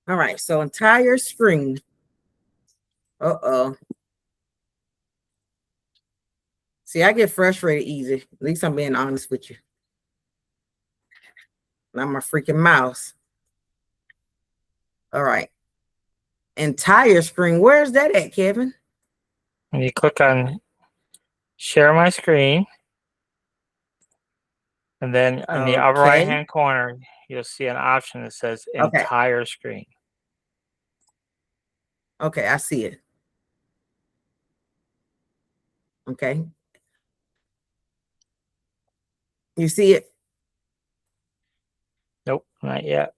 All right, so entire screen. Uh-oh. See, I get frustrated easy. At least I'm being honest with you. Not my freaking mouse. All right. Entire screen. Where's that at, Kevin? And you click on share my screen. And then in the upper right Okay. hand corner, you'll see an option that says Okay. entire screen. Okay, I see it. Okay. You see it? Nope, not yet.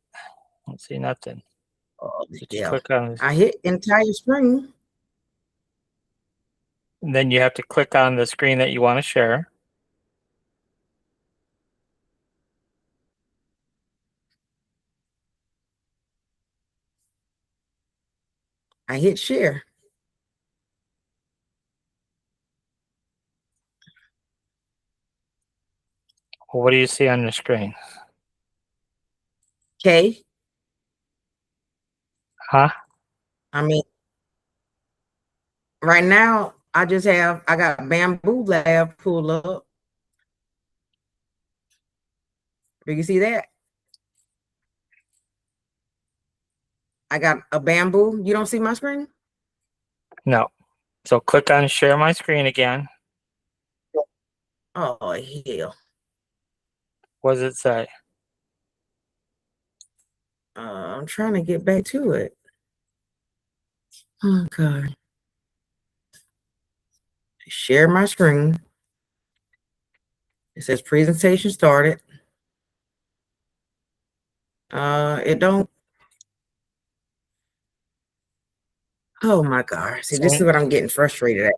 Don't see nothing. Oh, Just hell. click on this. I hit entire screen. And then you have to click on the screen that you want to share. I hit share. Well, what do you see on your screen? Okay. Huh? I mean, right now, I got Bamboo Lab pulled up. Do you see that? I got a Bamboo. You don't see my screen? No. So click on share my screen again. Oh, hell. What does it say? I'm trying to get back to it. Oh, God. Share my screen. It says presentation started. It don't. Oh my God. See, this is what I'm getting frustrated at.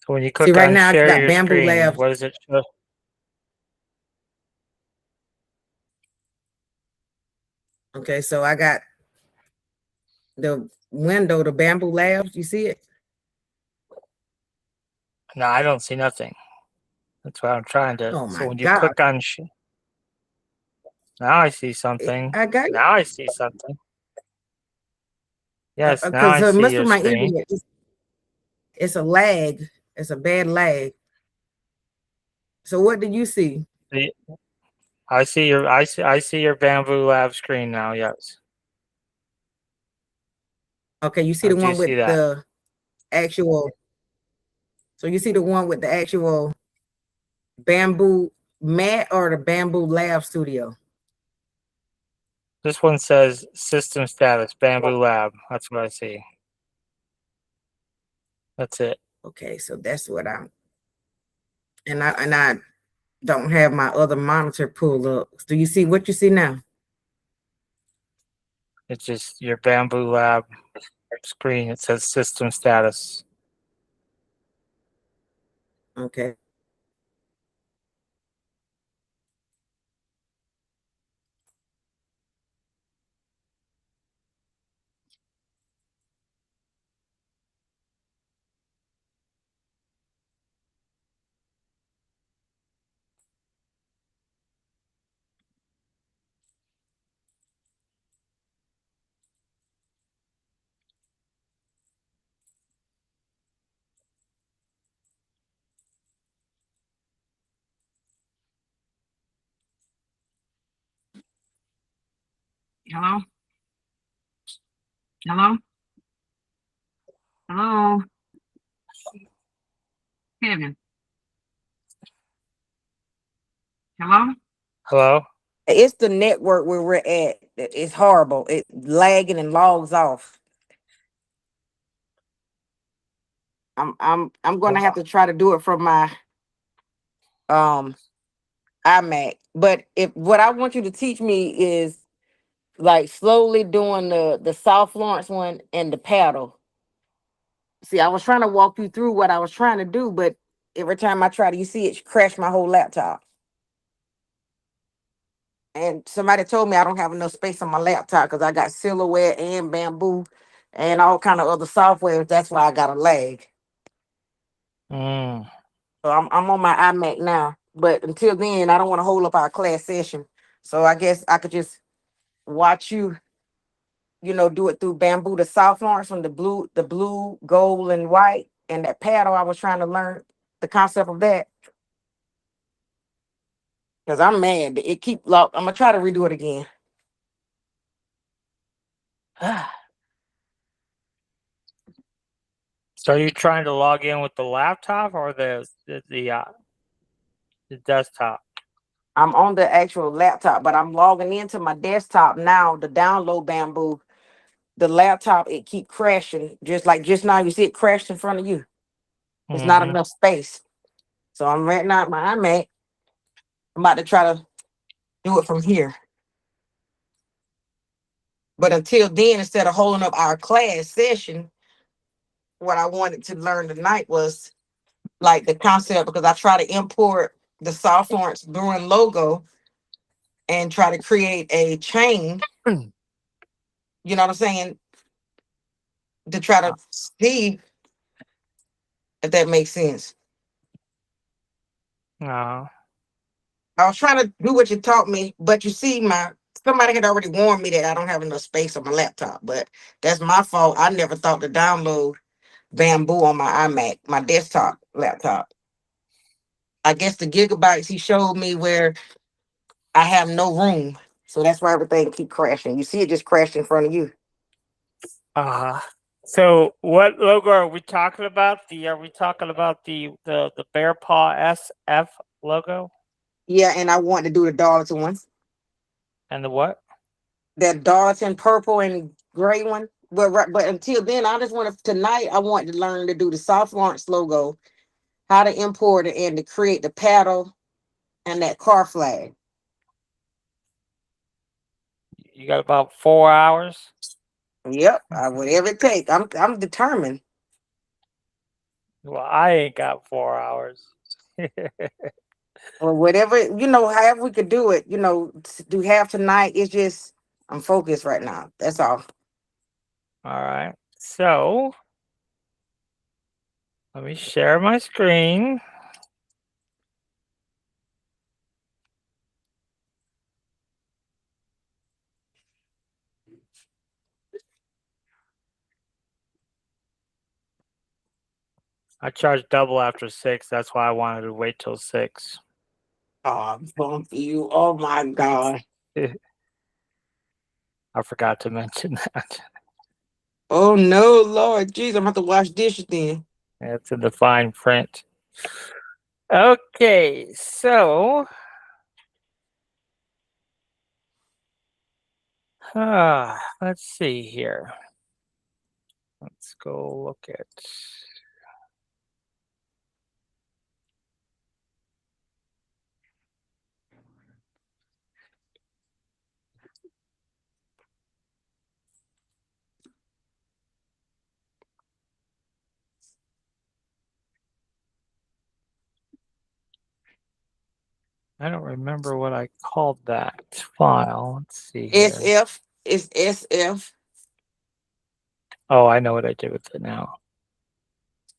So when you See, click right on now I share got your Bamboo screen, Labs. what does it show? Okay, so I got the window, the Bamboo Labs. You see it? No, I don't see nothing. That's what I'm trying to. Oh So my when you God. click on now I see something. I got it. Now I see something. Yes, now Because I see must your be my screen. internet. It's a lag. It's a bad lag. So what did you see? I see your Bamboo Lab screen now. Yes. Okay, you see I the do one see with that. the actual. So you see the one with the actual Bamboo mat or the Bamboo Lab Studio? This one says system status Bamboo Lab. That's what I see. That's it. Okay, so that's what I don't have my other monitor pulled up. Do you see what you see now? It's just your Bamboo Lab screen. It says system status. Okay. Hello? Hello? Hello? Kevin? Hello? Hello? It's the network where we're at. It's horrible. It's lagging and logs off. I'm gonna have to try to do it from my um iMac. But if what I want you to teach me is like slowly doing the soft launch one and the paddle. See, I was trying to walk you through what I was trying to do, but every time I try to, you see it crash my whole laptop. And somebody told me I don't have enough space on my laptop because I got Silhouette and Bamboo and all kind of other software. That's why I got a lag. Mm. So I'm on my iMac now. But until then, I don't want to hold up our class session. So I guess I could just watch you, do it through bamboo, the soft Lawrence from the blue, gold, and white, and that paddle. I was trying to learn the concept of that because I'm mad. It keep lock. I'm gonna try to redo it again. So are you trying to log in with the laptop or the desktop? I'm on the actual laptop, but I'm logging into my desktop now to download bamboo. The laptop, it keep crashing, just like just now. You see it crashed in front of you. It's not Mm-hmm. enough space, so I'm renting out my iMac. I'm about to try to do it from here. But until then, instead of holding up our class session, what I wanted to learn tonight was like the concept, because I try to import the South Florence Brewing logo and try to create a chain, you know what I'm saying, to try to see if that makes sense. Uh, I was trying to do what you taught me, but you see, my somebody had already warned me that I don't have enough space on my laptop, but that's my fault. I never thought to download bamboo on my iMac, my desktop laptop. I guess the gigabytes he showed me where I have no room. So that's why everything keep crashing. You see it just crashed in front of you. uh, so what logo are we talking about? Are we talking about the Bear Paw SF logo Yeah, and I want to do the Darlington one. and the what? That Darlington purple and gray one. But until then, I just want to tonight I want to learn to do the South Lawrence logo, how to import it and to create the paddle and that car flag. You got about 4 hours. Yep, whatever it takes. I'm determined. Well, I ain't got 4 hours. All Or whatever, however we could do it, do half tonight. It's just I'm focused right now. That's all. right. So let me share my screen. I charge double after 6. That's why I wanted to wait till 6. Oh, I'm pulling for you. Oh my God. I forgot to mention that. Oh no, Lord. Jeez, I'm gonna have to wash dishes then. It's in the fine print. Okay, so let's see here. Let's go look at. I don't remember what I called that file. Let's see here. SF. It's SF. Oh, I know what I did with it now.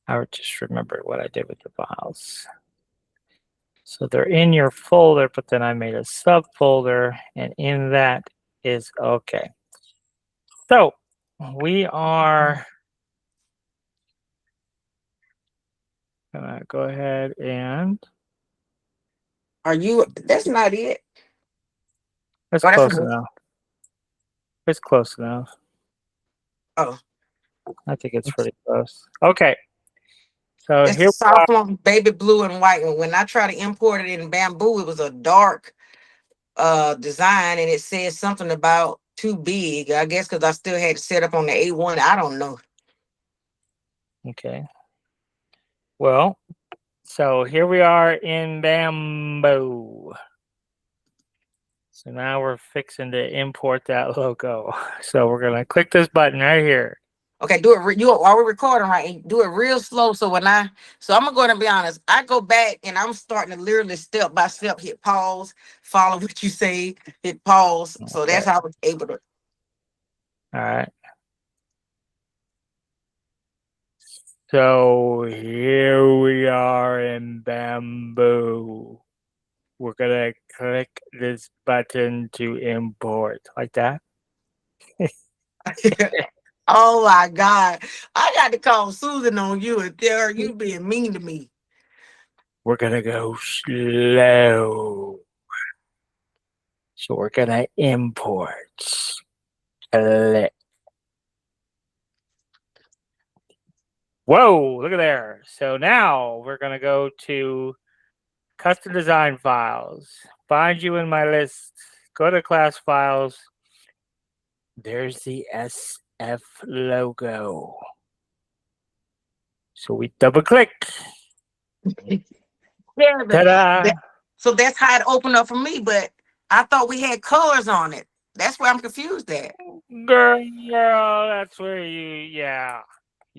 I just remember what I did with the files. So they're in your folder, but then I made a subfolder, and in that is okay. So we are gonna go ahead and Are you that's not it? it's Oh, that's close a, enough. It's close enough. oh. I think it's pretty close. Okay. So It's here the we soft are. one, baby blue and white one. When I try to import it in bamboo, it was a dark design and it says something about too big. I guess because I still had it set up on the A1. I don't know. Okay. Well, so here we are in Bamboo. So now we're fixing to import that logo. So we're gonna click this button right here. Okay, do it. You are we recording right? And do it real slow. So so I'm gonna be honest. I go back and I'm starting to literally step by step hit pause, follow what you say, hit pause. So Okay. that's how I was able to. All right. So here we are in Bamboo. we're gonna click this button to import like that. Oh my God. I got to call Susan on you and tell her you being mean to me. We're gonna go slow. So we're gonna import. Click. Whoa, look at there. So now we're gonna go to custom design files. Find you in my list. Go to class files. There's the SF logo. So we double click. Yeah, but Ta-da! so that's how it opened up for me. But I thought we had colors on it. That's where I'm confused at. Girl, that's where you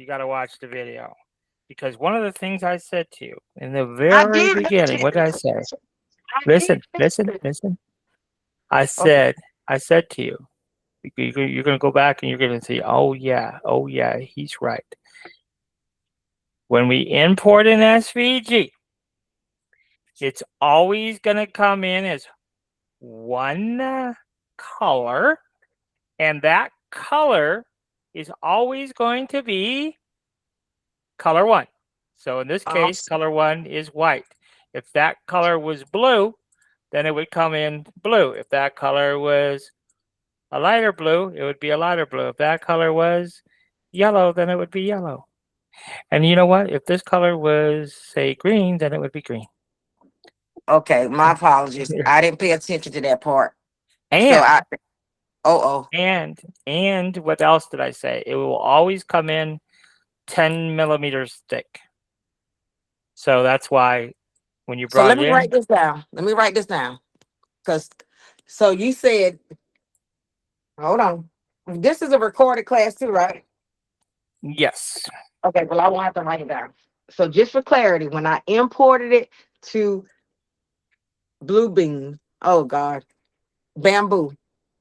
got to watch the video. Because one of the things I said to you in the I very did finish beginning, it. what did I say? I did Listen, finish listen, it. listen. I Okay. said, I said to you, you're going to go back and you're going to see, oh yeah, he's right. When we import an SVG, it's always going to come in as one color, and that color is always going to be color one. So in this case, Awesome. color one is white. If that color was blue, then it would come in blue. If that color was a lighter blue, it would be a lighter blue. If that color was yellow, then it would be yellow. And you know what? If this color was, say, green, then it would be green. Okay, my apologies. I didn't pay attention to that part. So And I oh. and what else did I say? It will always come in 10 millimeters thick. So that's why when you So brought let it me write in, this down. Let me write this down. Because so you said, hold on. This is a recorded class too, right? yes. Okay, well, I won't have to write it down. So just for clarity, when I imported it to Blue Bean, oh God, bamboo.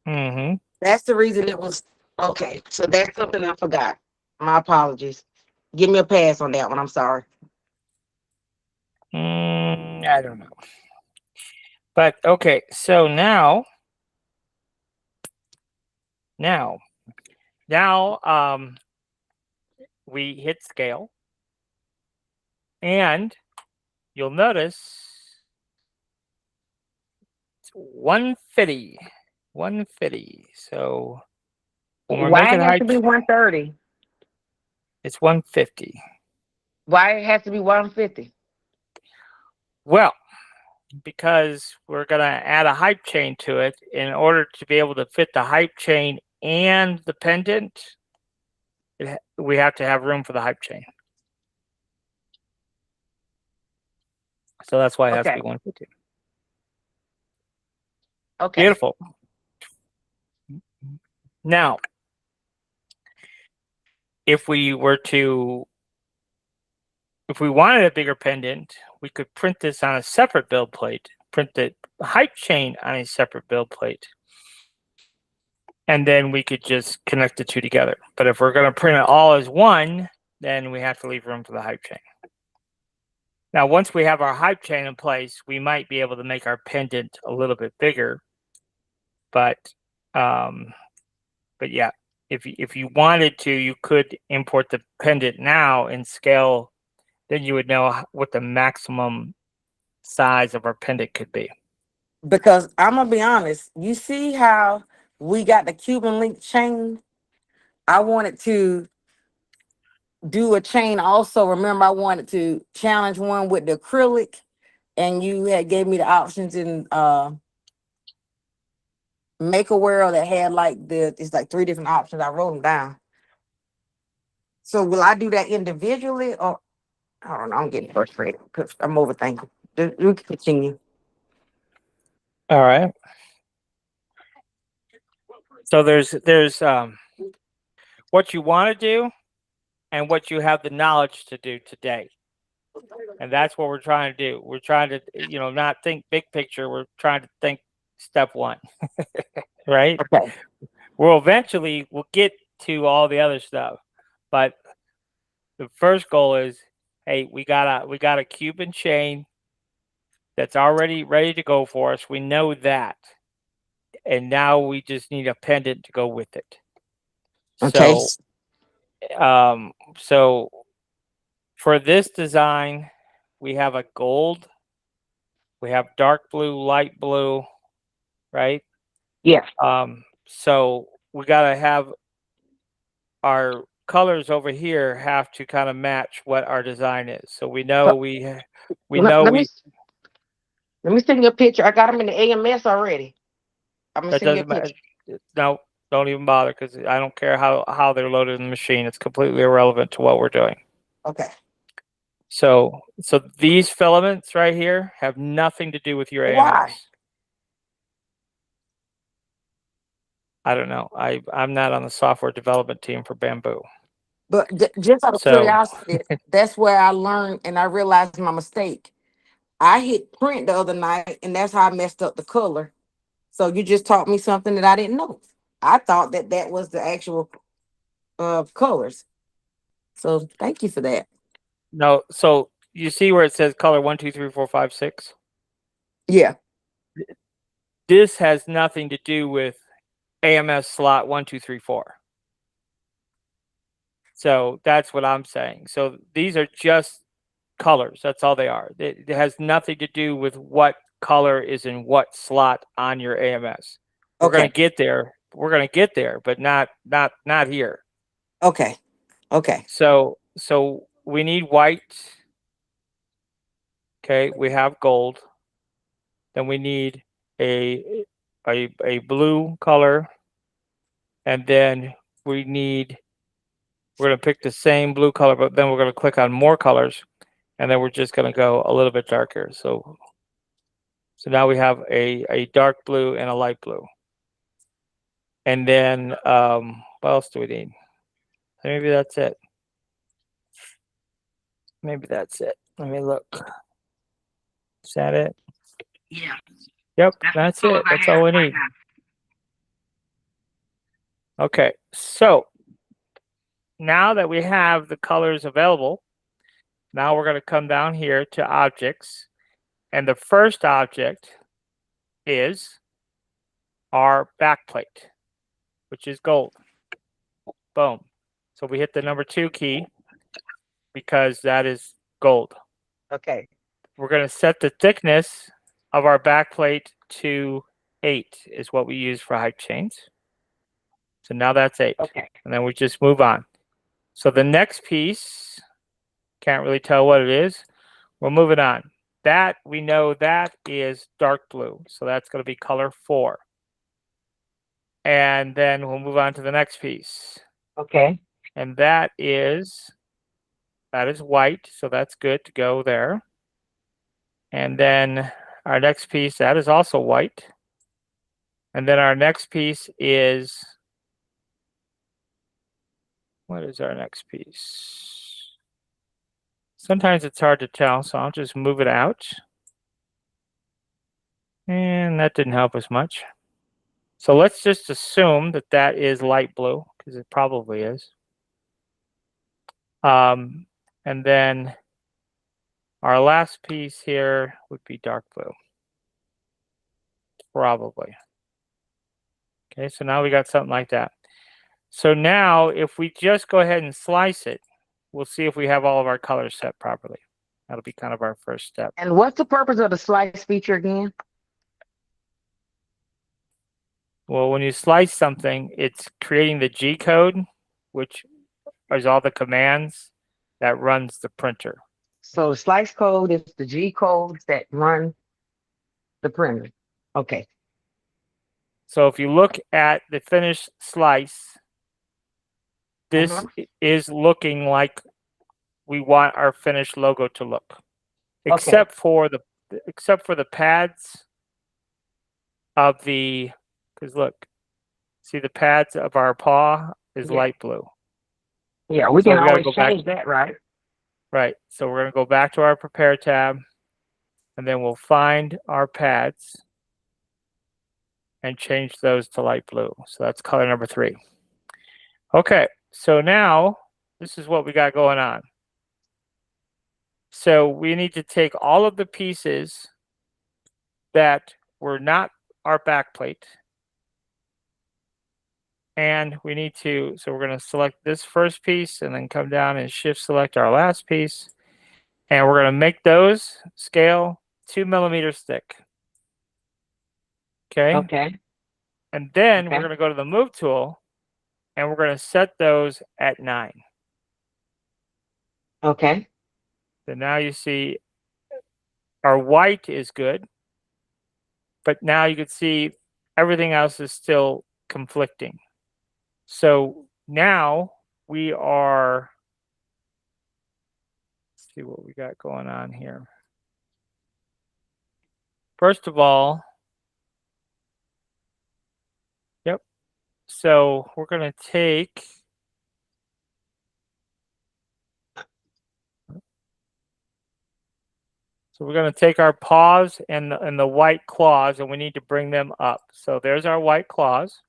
Mm-hmm. That's the reason it was okay. So that's something I forgot. My apologies. Give me a pass on that one. I'm sorry. I don't know. But okay, so now, now, we hit scale, and you'll notice it's 150, 150. So when we're Why making it has to height, be 130? it's 150. Why it has to be 150? Well, because we're gonna add a hype chain to it. In order to be able to fit the hype chain and the pendant, we have to have room for the hype chain. So that's why it has to be Okay. 150. Okay. Beautiful. Now, if we were to, if we wanted a bigger pendant, we could print this on a separate build plate, print the hype chain on a separate build plate, and then we could just connect the two together. But if we're going to print it all as one, then we have to leave room for the hype chain. Now, once we have our hype chain in place, we might be able to make our pendant a little bit bigger. But, um, but yeah, if you wanted to, you could import the pendant now and scale. Then you would know what the maximum size of our pendant could be. Because I'm gonna be honest, you see how we got the Cuban link chain? I wanted to do a chain also. Remember, I wanted to challenge one with the acrylic, and you had gave me the options in Make a World that had like it's like three different options. I wrote them down. So will I do that individually or I don't know? I'm getting frustrated because I'm overthinking. We can continue. All right. So there's what you want to do and what you have the knowledge to do today. And that's what we're trying to do. We're trying to, not think big picture. We're trying to think step one, right? Okay. We'll get to all the other stuff, but the first goal is, hey, we got a Cuban chain. that's already ready to go for us. We know that. And now we just need a pendant to go with it. Okay. So, um, so for this design, we have a gold, we have dark blue, light blue, right? Yeah. So we got to have our colors over here have to kind of match what our design is. So we know So we know let me we send you a picture. I got them in the AMS already. I'm gonna that send you a doesn't matter. picture. No, don't even bother because I don't care how they're loaded in the machine. It's completely irrelevant to what we're doing. Okay. So these filaments right here have nothing to do with your Why? AMS. I don't know. I'm not on the software development team for Bamboo. But just out of So curiosity, that's where I learned and I realized my mistake. I hit print the other night, and that's how I messed up the color. So you just taught me something that I didn't know. I thought that that was the actual colors. So thank you for that. no, so you see where it says color 1, 2, 3, 4, 5, 6? Yeah. This has nothing to do with AMS slot 1, 2, 3, 4. So that's what I'm saying. So these are just colors. That's all they are. It has nothing to do with what color is in what slot on your AMS. We're gonna Okay. get there. We're gonna get there, but not here. Okay. Okay. So we need white. Okay, we have gold. Then we need a a blue color, and then we need we're gonna pick the same blue color, but then we're gonna click on more colors, and then we're just gonna go a little bit darker. So now we have a dark blue and a light blue. And then what else do we need? Maybe that's it. Maybe that's it. Let me look. Is that it? Yeah. Yep, That's the that's colors it. I That's all have we right need. now. Okay, so now that we have the colors available, now we're going to come down here to objects. And the first object is our backplate, which is gold. Boom. So we hit the number 2 key because that is gold. Okay. We're going to set the thickness of our backplate to 8 is what we use for height chains. So now that's 8. Okay. And then we just move on. So the next piece, can't really tell what it is. We're moving on. That we know that is dark blue. So that's going to be color 4. And then we'll move on to the next piece. Okay. And that is white. So that's good to go there. And then our next piece, that is also white. And then our next piece is, what is our next piece? Sometimes it's hard to tell, so I'll just move it out. And that didn't help us much. So let's just assume that that is light blue, because it probably is. And then our last piece here would be dark blue. Probably. Okay, so now we got something like that. So now if we just go ahead and slice it, we'll see if we have all of our colors set properly. That'll be kind of our first step. And what's the purpose of the slice feature again? Well, when you slice something, it's creating the G code, which is all the commands that runs the printer. So the slice code is the G codes that run the printer. Okay. So if you look at the finished slice, this Uh-huh. is looking like we want our finished logo to look, Okay. except for the pads of the, because look, see the pads of our paw is Yeah. light blue. Yeah. We So can we got to always go back, change that, right? right? So we're going to go back to our prepare tab, and then we'll find our pads and change those to light blue. So that's color number 3. Okay, so now this is what we got going on. So we need to take all of the pieces that were not our back plate. And we need to, so we're going to select this first piece and then come down and shift select our last piece. And we're going to make those scale 2 millimeters thick. Okay. Okay. And then we're Okay. going to go to the move tool and we're going to set those at 9. Okay. So now you see our white is good, but now you can see everything else is still conflicting. So now we are, let's see what we got going on here. First of all, yep. So we're going to take, so we're going to take our paws and the white claws, and we need to bring them up. So there's our white claws.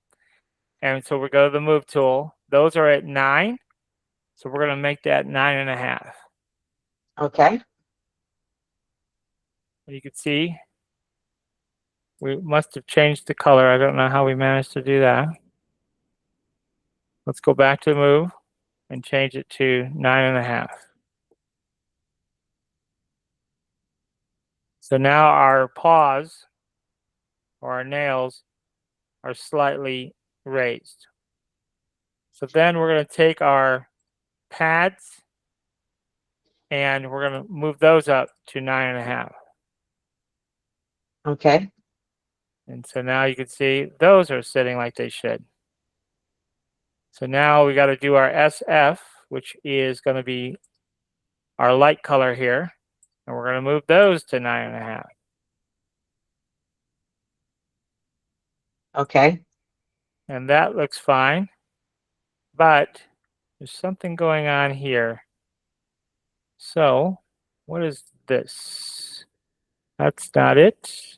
And so we go to the move tool. Those are at 9. So we're going to make that 9.5. Okay. You can see we must have changed the color. I don't know how we managed to do that. Let's go back to move and change it to 9.5. So now our paws or our nails are slightly raised. So then we're going to take our pads and we're going to move those up to 9.5. Okay. And so now you can see those are sitting like they should. So now we got to do our SF, which is going to be our light color here. And we're going to move those to 9.5. Okay. And that looks fine. But there's something going on here. So what is this? That's not it.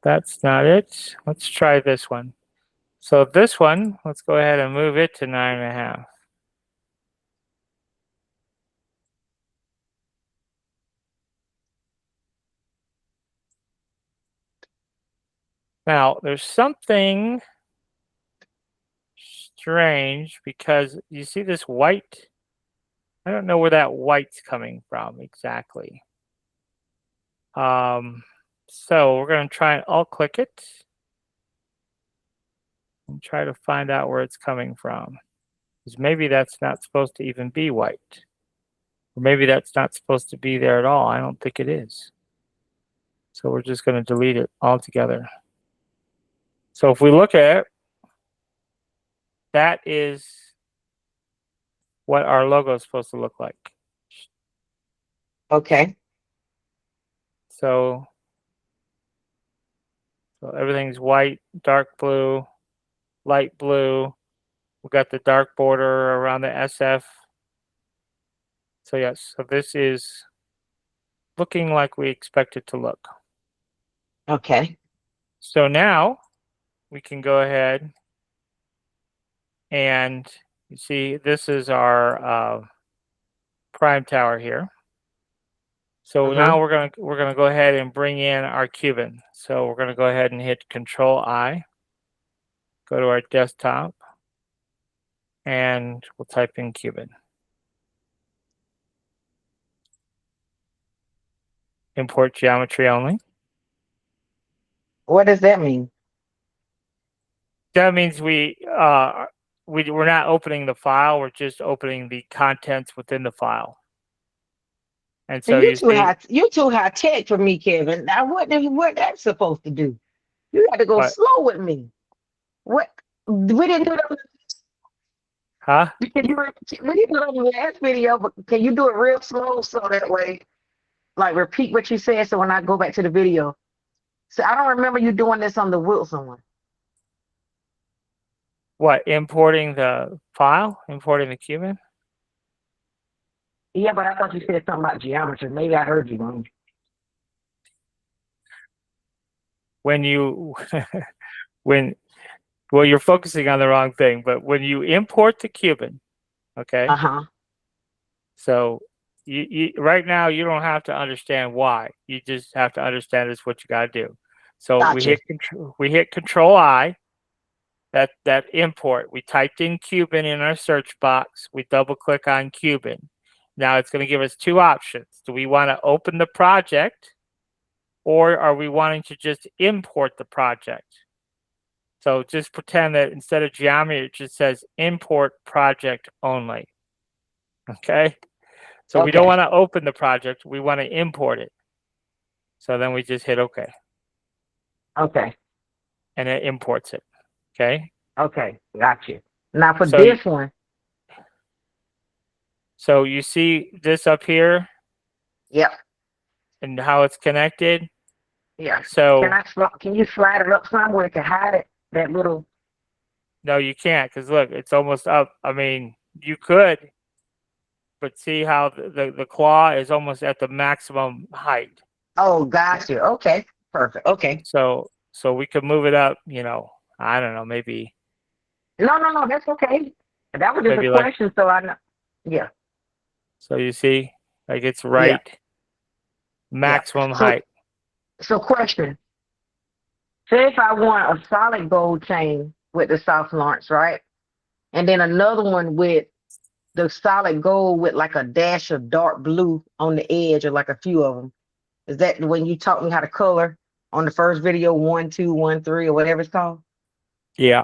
That's not it. Let's try this one. So this one, let's go ahead and move it to 9.5. Now, there's something strange because you see this white. I don't know where that white's coming from exactly. So we're going to try and alt click it and try to find out where it's coming from. Because maybe that's not supposed to even be white. Or maybe that's not supposed to be there at all. I don't think it is. So we're just going to delete it altogether. So if we look at it, that is what our logo is supposed to look like. Okay. So everything's white, dark blue, light blue. We got the dark border around the SF. So yes, so this is looking like we expect it to look. Okay. So now we can go ahead and you see this is our prime tower here. So now we're gonna go ahead and bring in our Cuban. So we're gonna go ahead and hit Control I, go to our desktop, and we'll type in Cuban. Import geometry only. What does that mean? That means we're not opening the file. We're just opening the contents within the file. And so And you see you too high tech for me, Kevin. Now what that's supposed to do? You got to go what? slow with me. What we didn't do that. Huh? We didn't do it on the last video, but can you do it real slow so that way, like repeat what you said, so when I go back to the video. So I don't remember you doing this on the Wilson one. What? Importing the file? Importing the Cuban? Yeah, but I thought you said something about geometry. Maybe I heard you wrong. When you when well, you're focusing on the wrong thing. But when you import the Cuban, okay. So you right now you don't have to understand why. You just have to understand it's what you got to do. So Gotcha. we hit Control I. That import. We typed in Cuban in our search box. We double click on Cuban. Now it's going to give us two options. Do we want to open the project, or are we wanting to just import the project? So just pretend that instead of geometry, it just says import project only. Okay. So we don't Okay. want to open the project. We want to import it. So then we just hit OK, Okay. and it imports it. Okay. Okay. Gotcha. Now for So this one, so you see this up here yep. and how it's connected. Yeah. So Can you slide it up somewhere to hide it? That little. no, you can't, because look, it's almost up. I mean, you could, but see how the claw is almost at the maximum height. Oh, gotcha. Okay. Perfect. Okay. So we could move it up, I don't know, No, no, no. That's okay. That was just a maybe like, question, so I know. Yeah. so you see, like it's Yeah. right Yeah. maximum So, height. question. Say if I want a solid gold chain with the soft launch, right? And then another one with the solid gold with like a dash of dark blue on the edge, or like a few of them. Is that when you taught me how to color on the first video, 1, 2, 1, 3, or whatever it's called? Yeah.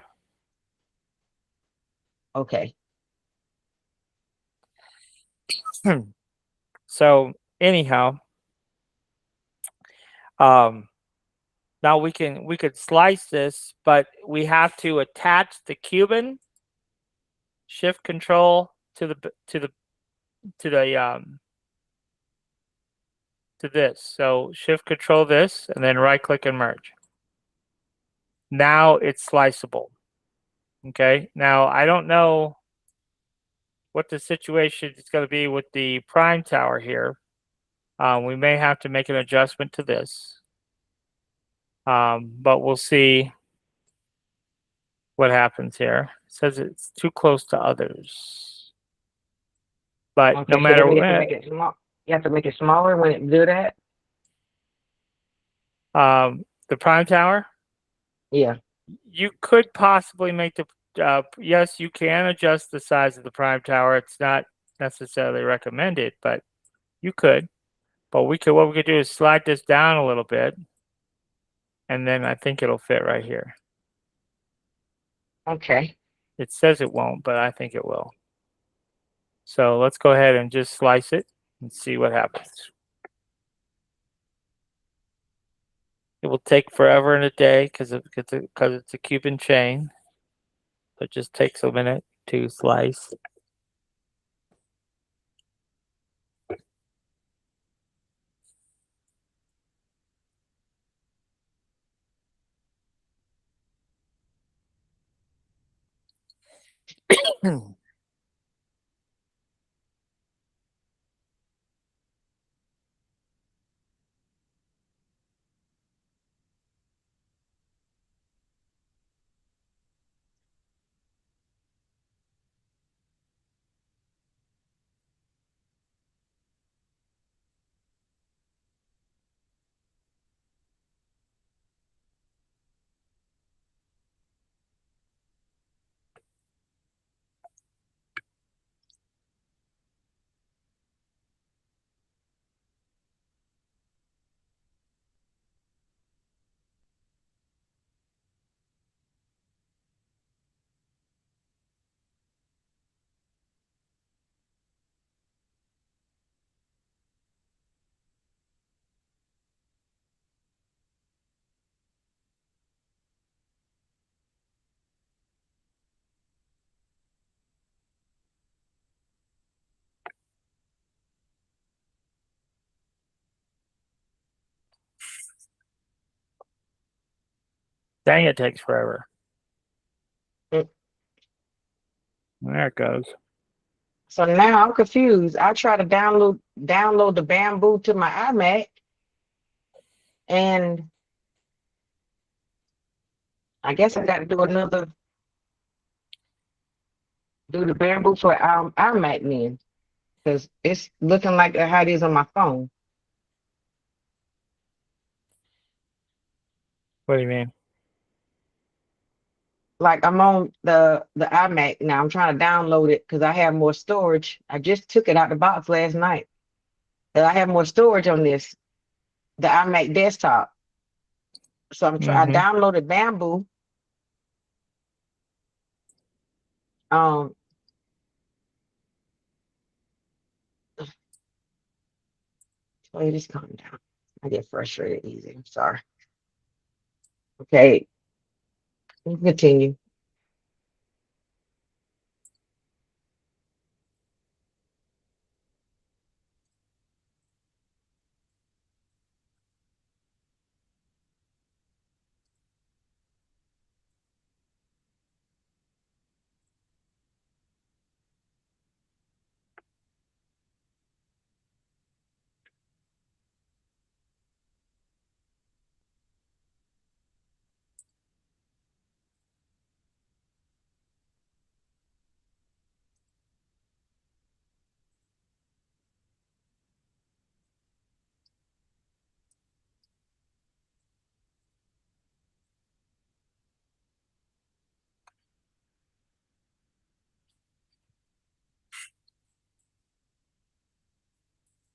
Okay. So anyhow, um, now we could slice this, but we have to attach the Cuban, shift control to the to this. So shift control this and then right click and merge. Now it's sliceable. Okay. Now I don't know what the situation is going to be with the prime tower here. We may have to make an adjustment to this. But we'll see what happens here. It says it's too close to others. But no Okay. So then matter we have to what, make it small. You have to make it smaller when it do that. the prime tower, Yeah. you could possibly make the yes, you can adjust the size of the prime tower. It's not necessarily recommended, but you could. But what we could do is slide this down a little bit, and then I think it'll fit right here. Okay. It says it won't, but I think it will. So let's go ahead and just slice it and see what happens. It will take forever and a day because it's a Cuban chain. So it just takes a minute to slice. Dang, it takes forever. Mm. There it goes. So now I'm confused. I try to download the bamboo to my iMac, and I guess I got to do the bamboo for iMac then, because it's looking like how it is on my phone. What do you mean? Like I'm on the iMac now. I'm trying to download it because I have more storage. I just took it out the box last night. And I have more storage on this, the iMac desktop. So I Mm-hmm. downloaded Bamboo. Um, wait, just calm down. I get frustrated easy. I'm sorry. Okay, we can continue.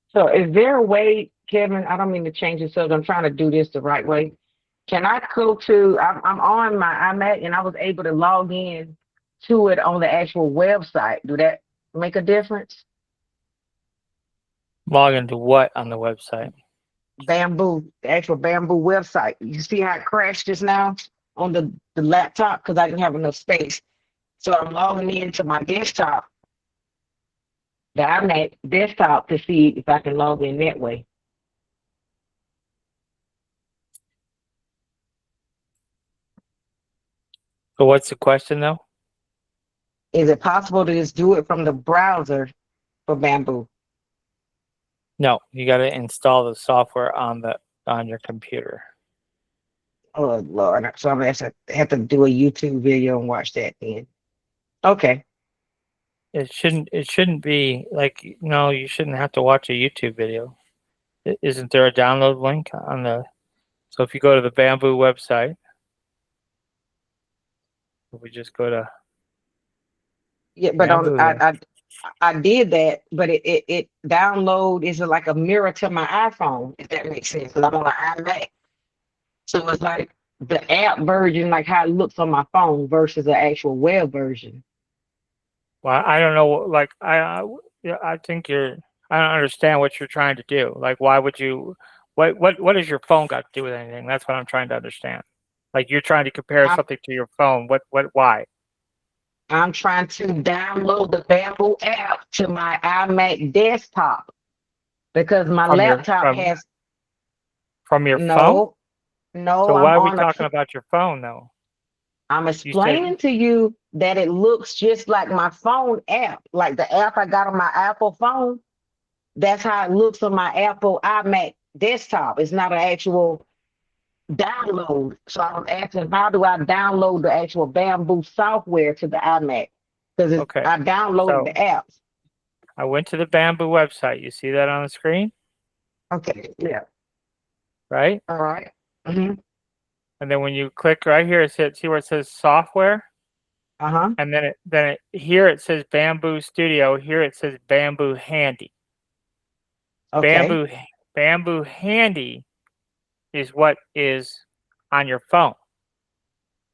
So is there a way, Kevin? I don't mean to change it, so I'm trying to do this the right way. Can I go to? I'm on my iMac and I was able to log in to it on the actual website. Do that make a difference? Log into what on the website? Bamboo, the actual Bamboo website. You see how it crashed just now on the laptop because I didn't have enough space. So I'm logging into my desktop, the iMac desktop, to see if I can log in that way. So what's the question though? Is it possible to just do it from the browser for Bamboo? No, you got to install the software on your computer. Oh Lord! So I'm gonna have to do a YouTube video and watch that then. Okay. It shouldn't be like, no, you shouldn't have to watch a YouTube video. Isn't there a download link on the, so if you go to the Bamboo website, if we just go to Yeah, but on Bamboo here. I did that, but it download is like a mirror to my iPhone, if that makes sense. 'Cause I'm on an iMac, so it's like the app version, like how it looks on my phone versus the actual web version. Well, I don't know, like yeah, I think I don't understand what you're trying to do. Like, why would you, what does your phone got to do with anything? That's what I'm trying to understand. Like, you're trying to compare I'm something to your phone. Why? I'm trying to download the Bamboo app to my iMac desktop because my From your, laptop has from your phone? no, no, So I'm why are we on a talking about your phone though? I'm You said, explaining to you that it looks just like my phone app, like the app I got on my Apple phone. That's how it looks on my Apple iMac desktop. It's not an actual download. So I was asking, how do I download the actual Bamboo software to the iMac? Because okay. I downloaded the So apps. I went to the Bamboo website. You see that on the screen, Okay, yeah, right? all right. Mm-hmm. And then when you click right here, it says, see where it says software? Uh-huh. And here it says Bamboo Studio. Here it says Bamboo Handy. Okay, Bamboo Bamboo Handy is what is on your phone.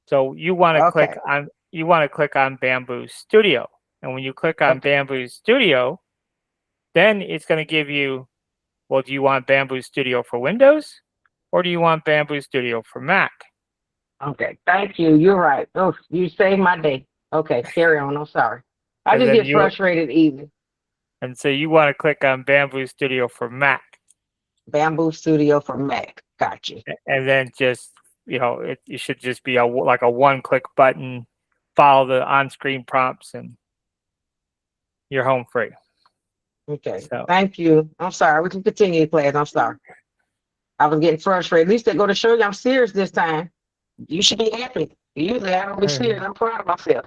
So okay, you want to click on Bamboo Studio. And when you click on okay, Bamboo Studio, then it's going to give you, well, do you want Bamboo Studio for Windows or do you want Bamboo Studio for Mac? okay. Thank you. You're right. Oh, you saved my day. Okay, carry on. I'm sorry. I And just then get you frustrated easy. and so you want to click on Bamboo Studio for Mac. Bamboo Studio for Mac. Got you. And then just, it should just be like a one-click button, follow the on-screen prompts, and you're home free. Okay. So Thank you. I'm sorry. We can continue, class. I'm sorry. I was getting frustrated. At least they go to show you I'm serious this time. You should be happy. Usually I don't be serious. I'm proud of myself.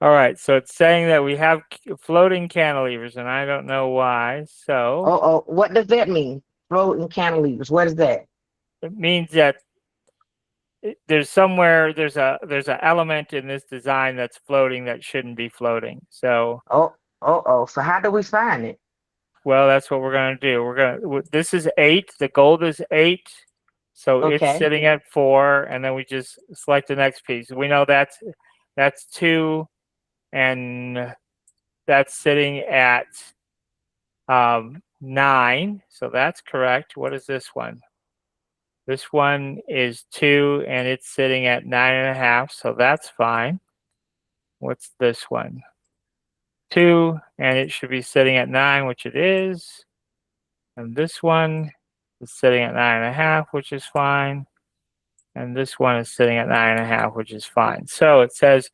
all right, so it's saying that we have floating cantilevers, and I don't know why. So Oh, what does that mean? Floating cantilevers. What is that? it means that there's somewhere there's an element in this design that's floating that shouldn't be floating. So Oh. So how do we find it? well, that's what we're gonna do. This is 8. The gold is 8, so it's Okay. sitting at 4, and then we just select the next piece. We know that's 2, and that's sitting at 9. So that's correct. What is this one? This one is 2, and it's sitting at 9.5. So that's fine. What's this one? 2, and it should be sitting at 9, which it is. And this one is sitting at 9.5, which is fine. And this one is sitting at 9.5, which is fine. So it says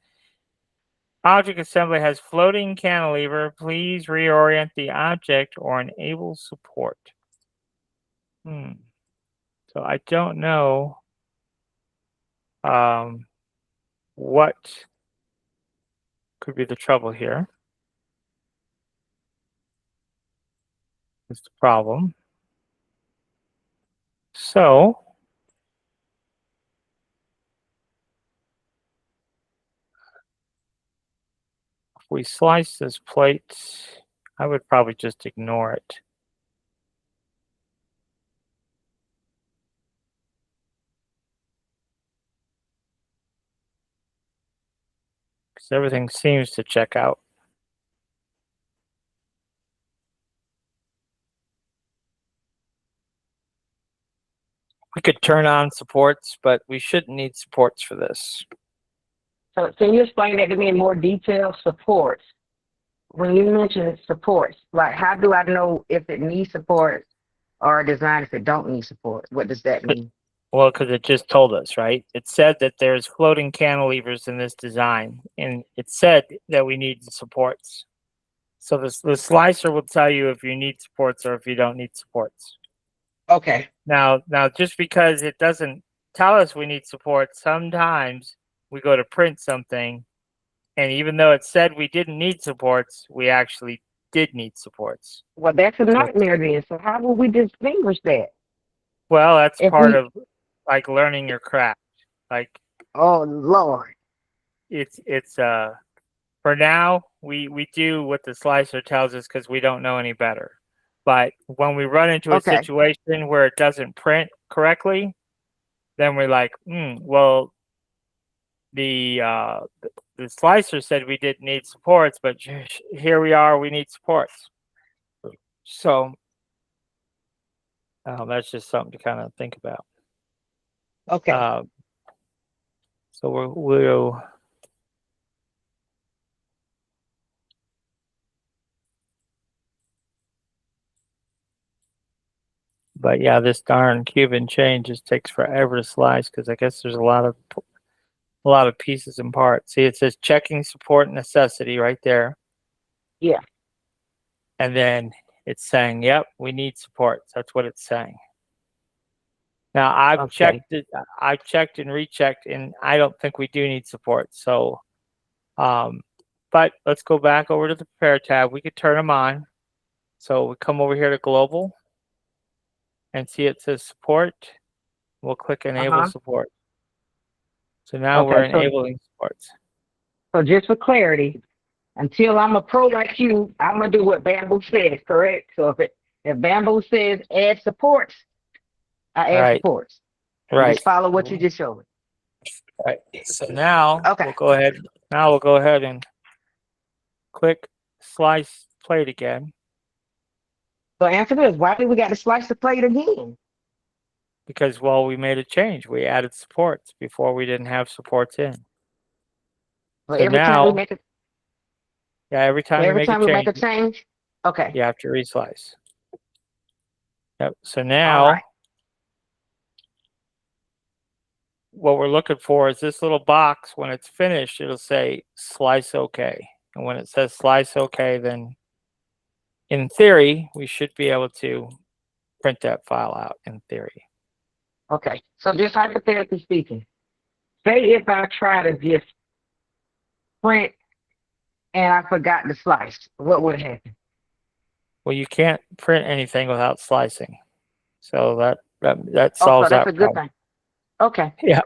object assembly has floating cantilever. Please reorient the object or enable support. So I don't know what could be the trouble here. Is the problem. So if we slice this plate, I would probably just ignore it. Because everything seems to check out. We could turn on supports, but we shouldn't need supports for this. So can you explain that to me in more detail? Supports. When you mention supports, like how do I know if it needs support or design if it don't need support? What does that mean? Well, because it just told us, right? It said that there's floating cantilevers in this design, and it said that we need supports. So the slicer will tell you if you need supports or if you don't need supports. Okay. Now, just because it doesn't tell us we need support, sometimes we go to print something, and even though it said we didn't need supports, we actually did need supports. Well, that's a So, nightmare then. So how will we distinguish that? well, that's If part we, of like learning your craft. Like oh Lord. it's for now we do what the slicer tells us because we don't know any better. But when we run into a Okay. situation where it doesn't print correctly, then we're like, well, the the slicer said we didn't need supports, but here we are, we need supports. So that's just something to kind of think about. Okay. So we'll but yeah, this darn Cuban chain just takes forever to slice because I guess there's a lot of pieces and parts. See, it says checking support necessity right there, Yeah. and then it's saying, "Yep, we need supports." That's what it's saying. Now Okay. I've checked and rechecked, and I don't think we do need support. So, but let's go back over to the prepare tab. We could turn them on. So we come over here to global and see it says support. We'll click enable Uh-huh. support. So now we're Okay. So enabling supports. so just for clarity, until I'm a pro like you, I'm gonna do what Bamboo says, correct? So if Bamboo says add supports, I add Right, supports and right, just follow what you just showed me. right. So now Okay. we'll go ahead. Now we'll go ahead and click slice plate again So answer this: why do we got to slice the plate again? because well we made a change. We added supports before we didn't have supports in. So So every time we now make a yeah, every so time you every make a time we make change, a change, okay. you have to reslice. Yep. So All right. now what we're looking for is this little box. When it's finished, it'll say slice OK. And when it says slice OK, then in theory, we should be able to print that file out in theory. Okay. So just hypothetically speaking, say if I try to just print and I forgot to slice, what would happen? Well, you can't print anything without slicing. So That Oh, so solves that's a that good problem. thing. Okay. Yeah.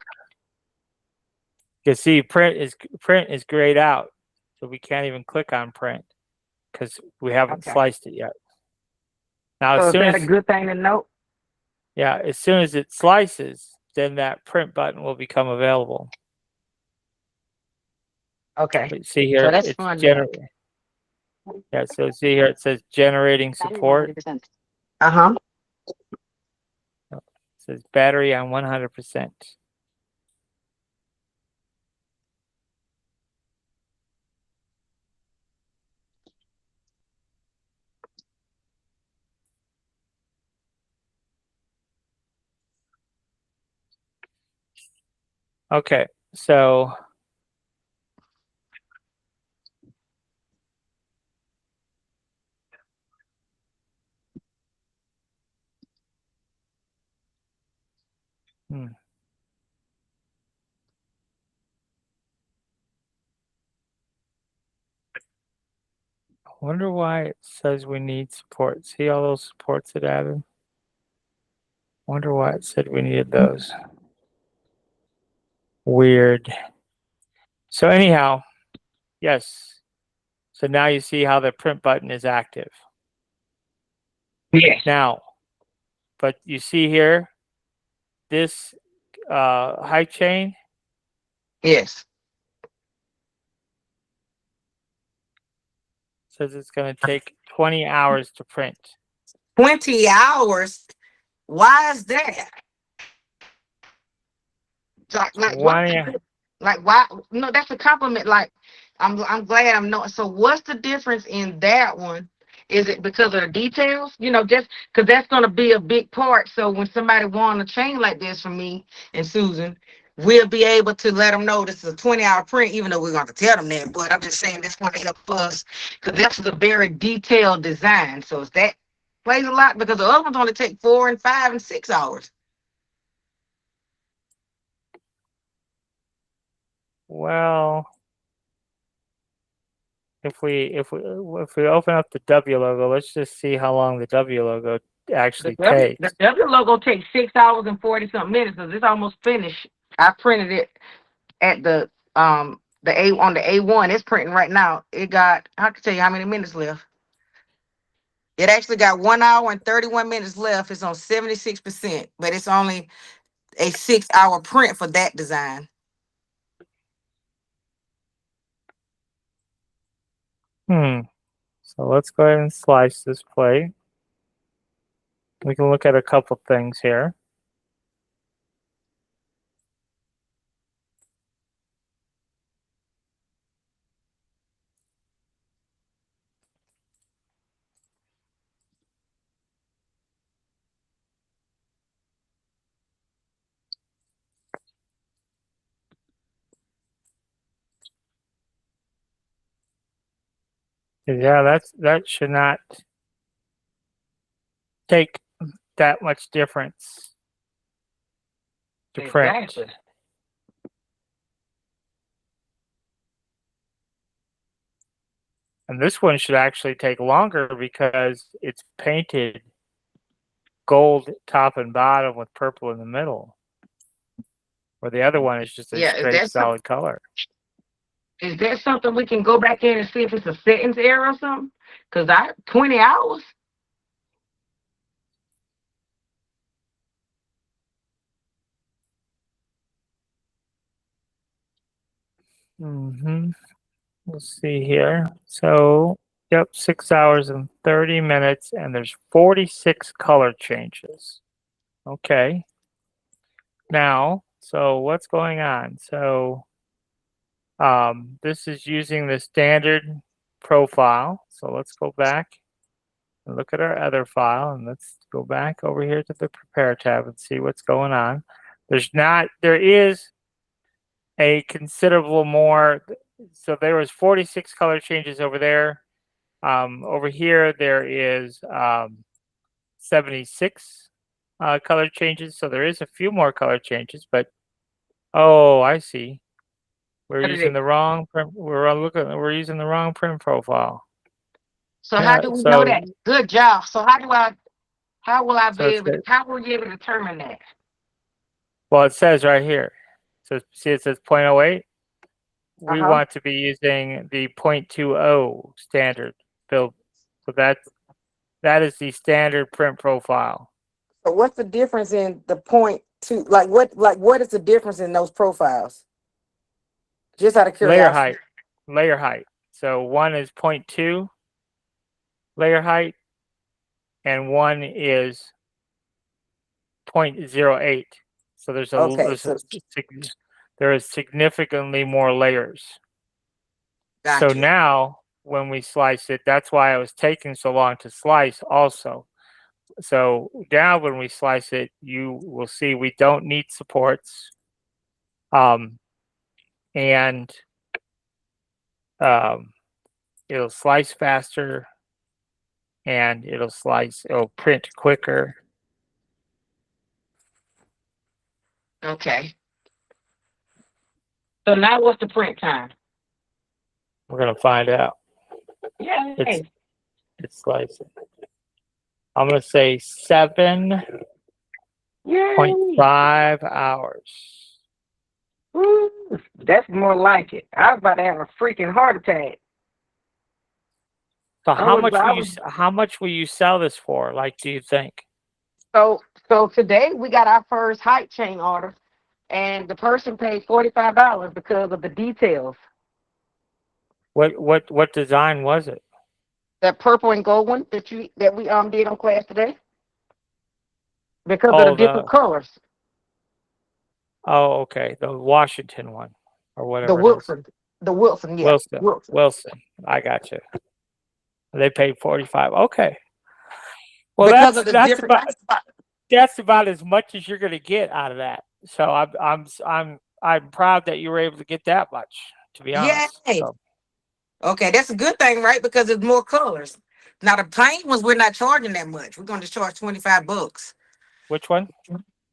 You see, print is grayed out, so we can't even click on print because we haven't Okay. sliced it yet. Now, So is that a good thing to note? as soon as it slices, then that print button will become available. Okay. But see So here, that's it's fun to know. generating. Yeah, so see here, it says generating support. Uh-huh. It says battery on 100%. Okay, so hmm, I wonder why it says we need support. See all those supports it added? Wonder why it said we needed those. Weird. So anyhow, yes. So now you see how the print button is active. Yes. Now, but you see here, this height chain Yes. says it's going to take 20 hours to print. 20 hours. Why is that? Like what? 20. Like why? No, that's a compliment. Like I'm glad I'm not. So what's the difference in that one? Is it because of the details? Just because that's gonna be a big part. So when somebody want a chain like this from me and Susan, we'll be able to let them know this is a 20-hour print, even though we're going to tell them that. But I'm just saying this going to help us because this is a very detailed design. So if that plays a lot because the other ones only take 4 and 5 and 6 hours. Well, if we open up the W logo, let's just see how long the W logo The actually W the takes. W logo takes 6 hours and 40 something minutes because it's almost finished. I printed it at the A on the A1. It's printing right now. It got I can tell you how many minutes left. It actually got 1 hour and 31 minutes left. It's on 76%, but it's only a 6 hour print for that design. Hmm. So let's go ahead and slice this plate. We can look at a couple things here. Yeah, that should not take that much difference to print. Exactly. And this one should actually take longer because it's painted gold top and bottom with purple in the middle, where the other one is just a Yeah, straight solid color. is that something we can go back in and see if it's a settings error or something? Cause 20 hours. Mm-hmm. Let's see here. So, yep, 6 hours and 30 minutes, and there's 46 color changes. Okay. Now, so what's going on? So, this is using the standard profile. So let's go back and look at our other file, and let's go back over here to the prepare tab and see what's going on. There is a considerable more. So there was 46 color changes over there. Over here, there is 76 color changes. So there is a few more color changes, but oh, I see. We're What is using it? the wrong print. We're using the wrong print profile. So how Yeah. do we know So that? Good job. So how do I? How will I So be it's able? How will you able to determine that? well, it says right here. So see, it says 0.08. Uh We huh. want to be using the 0.20 standard build. So that is the standard print profile. So what's the difference in the point two? Like what is the difference in those profiles? Just out of Layer curiosity. height, layer height. So one is 0.2 layer height, and one is 0.08. So Okay, so there is significantly more layers. So got you. now when we slice it, that's why it was taking so long to slice also. So now when we slice it, you will see we don't need supports. Um, and um, it'll slice faster and it'll print quicker. Okay. So now what's the print time? We're gonna find out. It's Yay! it's slicing. I'm gonna say 7.5 Yay! hours. Woo. That's more like it. I was about to have a freaking heart attack. So I was. I was. how much will you sell this for? Like, do you think? So today we got our first height chain order, and the person paid $45 because of the details. What design was it? That purple and gold one that we did on class today because of the Oh, different colors. okay, the Washington one or The whatever it is. Wilson, the Wilson, yeah, Wilson. Wilson. Wilson. I got you. They paid 45. Okay. Well, Because of the different. that's about as much as you're going to get out of that. So I'm proud that you were able to get that much, to be honest. Yay! So Okay, that's a good thing, right? Because it's more colors. Now the plain ones we're not charging that much. We're going to charge $25. which one?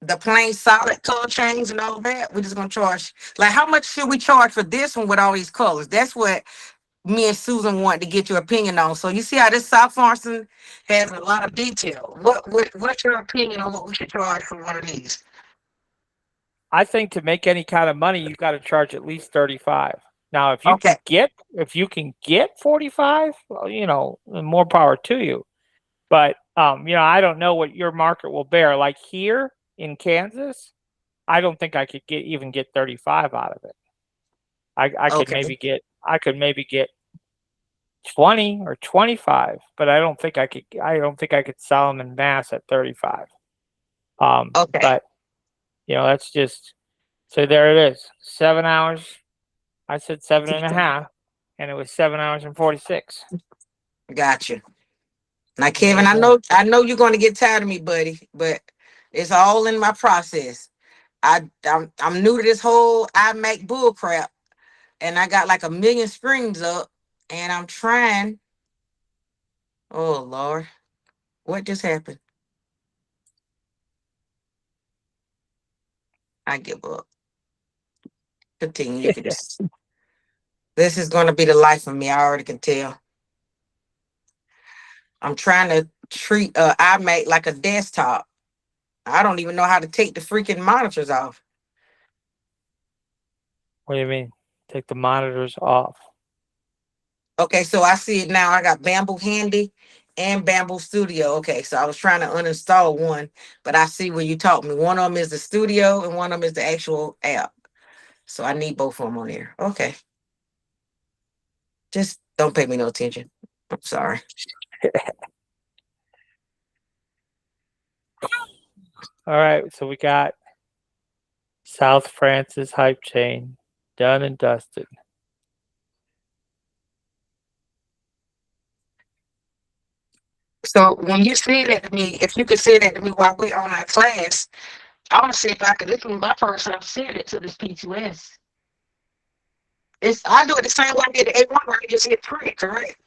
The plain solid color chains and all that, we're just gonna charge. Like, how much should we charge for this one with all these colors? That's what me and Susan wanted to get your opinion on. So you see how this South Florissant has a lot of detail. What's your opinion on what we should charge for one of these? I think to make any kind of money, you've got to charge at least 35. Now, Okay, if you can get 45, well, more power to you. But I don't know what your market will bear. Like here in Kansas, I don't think I could get 35 out of it. okay, I could maybe get 20 or 25, but I don't think I could sell them in mass at 35. okay. But that's just so there it is. 7 hours. I said seven and a half, and it was 7 hours and 46. Gotcha. Now, There Kevin, you I go. know I know you're gonna get tired of me, buddy, but it's all in my process. I'm new to this whole iMac bull crap, and I got like a million screens up, and I'm trying. Oh Lord, what just happened? I give up. Continue. You can just. This is going to be the life of me. I already can tell. I'm trying to treat iMac like a desktop. I don't even know how to take the freaking monitors off. What do you mean? Take the monitors off. Okay, so I see it now. I got Bamboo Handy and Bamboo Studio. Okay, so I was trying to uninstall one, but I see where you taught me. One of them is the studio and one of them is the actual app. So I need both of them on there. Okay. Just don't pay me no attention. I'm sorry. All right, so we got South Francis hype chain done and dusted. So when you say that to me, if you could say that to me while we're on our class, I want to see if I could. This is my first time seeing it to this P2S. I do it the same way I did the A1 where I just hit print, correct?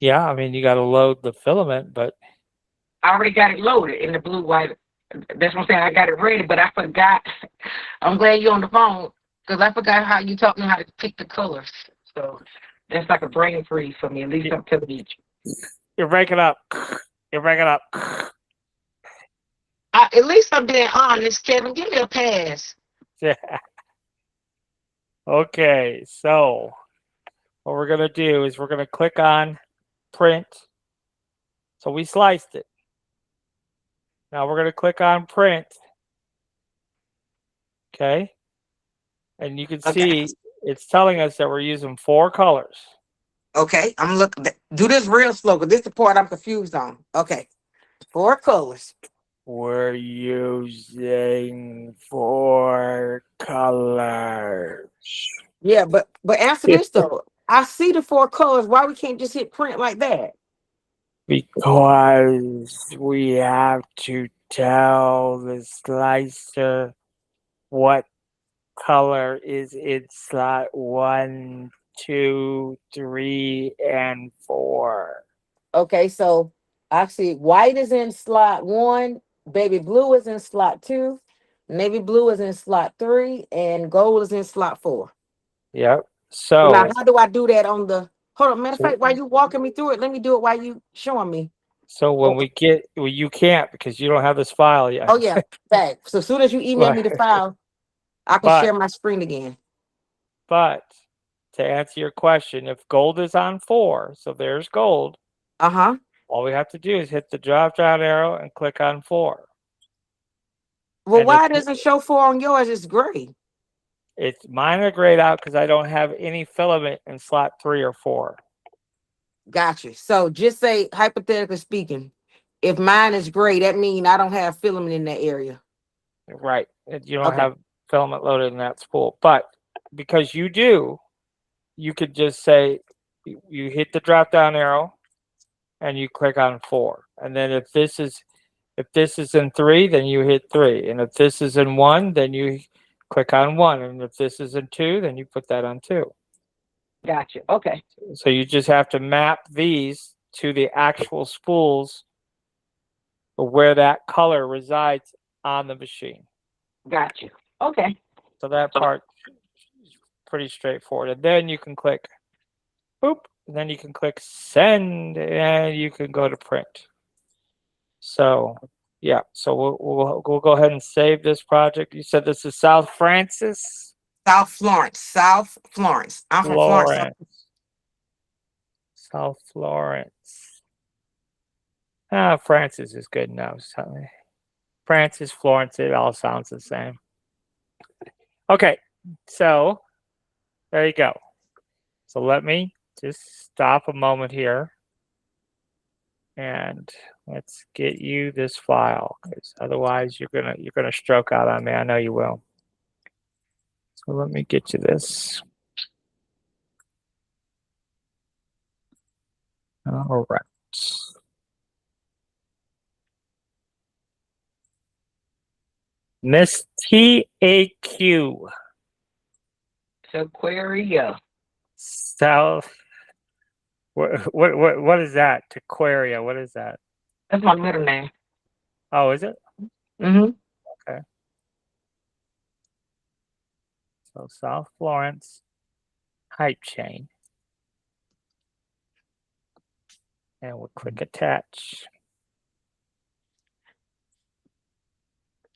Yeah, I mean you got to load the filament, but I already got it loaded in the blue white. That's what I'm saying. I got it ready, but I forgot. I'm glad you're on the phone because I forgot how you taught me how to pick the colors. So that's like a brain freeze for me, at least y- up to the beach. You're breaking up. You're breaking up. At least I'm being honest, Kevin. Give me a pass. Okay, so what we're gonna do is we're gonna click on print. So we sliced it. Now we're gonna click on print. Okay, and you can Okay. see it's telling us that we're using 4 colors. Okay. I'm looking. Do this real slow, because this is the part I'm confused on. Okay. 4 colors. We're using 4 colors. Yeah, but answer this though. I see the 4 colors. Why we can't just hit print like that? Because we have to tell the slicer what color is in slot 1, 2, 3, and 4. Okay, so I see white is in slot 1, baby blue is in slot 2, navy blue is in slot 3, and gold is in slot 4. Yep. So now, So, how do I do that on the? Hold on, matter of so, fact, while you walking me through it, let me do it while you showing me. so when Oh, we get, well, you can't because you don't have this file yet. oh yeah, back. So as soon as you email but, me the file, I can but, share my screen again. but to answer your question, if gold is on 4, so there's gold, Uh-huh. all we have to do is hit the drop down arrow and click on 4. Well, And why doesn't show 4 on yours? It's gray. it's mine are grayed out because I don't have any filament in slot 3 or 4. Gotcha. So just say, hypothetically speaking, if mine is gray, that means I don't have filament in that area. Right. You don't Okay. have filament loaded in that spool. But because you do, you could just say you hit the drop down arrow and you click on 4. And then if this is in 3, then you hit 3. And if this is in 1, then you click on 1. And if this is in 2, then you put that on 2. Gotcha. Okay. So you just have to map these to the actual spools where that color resides on the machine. Gotcha. Okay. So that part is pretty straightforward. And then you can click boop, and then you can click send, and you can go to print. So yeah, so we'll go ahead and save this project. You said this is South Francis, South Florence. South Florence. I'm from Florence. Florence, South Florence. Ah, Francis is good enough. Francis, Florence, it all sounds the same. Okay, so there you go. So let me just stop a moment here and let's get you this file because otherwise you're gonna stroke out on me. I know you will. So let me get you this. All right. Miss TAQ. Aquaria. South. What is that? Tequaria. What is that? That's my middle name. Oh, is it? Mm-hmm. Okay. So South Florence hype chain. And we'll click attach.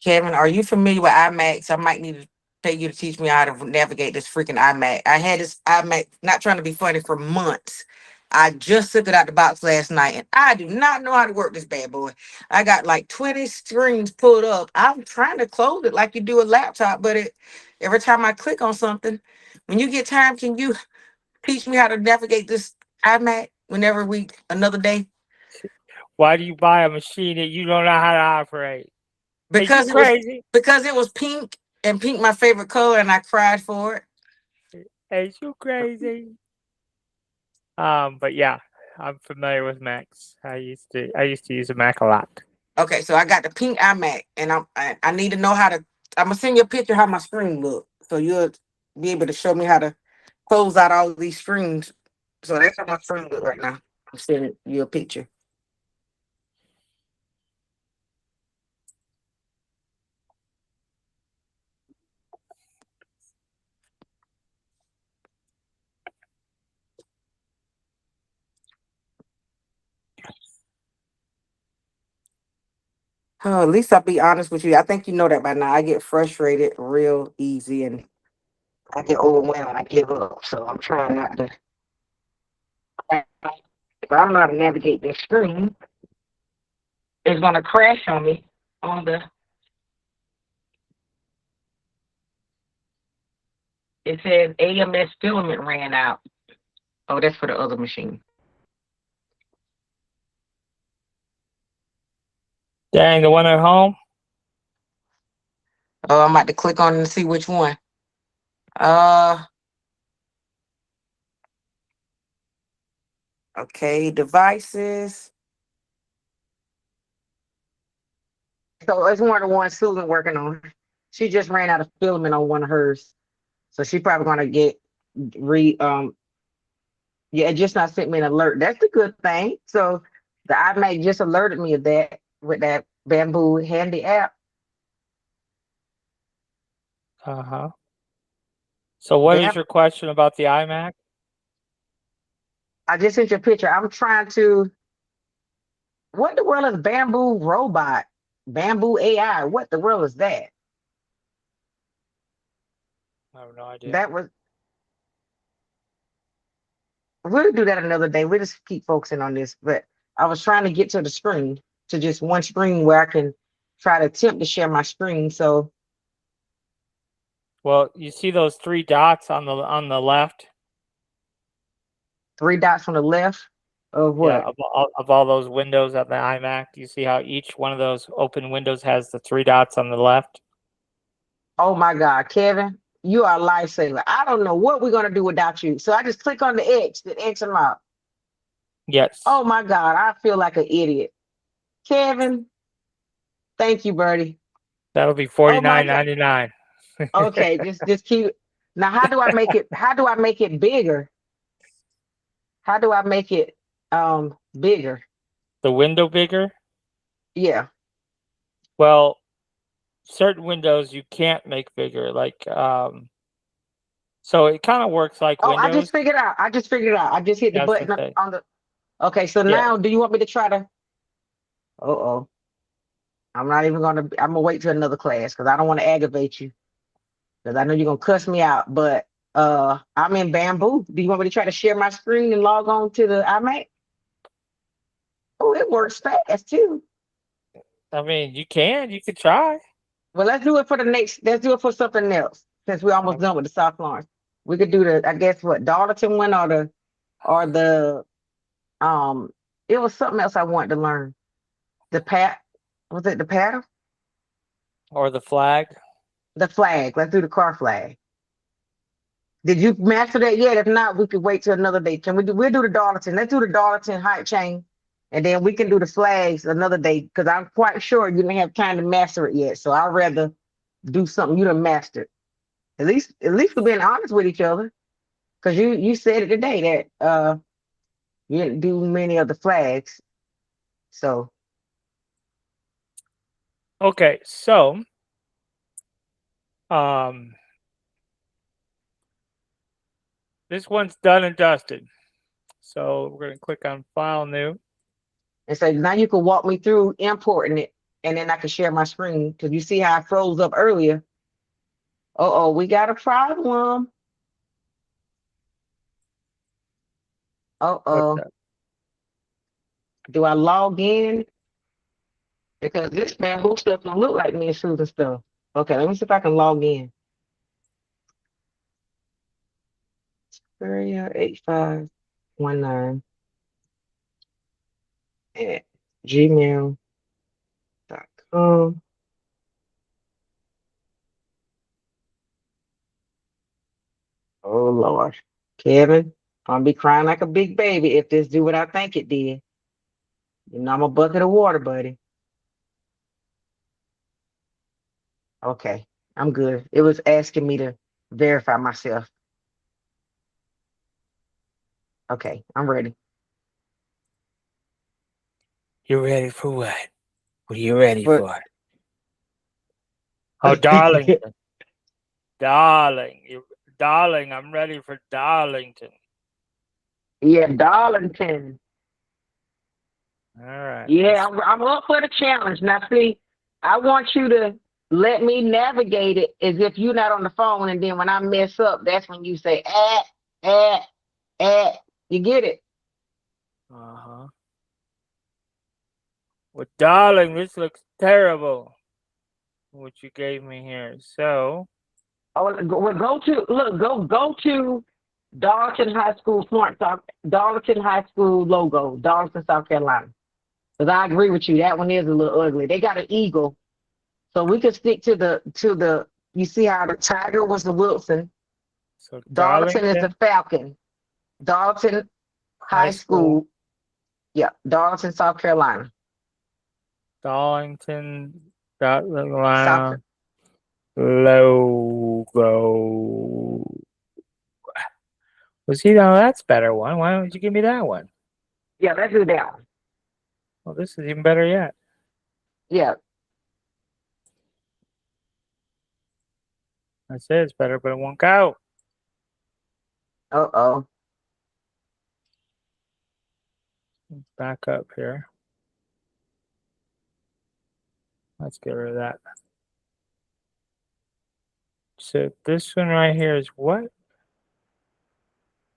Kevin, are you familiar with iMacs? I might need to pay you to teach me how to navigate this freaking iMac. I had this iMac, not trying to be funny, for months. I just took it out the box last night, and I do not know how to work this bad boy. I got like 20 screens pulled up. I'm trying to close it like you do a laptop, but it every time I click on something, when you get time, can you teach me how to navigate this iMac whenever we another day? Why do you buy a machine that you don't know how to operate? Is you Because it was crazy? because it was pink, and pink my favorite color, and I cried for it. Is you crazy? But yeah, I'm familiar with Macs. I used to use a Mac a lot. Okay, so I got the pink iMac, and I need to know how to. I'm gonna send you a picture how my screen look, so you'll be able to show me how to close out all these screens. So that's how my screen look right now. I'm sending you a picture. At least I'll be honest with you. I think you know that by now. I get frustrated real easy and I get overwhelmed. I give up. So I'm trying not to. If I don't know how to navigate this screen, it's going to crash on me on the. It says AMS filament ran out. Oh, that's for the other machine. Dang, the one at home? Oh, I'm about to click on it and see which one. Uh, okay, devices. So it's one of the ones Susan working on. She just ran out of filament on one of hers, so she probably gonna get re yeah, it just not sent me an alert. That's a good thing. So the iMac just alerted me of that with that bamboo handy app. Uh-huh. So what is Bam, your question about the iMac? I just sent you a picture. I'm trying to. What the world is bamboo robot? Bamboo AI. What the world is that? I have no idea. That was. We'll do that another day. We'll just keep focusing on this. But I was trying to get to the screen, to just one screen where I can try to attempt to share my screen. So Well, you see those three dots on the left? three dots on the left of Yeah, what? of all those windows at the iMac. Do you see how each one of those open windows has the three dots on the left? Oh my God, Kevin, you are a lifesaver. I don't know what we're gonna do without you. So I just click on the X, the X them out. Yes. Oh my God, I feel like an idiot. Kevin, thank you, Birdie. That'll be Oh my God. $49.99. Okay, just keep. Now, how do I make it? How do I make it bigger? How do I make it bigger? The window bigger? Yeah. Well, certain windows you can't make bigger. So it kind of works like Oh, I just Windows. figured out. I just figured out. I just hit the Yeah, I was gonna button say. on the. Okay, so Yes. now, do you want me to try to? Uh oh. I'm not even gonna. I'm gonna wait till another class because I don't want to aggravate you because I know you're gonna cuss me out. But I'm in Bamboo. Do you want me to try to share my screen and log on to the iMac? Oh, it works fast too. I mean, you could try. Well, let's do it for the next. Let's do it for something else since we're almost done with the South Florence. We could do the. I guess what Darlington one or the um. It was something else I wanted to learn. The pat was it the paddle? Or the flag. The flag. Let's do the car flag. Did you master that yet? If not, we could wait till another day. Can we do? We'll do the Darlington. Let's do the Darlington height chain, and then we can do the flags another day because I'm quite sure you didn't have time to master it yet. So I'd rather do something you done mastered. At least we're being honest with each other because you said it today that you didn't do many of the flags. So Okay, so um, this one's done and dusted. So we're gonna click on File New. and so now you can walk me through importing it, and then I can share my screen because you see how I froze up earlier. Oh, we got a problem. What's Oh, that? do I log in? Because this bamboo stuff don't look like me and Susan stuff. Okay, let me see if I can log in. Area 8519 at gmail.com. Oh Lord. Kevin, I'm gonna be crying like a big baby if this do what I think it did. You know I'm a bucket of water, buddy. Okay, I'm good. It was asking me to verify myself. Okay, I'm ready. You ready for what? What are you ready But for? Oh, Darlington. Darling, I'm ready for Darlington. yeah, Darlington. All right, Yeah, let's I'm up for the challenge. Now, see, I want you to let me navigate it as if you're not on the phone, and then when I mess up, that's when you say, eh, you get it? Uh-huh. Well, darling, this looks terrible. What you gave me here. So, Oh, well, go to Darlington High School, Florence, Darlington High School logo, Darlington, South Carolina. Because I agree with you, that one is a little ugly. They got an eagle, so we could stick to the. You see how the tiger was the Wilson, so Darlington is the Darlington Falcon. Darlington High High School, School, yeah, Darlington, South Carolina. Darlington, South. Atlanta logo. Well, see, now that's a better one. Why don't you give me that one? Yeah, let's do that one. Well, this is even better yet. Yeah. I said it's better, but it won't go. Uh-oh. Back up here. Let's get rid of that. So this one right here is what?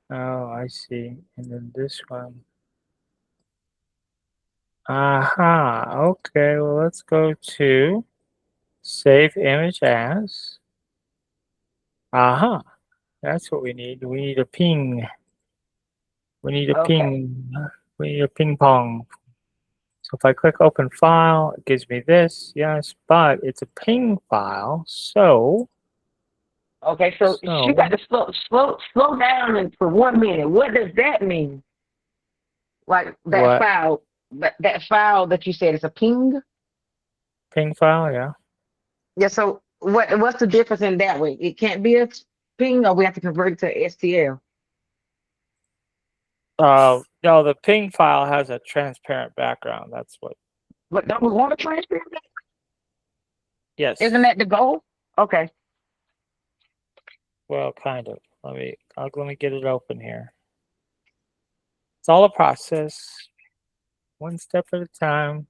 Oh, I see. And then this one. Aha. Okay, well, let's go to save image as. Aha. That's what we need. We need a ping. We need a Okay. ping. We need a ping pong. So if I click open file, it gives me this. Yes, but it's a ping file. Okay, so you got So to slow down and for 1 minute. What does that mean? Like what? that file that you said is a ping? Ping file, yeah. Yeah, so what's the difference in that way? It can't be a ping, or we have to convert it to STL. No, the ping file has a transparent background. That's what. But don't we want to transfer that? Isn't Yes. that the goal? Okay. Well, kind of. Let me get it open here. It's all a process, one step at a time.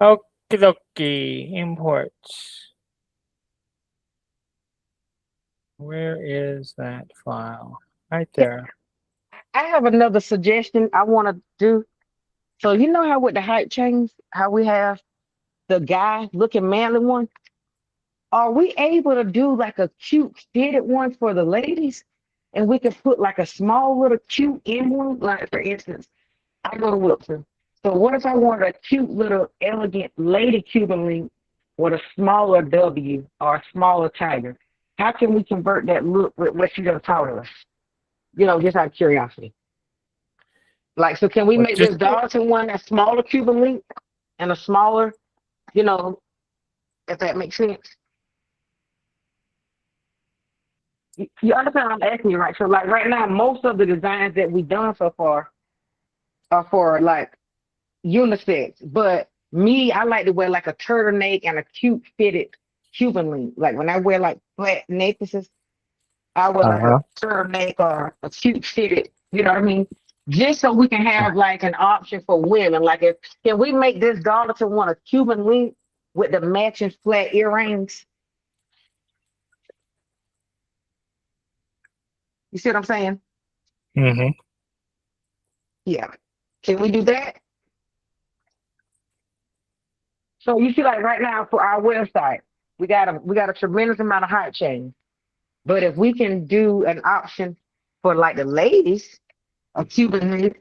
Okie dokie. Import. Where is that file? Right Yeah, there. I have another suggestion I want to do. So you know how with the height chains, how we have the guy looking manly one? Are we able to do like a cute fitted one for the ladies? And we can put like a small little cute in one. Like for instance, I go to Wilson. So what if I want a cute little elegant lady Cuban link with a smaller W or a smaller tiger? How can we convert that look with what you're gonna taught us? Just out of curiosity. Like, so can we Well, make just this Darlington one a smaller Cuban link and a smaller, you know, if that makes sense? You understand what I'm asking you, right? So like right now, most of the designs that we've done so far are for like unisex. But me, I like to wear like a turtleneck and a cute fitted Cuban link. Like when I wear like flat necklaces, I wear like a uh-huh. turtleneck or a cute fitted, you know what I mean? Just so we can have like an option for women. Like if can we make this Darlington one a Cuban link with the matching flat earrings? You see what I'm saying? Mm-hmm. Yeah. Can we do that? So you see, like right now for our website, we got a tremendous amount of hot chains. But if we can do an option for like the ladies, a Cuban link,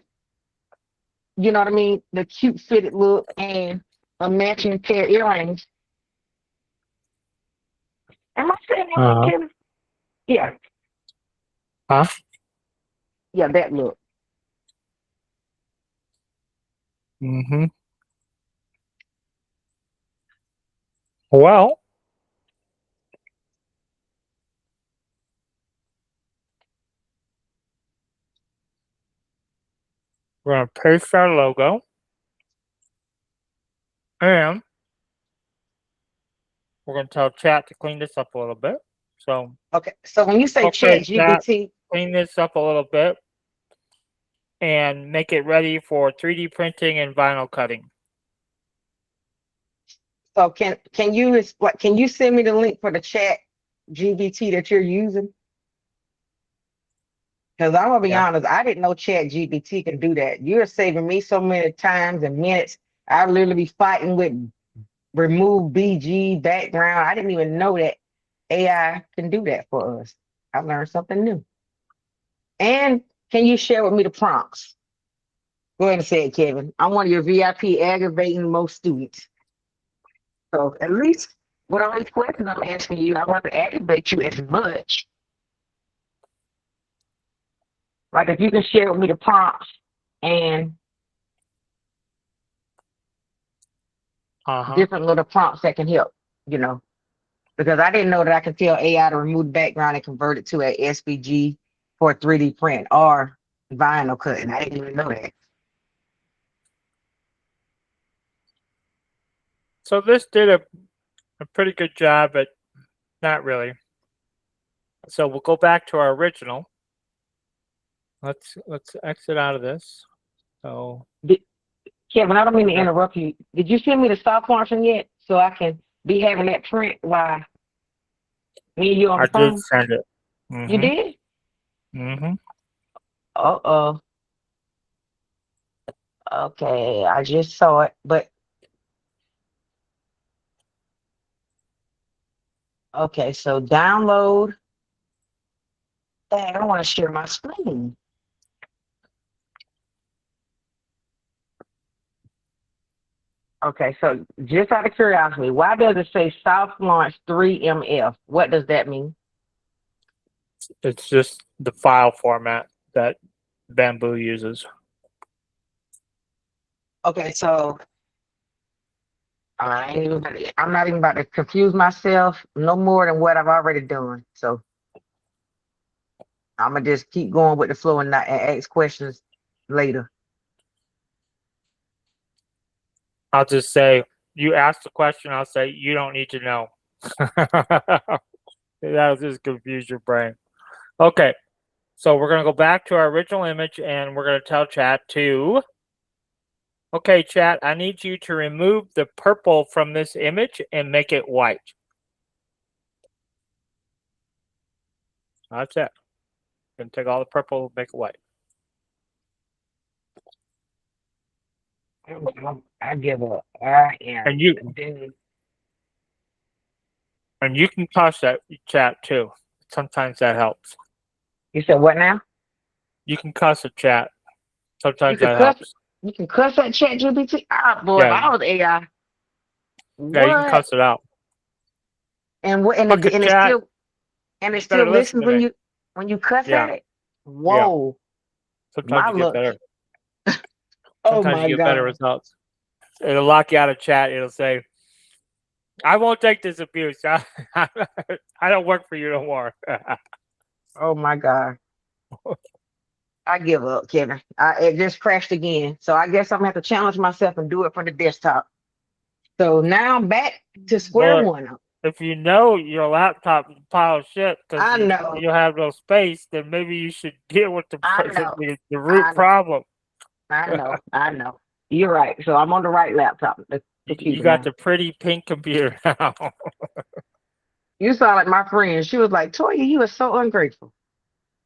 you know what I mean? The cute fitted look and a matching pair of earrings. Am I saying that right, Uh-huh. Kevin? Yeah, Huh? yeah, that look. Mm-hmm. Well, we're gonna paste our logo and we're gonna tell chat to clean this up a little bit. So Okay, so when you say okay, chat chat, GBT, clean this up a little bit and make it ready for 3D printing and vinyl cutting. So can you send me the link for the chat GBT that you're using? Because I'm gonna be Yeah. honest, I didn't know Chat GBT could do that. You're saving me so many times and minutes. I literally be fighting with remove BG background. I didn't even know that AI can do that for us. I learned something new. And can you share with me the prompts? Go ahead and say it, Kevin. I'm one of your VIP aggravating most students. So at least with all these questions I'm asking you, I want to aggravate you as much. Like if you can share with me the prompts and Uh-huh. different little prompts that can help, you know, because I didn't know that I could tell AI to remove the background and convert it to a SVG for a 3D print or vinyl cutting. I didn't even know that. So this did a pretty good job, but not really. So we'll go back to our original. Let's exit out of this. So Did, Kevin, I don't mean to okay. interrupt you. Did you send me the soft launching yet so I can be having that print while me and you on I the did phone? send it. You Mm-hmm. did? Mm-hmm. Uh-oh. Okay, I just saw it, but okay, so download. Dang, I want to share my screen. Okay, so just out of curiosity, why does it say soft launch 3MF? What does that mean? It's just the file format that Bamboo uses. Okay, so I'm not even about to confuse myself no more than what I've already done. So I'm gonna just keep going with the flow and not and ask questions later. I'll just say, you ask the question, I'll say, you don't need to know. That'll just confuse your brain. Okay, so we're going to go back to our original image and we're going to tell chat to, okay, chat, I need you to remove the purple from this image and make it white. That's it. Going to take all the purple, make it white. I give up. I am And you done. and you can cuss that chat too. Sometimes that helps. You said what now? You can cuss a chat. You Sometimes can that cuss. helps. You can cuss at Chat GPT. Ah, boy, if Yeah, I was AI, yeah, you can what? cuss it out. And what? And Look it at and it chat. still and it You still better listen listens to me. when you cuss Yeah, at it. yeah. Whoa, Sometimes my you get luck. better. Oh Sometimes you my get better god. results. It'll lock you out of chat. It'll say, I won't take this abuse. I don't work for you no more. Oh my god. I give up, Kevin. It just crashed again. So I guess I'm gonna have to challenge myself and do it from the desktop. So now I'm back to square Well, one. if you know your laptop is a pile of shit because I know. you have no space, then maybe you should deal with I know. the root I know. problem. I know. I know. You're right. So I'm on the right laptop, the You computer got now. the pretty pink computer now. You sound like my friend. She was like, Toya, you are so ungrateful.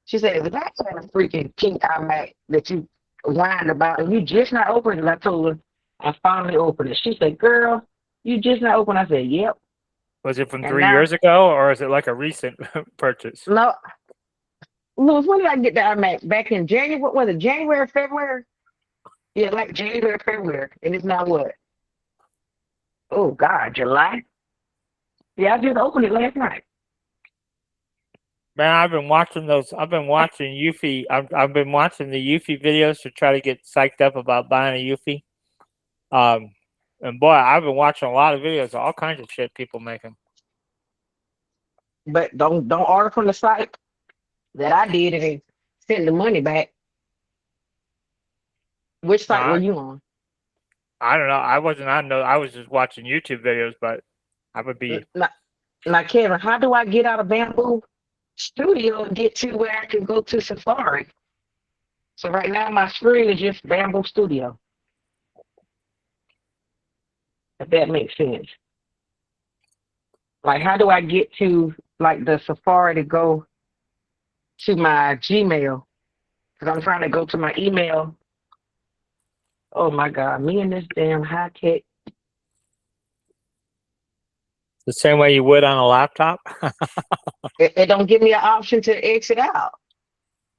She said, if that kind of freaking pink iMac that you whined about and you just not opened it, I told her, I finally opened it. She said, girl, you just not open. I said, yep. Was it from And 3 years now, ago or is it like a recent purchase? no, Louis, when did I get the iMac? Back in January, what was it, January, February? Yeah, like January, February. And it's now what? Oh, God, July? Yeah, I just opened it last night. Man, I've been watching those. I've been watching Eufy. I've been watching the Eufy videos to try to get psyched up about buying a Eufy. Um, and boy, I've been watching a lot of videos of all kinds of shit people making. But don't order from the site that I did and then send the money back. Which site were Now, you on? I don't know. I wasn't on. No, I was just watching YouTube videos. But I would be. Now, now, Kevin, how do I get out of Bamboo Studio and get to where I can go to Safari? So right now my screen is just Bamboo Studio, if that makes sense. Like, how do I get to like the Safari to go to my Gmail? Because I'm trying to go to my email. Oh my God, me and this damn high tech. The same way you would on a laptop. It don't give me an option to exit out.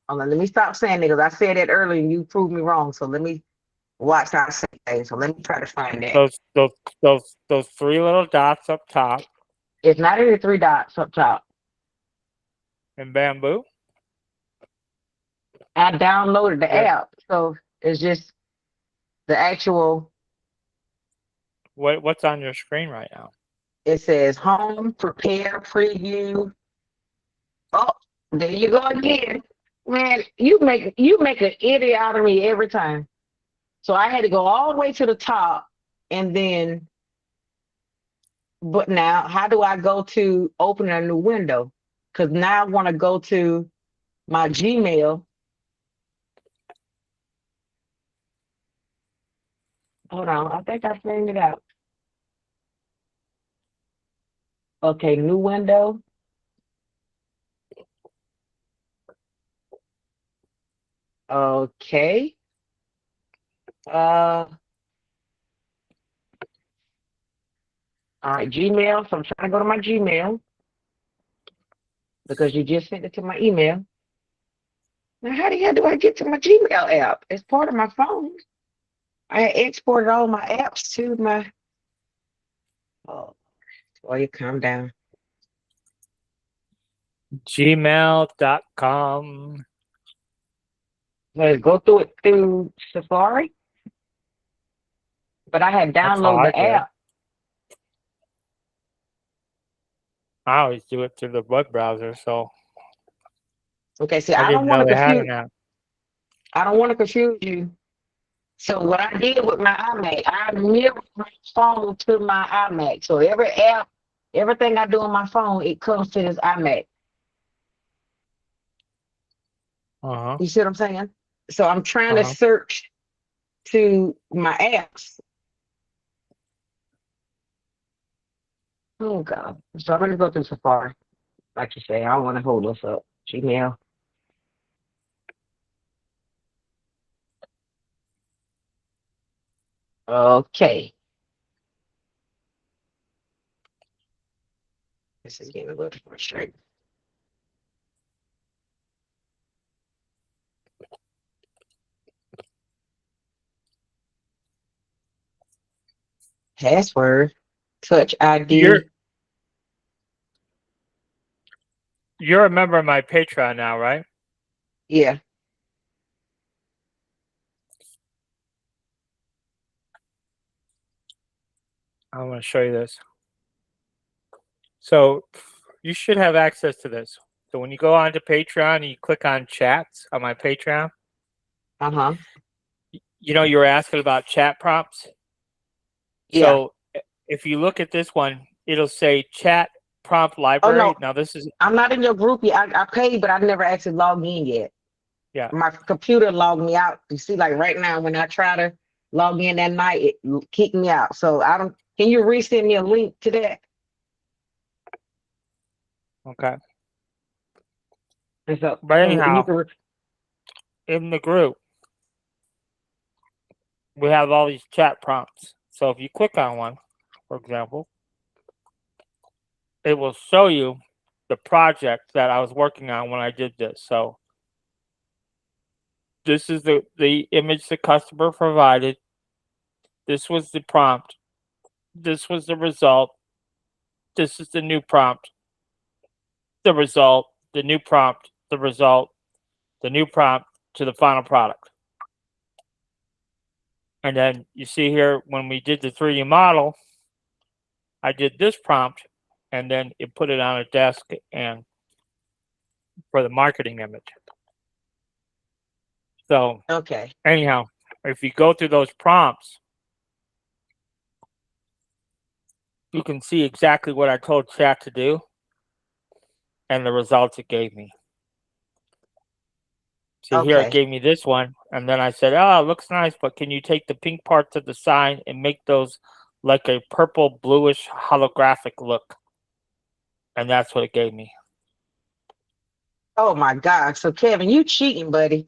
Hold on, let me stop saying it because I said it earlier and you proved me wrong. So let me watch how I say things. So let me try to find that. Those three little dots up top It's not any three dots up top. in Bamboo. I downloaded the Yeah. app, so it's just the actual. What's on your screen right now? It says home, prepare, preview. Oh, there you go again, man. You make an idiot out of me every time. So I had to go all the way to the top, and then. But now, how do I go to open a new window? Because now I want to go to my Gmail. Hold on, I think I figured it out. Okay, new window. Okay. Uh, all right, Gmail. So I'm trying to go to my Gmail because you just sent it to my email. Now, how the hell do I get to my Gmail app? It's part of my phone. I exported all my apps to my. Oh, boy, you calm down. Gmail.com. Let's go through it through Safari, but I had That's how downloaded I the did. app. I always do it through the web browser, so Okay, see, I I don't didn't want know to they had confuse. an app. I don't want to confuse you. So what I did with my iMac, I mirrored my phone to my iMac. So every app, everything I do on my phone, it comes to this iMac. Uh huh. You see what I'm saying? So I'm trying Uh to huh. search to my apps. Oh God. So I'm gonna go through Safari. Like you say, I don't want to hold us up. Gmail. Okay. This is getting a little frustrating. Password, touch You're ID. you're a member of my Patreon now, right? Yeah. I want to show you this. So you should have access to this. So when you go onto Patreon and you click on chats on my Patreon, Uh-huh. you know you were asking about chat prompts. Yeah. So if you look at this one, it'll say chat prompt Oh no, library. Now this is I'm not in your group yet. I paid, but I never actually logged in yet. yeah. My computer logged me out. You see, like right now, when I try to log in that night, it kicked me out. So I don't. Can you resend me a link to that? Okay. And so, But and you anyhow, can. in the group, we have all these chat prompts. So if you click on one, for example, it will show you the project that I was working on when I did this. So this is the image the customer provided. This was the prompt. This was the result. This is the new prompt. The result, the new prompt, the result, the new prompt to the final product. And then you see here when we did the 3D model, I did this prompt and then it put it on a desk and for the marketing image. So Okay. anyhow, if you go through those prompts, you can see exactly what I told chat to do and the results it gave me. See here, it Okay. gave me this one, and then I said, "Oh, it looks nice, but can you take the pink parts of the sign and make those like a purple bluish holographic look?" and that's what it gave me. Oh my God. So Kevin, you cheating, buddy.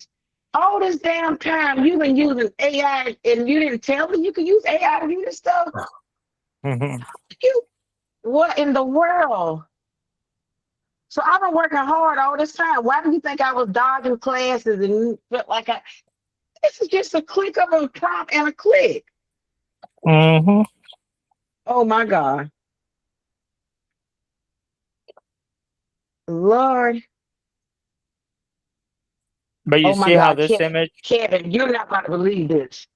All this damn time you've been using AI and you didn't tell me you could use AI to do this stuff. You what in the world? So I've been working hard all this time. Why do you think I was dodging classes and felt like this is just a click of a prompt and a click. Mm-hmm. Oh my God. Lord. But you Oh my see how God. this image? Kevin, you're not going to believe this.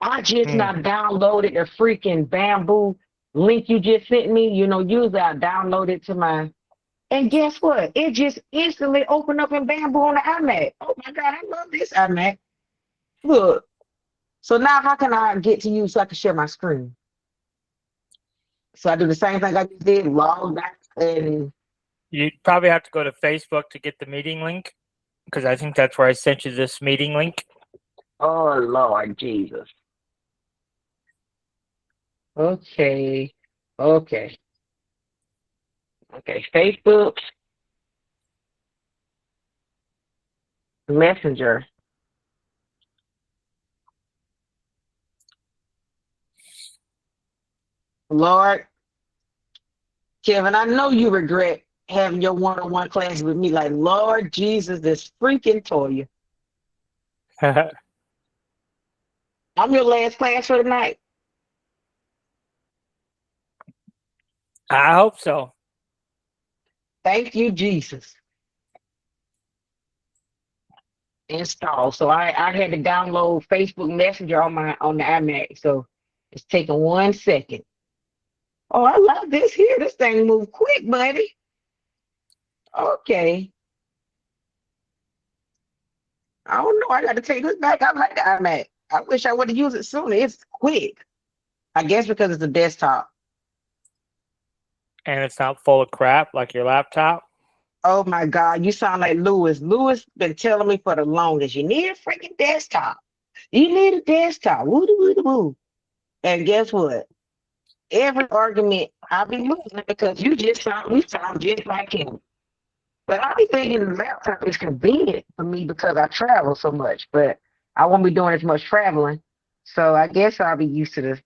I just Mm. not downloaded the freaking bamboo link you just sent me. You know, usually I download it to my, and guess what? It just instantly opened up in bamboo on the iMac. Oh my God, I love this iMac. Look. So now how can I get to you so I can share my screen? So I do the same thing I just did, log back and You probably have to go to Facebook to get the meeting link, because I think that's where I sent you this meeting link. oh Lord Jesus. Okay. Okay. Okay. Facebook Messenger. Lord, Kevin, I know you regret having your one-on-one class with me. Like, Lord Jesus, this freaking Toya. I'm your last class for the night. I hope so. Thank you, Jesus. Install. So I had to download Facebook Messenger on the iMac. So it's taking 1 second. Oh, I love this here. This thing move quick, buddy. Okay. I don't know. I got to take this back. I like the iMac. I wish I would have used it sooner. It's quick. I guess because it's a desktop. And it's not full of crap like your laptop. Oh my God, you sound like Lewis. Lewis been telling me for the longest, you need a freaking desktop. You need a desktop. Woo woo woo. And guess what? Every argument I be losing because you sound just like him. But I be thinking the laptop is convenient for me because I travel so much, but I won't be doing as much traveling. So I guess I'll be used to this.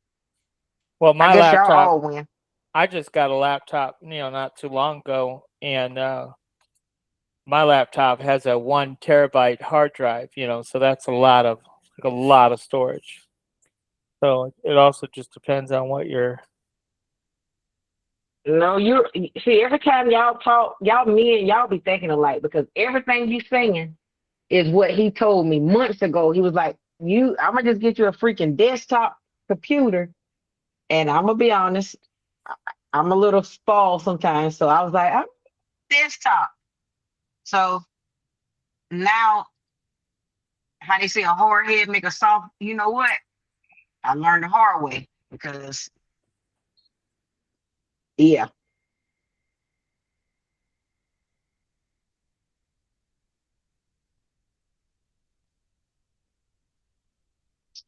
Well, I my guess y'all laptop, all win. I just got a laptop, not too long ago, and my laptop has a 1 terabyte hard drive. So that's a lot of storage. So it also just depends on what you're. No, you see every time y'all talk, y'all me and y'all be thinking alike because everything you saying is what he told me months ago. He was like, I'm gonna just get you a freaking desktop computer. And I'm gonna be honest, I'm a little spoiled sometimes. So I was like, I'm desktop. So now how they say a hard head make a soft, you know what? I learned the hard way because yeah.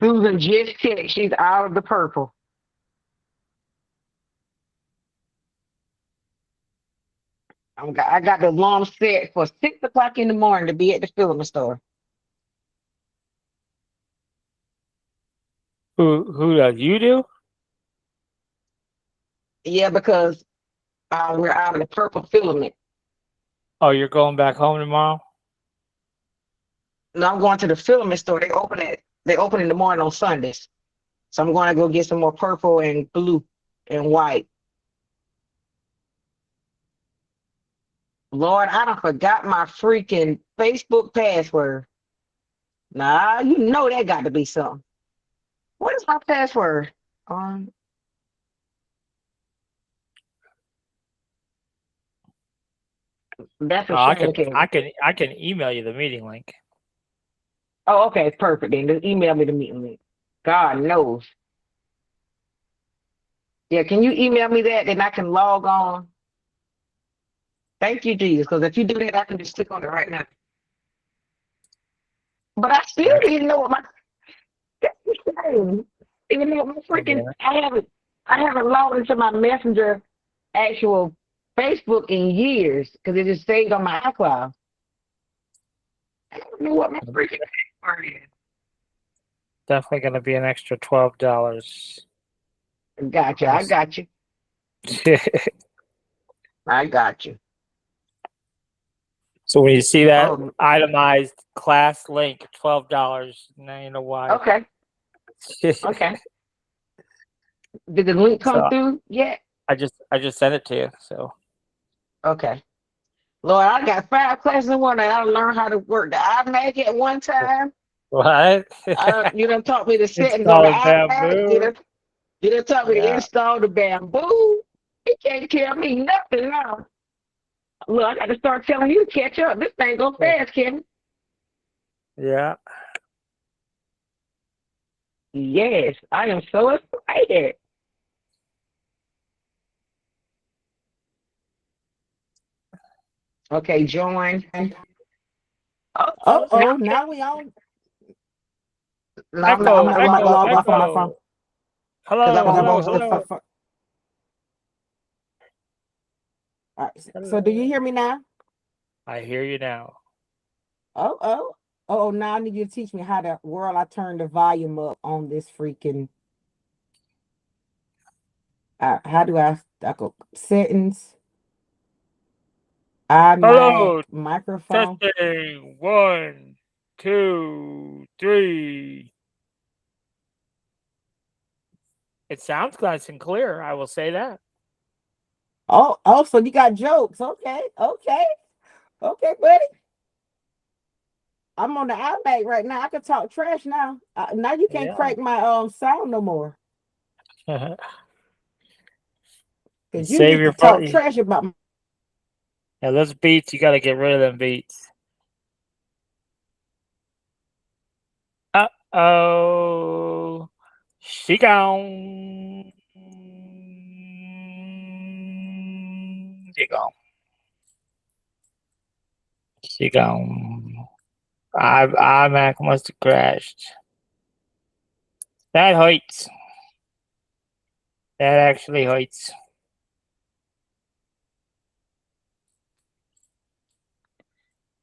Susan just checked, she's out of the purple. I got the alarm set for 6 o'clock in the morning to be at the filament store. Who does you do? Yeah, because we're out of the purple filament. Oh, you're going back home tomorrow? No, I'm going to the filament store. They open in the morning on Sundays. So I'm going to go get some more purple and blue and white. Lord, I done forgot my freaking Facebook password. Nah, you know that got to be something. What is my password? Um, that's a Oh, I shame, can I Kevin. can I can email you the meeting link. Oh, okay, perfect. Then just email me the meeting link. God knows. Yeah, can you email me that? Then I can log on. Thank you, Jesus. Because if you do that, I can just click on it right now. But I still Okay. didn't know what my that's the same. Even though my freaking Yeah. I haven't logged into my messenger actual. Facebook in years because it just saved on my iCloud. I don't know what my freaking password Definitely going to be an extra $12. is. Gotcha. I Almost. got you. I got you. So when you see that Oh, itemized class link, $12, now you know why. okay. Okay. Did the link come So through yet? I just sent it to you. So Okay. Lord, I got 5 classes in one, and I learned how to work the iMac at one time. what? You done taught me the settings on the Install iMac. bamboo. You done taught me to Yeah, install the bamboo. It can't tell me nothing now. Look, I got to start telling you to catch up. This thing go fast, Kevin. yeah. Yes, I am so excited. Okay, join. Now, Oh, now we on. No, I'm echo, not about to echo, log off of my phone echo. because I Hello, was hello, about to. hello, All right. So, do you hello. hear me now? I hear you now. Oh, oh, oh! Now I need you to teach me how to I turn the volume up on this freaking. How do I go settings? iMac Hello, microphone. testing. 1, 2, 3. It sounds nice and clear. I will say that. Oh, oh! So you got jokes? Okay, okay, okay, buddy. I'm on the iMac right now. I can talk trash now. Now you can't Yeah. crack my sound no more You because you save used your to fun. talk trash about. Yeah, those beats, you got to get rid of them beats. Uh-oh. She gone. She gone. She gone. iMac must have crashed. That hurts. That actually hurts.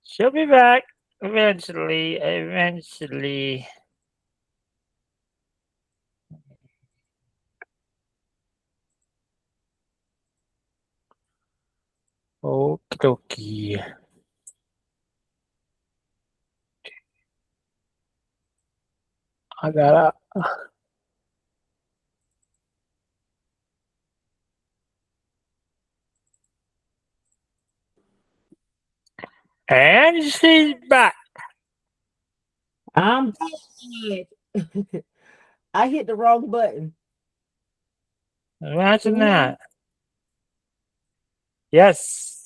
She'll be back eventually. Eventually. Okie dokie. I gotta. And she's back. I'm dead. I hit the wrong button. Can Imagine you hear me? that. Yes.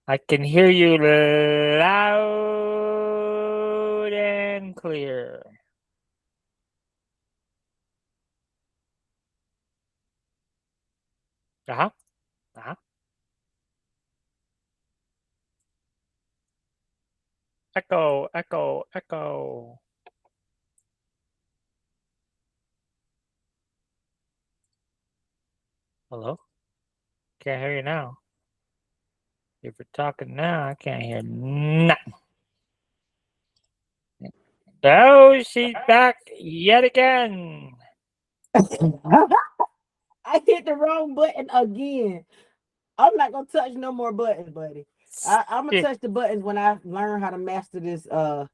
I can hear you loud and clear. Uh-huh. Uh-huh. Echo, echo, echo. Hello? Can't hear you now. If you're talking now, I can't hear nothing. Oh, she's back yet again. I hit the wrong button again. I'm not gonna touch no more buttons, buddy. I'm gonna touch the buttons when I learn how to master this. Because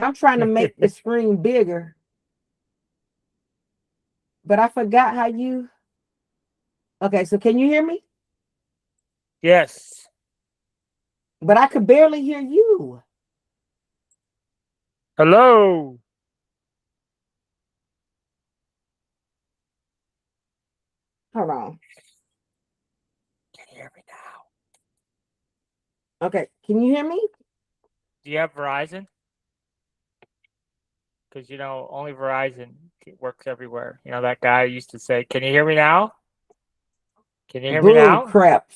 I'm trying to make the screen bigger, but I forgot how you. Okay, so can you hear me? Yes. But I could barely hear you. Hello. Hold on. Can you hear me now? Okay, can you hear me? Do you have Verizon? Because, only Verizon works everywhere. That guy used to say, "Can you hear me now? Can you hear me Bull now?" crap.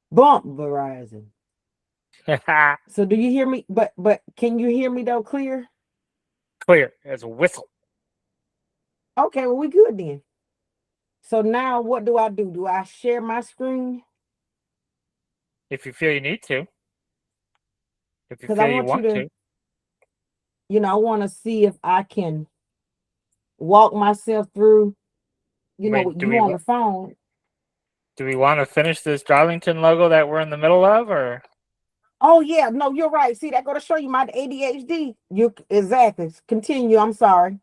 Bump Verizon. So do you hear me? But can you hear me though clear? Clear as a whistle. Okay, well we good then. So now what do I do? Do I share my screen? If you feel you need to, if you Because I feel you want you want to, to. I want to see if I can walk myself through, I mean, with you on the phone. do we want to finish this Darlington logo that we're in the middle of, or? Oh yeah, no, you're right. See, that go to show you my ADHD. You exactly. Continue. I'm sorry.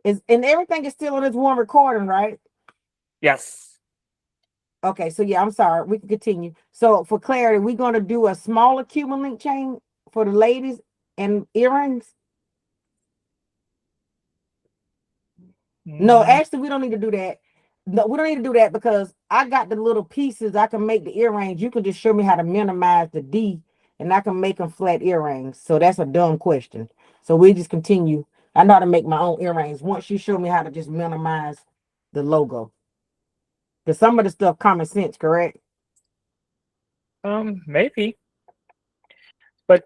Is and everything is still on this one recording, right? Yes. Okay, so yeah, I'm sorry. We can continue. So for clarity, we're gonna do a smaller Cuban link chain for the ladies and earrings. No, Mm, actually, we don't need to do that. No, we don't need to do that because I got the little pieces. I can make the earrings. You can just show me how to minimize the D, and I can make them flat earrings. So that's a dumb question. So we just continue. I know how to make my own earrings. Once you show me how to just minimize the logo, because some of the stuff common sense, correct? maybe. But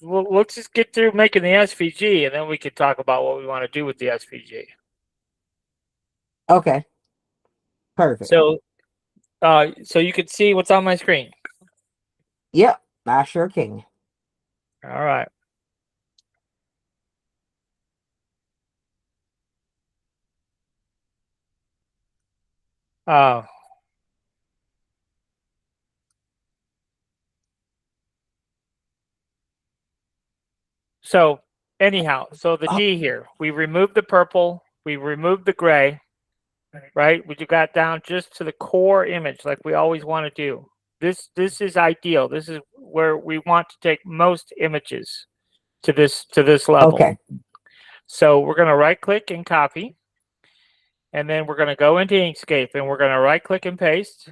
let's just get through making the SVG, and then we can talk about what we want to do with the SVG. Okay, perfect. So, so you can see what's on my screen. Yep, I sure can. All right. Uh, so anyhow, so the Oh, D here, we removed the purple, we removed the gray, right? We got down just to the core image, like we always want to do. This is ideal. This is where we want to take most images to this level. okay, So we're going to right click and copy, and then we're going to go into Inkscape, and we're going to right click and paste,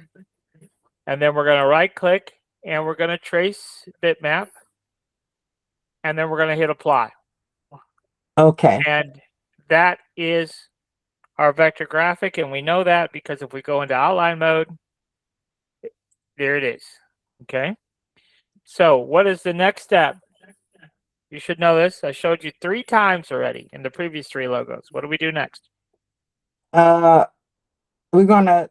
and then we're going to right click and we're going to trace bitmap, and then we're going to hit apply. okay, And that is our vector graphic, and we know that because if we go into outline mode, there it is. Okay. So what is the next step? You should know this. I showed you 3 times already in the previous 3 logos. What do we do next? uh, we're gonna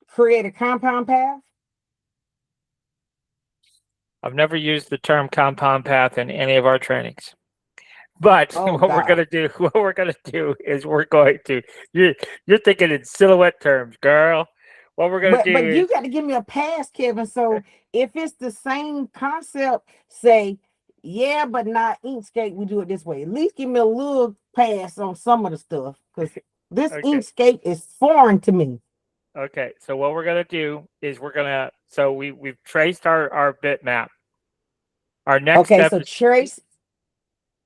create a compound path. I've never used the term compound path in any of our trainings. But Oh what we're God. gonna do, is we're going to you're thinking in silhouette terms, girl. What we're gonna But do you is got to give me a pass, Kevin. So if it's the same concept, say, yeah, but not Inkscape, we do it this way. At least give me a little pass on some of the stuff. Because this okay. Inkscape is foreign to me. Okay. So what we're gonna do is we've traced our bitmap. Our next Okay, step so is trace.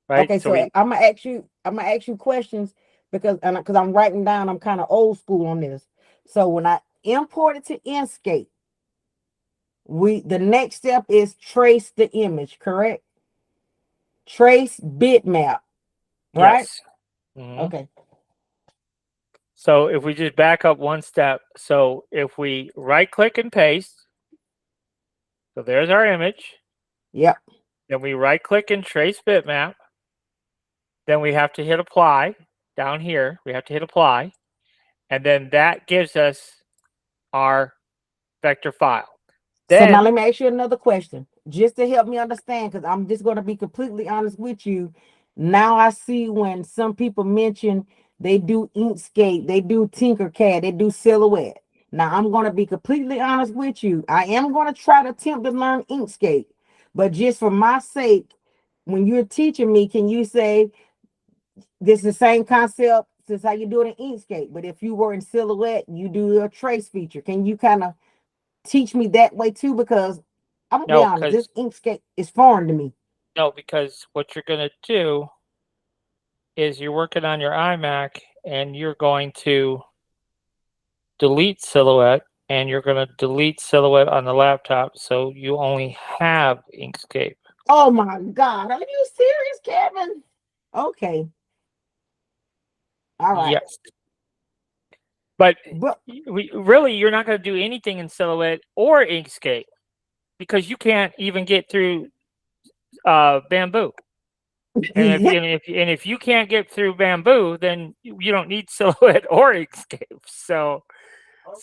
right. Okay, So so we I'm gonna ask you questions because I'm writing down, I'm kind of old school on this. So when I import it to Inkscape, the next step is trace the image, correct? Trace bitmap, right? yes. Mhm. Okay. So if we just back up one step, so if we right click and paste, so there's our image. Yep. Then we right click and trace bitmap. Then we have to hit apply down here. We have to hit apply. And then that gives us our vector file. So now let Then, me ask you another question, just to help me understand, because I'm just going to be completely honest with you. Now I see when some people mention they do Inkscape, they do Tinkercad, they do Silhouette. Now I'm going to be completely honest with you. I am going to try to attempt to learn Inkscape, but just for my sake, when you're teaching me, can you say this is the same concept since how you do it in Inkscape? But if you were in Silhouette, you do a trace feature. Can you kind of teach me that way too? Because I'm gonna be no, honest, this because Inkscape is foreign to me. no, because what you're going to do is you're working on your iMac and you're going to delete Silhouette and you're going to delete Silhouette on the laptop. So you only have Inkscape. Oh my God, are you serious, Kevin? Okay, all right, Yes. But but you're not going to do anything in Silhouette or Inkscape because you can't even get through Bamboo. And if you can't get through bamboo, then you don't need silhouette or escape. So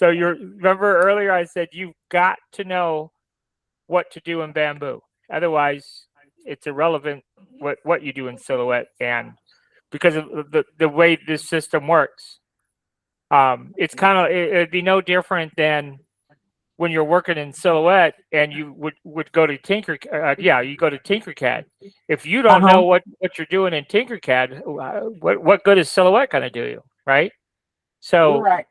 you remember earlier I said you've got to know what to do in bamboo. Otherwise, it's irrelevant what you do in silhouette, and because of the way this system works, it's kind of it'd be no different than when you're working in silhouette and you would go to you go to Tinkercad. If you don't Uh-huh. know what you're doing in Tinkercad, what good is silhouette going to do you, right? You're So right.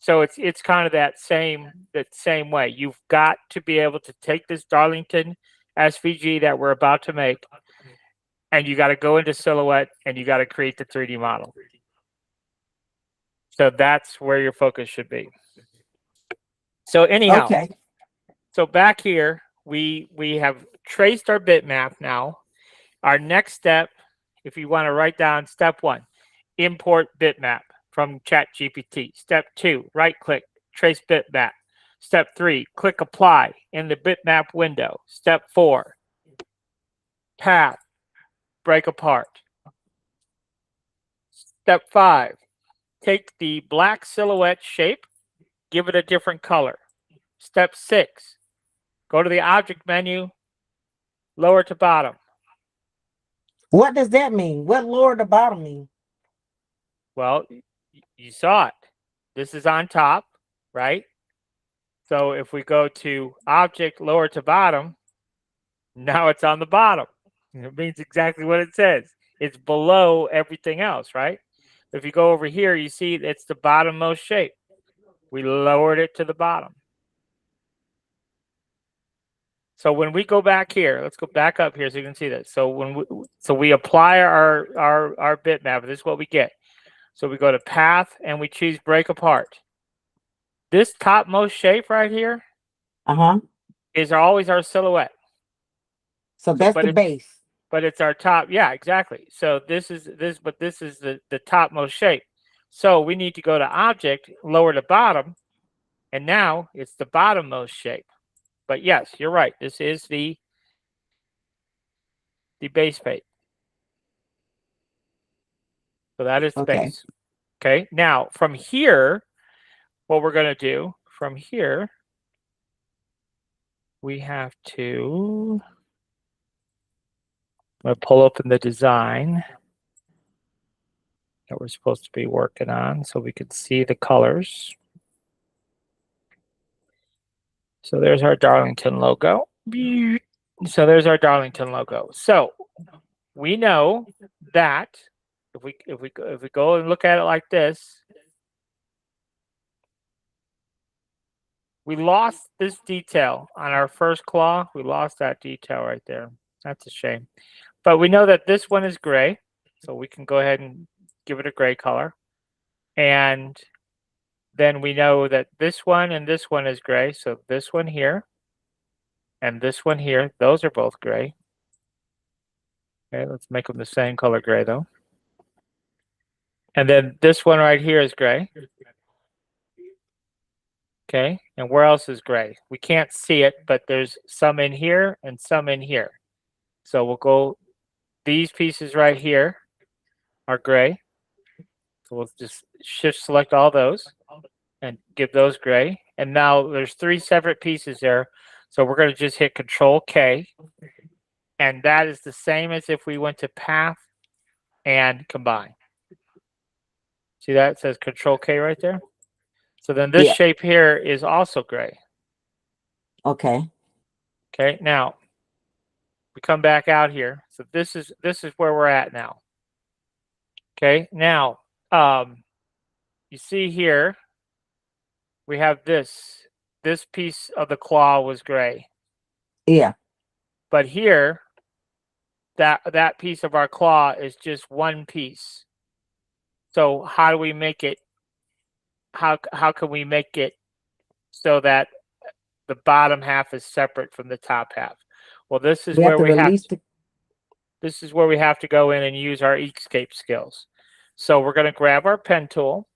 it's kind of that same way. You've got to be able to take this Darlington SVG that we're about to make, and you got to go into silhouette and you got to create the 3D model. So that's where your focus should be. So anyhow, Okay. so back here we have traced our bitmap now. Our next step, if you want to write down step 1, import bitmap from ChatGPT. Step 2, right click, trace bitmap. Step 3, click apply in the bitmap window. Step 4, path, break apart. Step 5, take the black silhouette shape, give it a different color. Step 6, go to the object menu, lower to bottom. What does that mean? What lower the bottom mean? Well, you saw it. This is on top, right? So if we go to object lower to bottom, now it's on the bottom. It means exactly what it says. It's below everything else, right? If you go over here, you see it's the bottommost shape. We lowered it to the bottom. So when we go back here, let's go back up here so you can see this. So we apply our bitmap. This is what we get. So we go to path and we choose break apart. This topmost shape right here Uh-huh. is always our silhouette. So So that's the base. but it's our top. Yeah, exactly. So this is the topmost shape. So we need to go to object, lower to bottom, and now it's the bottommost shape. But yes, you're right. This is the base shape. So that is the Okay. base. Okay. Now from here, what we're going to do from here, we have to I'm going to pull open the design that we're supposed to be working on so we can see the colors. So there's our Darlington logo. So there's our Darlington logo. So we know that if we go and look at it like this, we lost this detail on our first claw. We lost that detail right there. That's a shame. But we know that this one is gray, so we can go ahead and give it a gray color. And then we know that this one and this one is gray. So this one here and this one here, those are both gray. Okay, let's make them the same color gray though. And then this one right here is gray. Okay, and where else is gray? We can't see it, but there's some in here and some in here. So we'll go, these pieces right here are gray. So we'll just shift select all those and give those gray. And now there's 3 separate pieces there. So we're going to just hit Control K. And that is the same as if we went to path and combine. See that? It says Control K right there. So then this Yeah. shape here is also gray. Okay. Okay, now we come back out here. So this is where we're at now. Okay, now you see here we have this piece of the claw was gray. Yeah. But here that piece of our claw is just one piece. So how do we make it? How can we make it so that the bottom half is separate from the top half? Well, this is We have where to release the we have to go in and use our escape skills. So we're going to grab our pen tool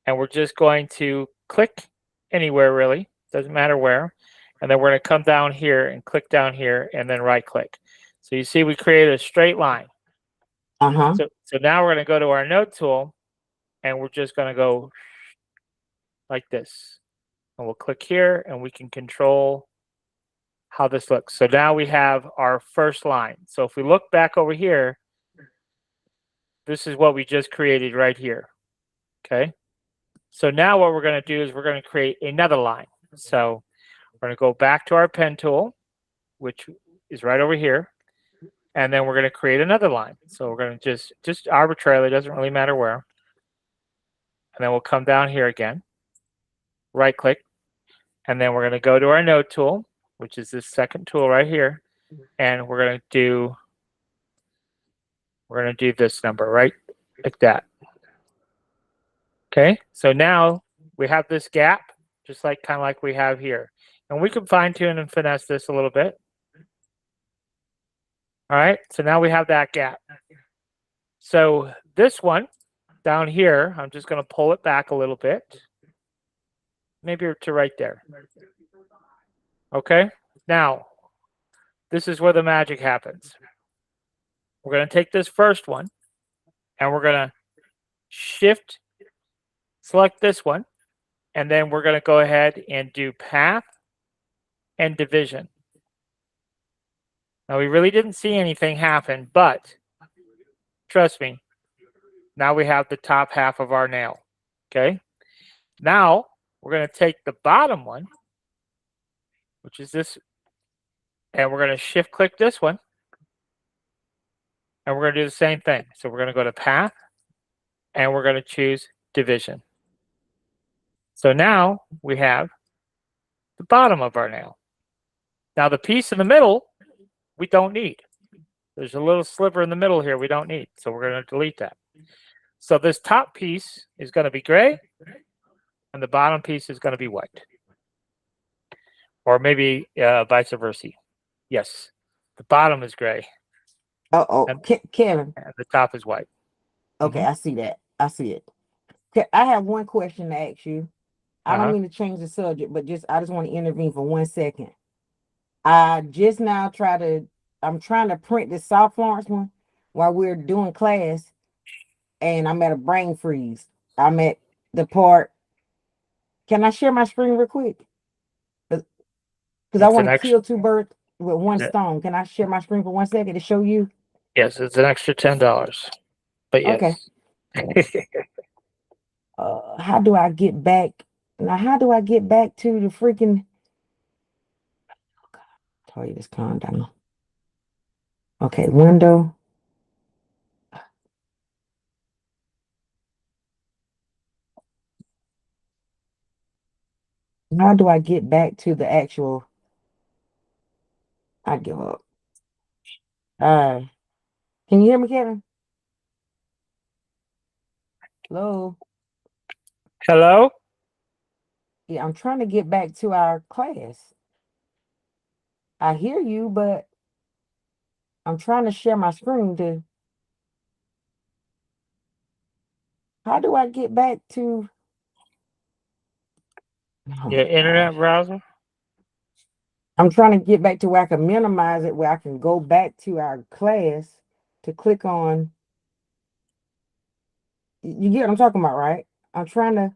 and we're just going to click anywhere really, doesn't matter where. And then we're going to come down here and click down here and then right click. So you see we created a straight line. Uh-huh. So now we're going to go to our node tool, and we're just going to go like this. And we'll click here, and we can control how this looks. So now we have our first line. So if we look back over here, this is what we just created right here. Okay. So now what we're going to do is we're going to create another line. So we're going to go back to our pen tool, which is right over here. And then we're going to create another line. So we're going to just arbitrarily, doesn't really matter where. And then we'll come down here again, right click, and then we're going to go to our node tool, which is this second tool right here. And we're going to do this number right like that. Okay. So now we have this gap, just like kind of like we have here. And we can fine tune and finesse this a little bit. All right. So now we have that gap. So this one down here, I'm just going to pull it back a little bit. Maybe to right there. Okay. Now, this is where the magic happens. We're going to take this first one and we're going to shift, select this one, and then we're going to go ahead and do path and division. Now, we really didn't see anything happen, but trust me, now we have the top half of our nail. Okay. Now, we're going to take the bottom one, which is this, and we're going to shift click this one, and we're going to do the same thing. So we're going to go to path, and we're going to choose division. So now we have the bottom of our nail. Now the piece in the middle, we don't need. There's a little sliver in the middle here we don't need. So we're going to delete that. So this top piece is going to be gray, and the bottom piece is going to be white. Or maybe vice versa. Yes, the bottom is gray. Kevin. And the top is white. Okay, I see that. I see it. I have one question to ask you. I don't mean to change the subject, but I just want to intervene for 1 second. I just now I'm trying to print the South Florence one while we're doing class, and I'm at a brain freeze. I'm at the part. Can I share my screen real quick? Because I want to kill two birds with one stone. Can I share my screen for 1 second to show you? Yes, it's an extra $10. But yes. Okay. How do I get back? Now, how do I get back to the freaking? Oh God, tell you this, calm down. Okay, window. How do I get back to the actual? I give up. Can you hear me, Kevin? Hello? Hello? Yeah, I'm trying to get back to our class. I hear you, but I'm trying to share my screen to. How do I get back to? Oh Your internet browser? I'm trying to get back to where I can minimize it, where I can go back to our class to click on. You get what I'm talking about, right? I'm trying to.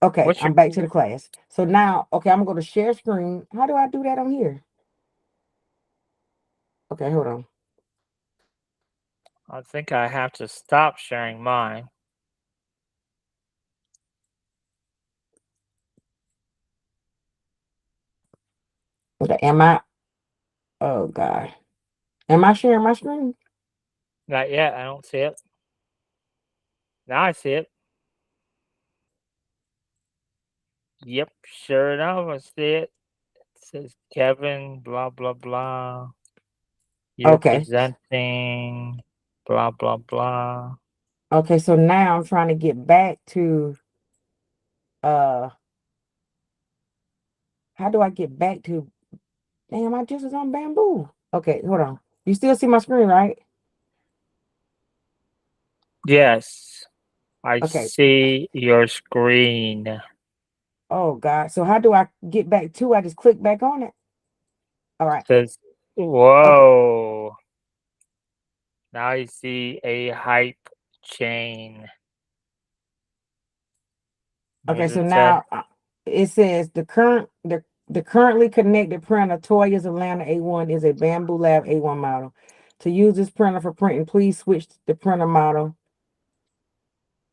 Okay, I'm back to the class. So now, okay, I'm gonna go to share screen. How do I do that on here? Okay, hold on. I think I have to stop sharing mine. Okay, oh God. Am I sharing my screen? Not yet. I don't see it. Now I see it. Yep, sure enough, I see it. It says Kevin, blah, blah, blah. You're presenting, blah, blah, blah. Okay, so now I'm trying to get back to how do I get back to damn, I just was on bamboo. Okay, hold on. You still see my screen, right? Yes, I see your screen. Oh God. So how do I get back to? I just click back on it. All right. Says, Okay. whoa. Now you see a hype chain. What Okay. does So it say? now it says the currently connected printer Toya's Atlanta A1 is a Bamboo Lab A1 model. To use this printer for printing, please switch the printer model.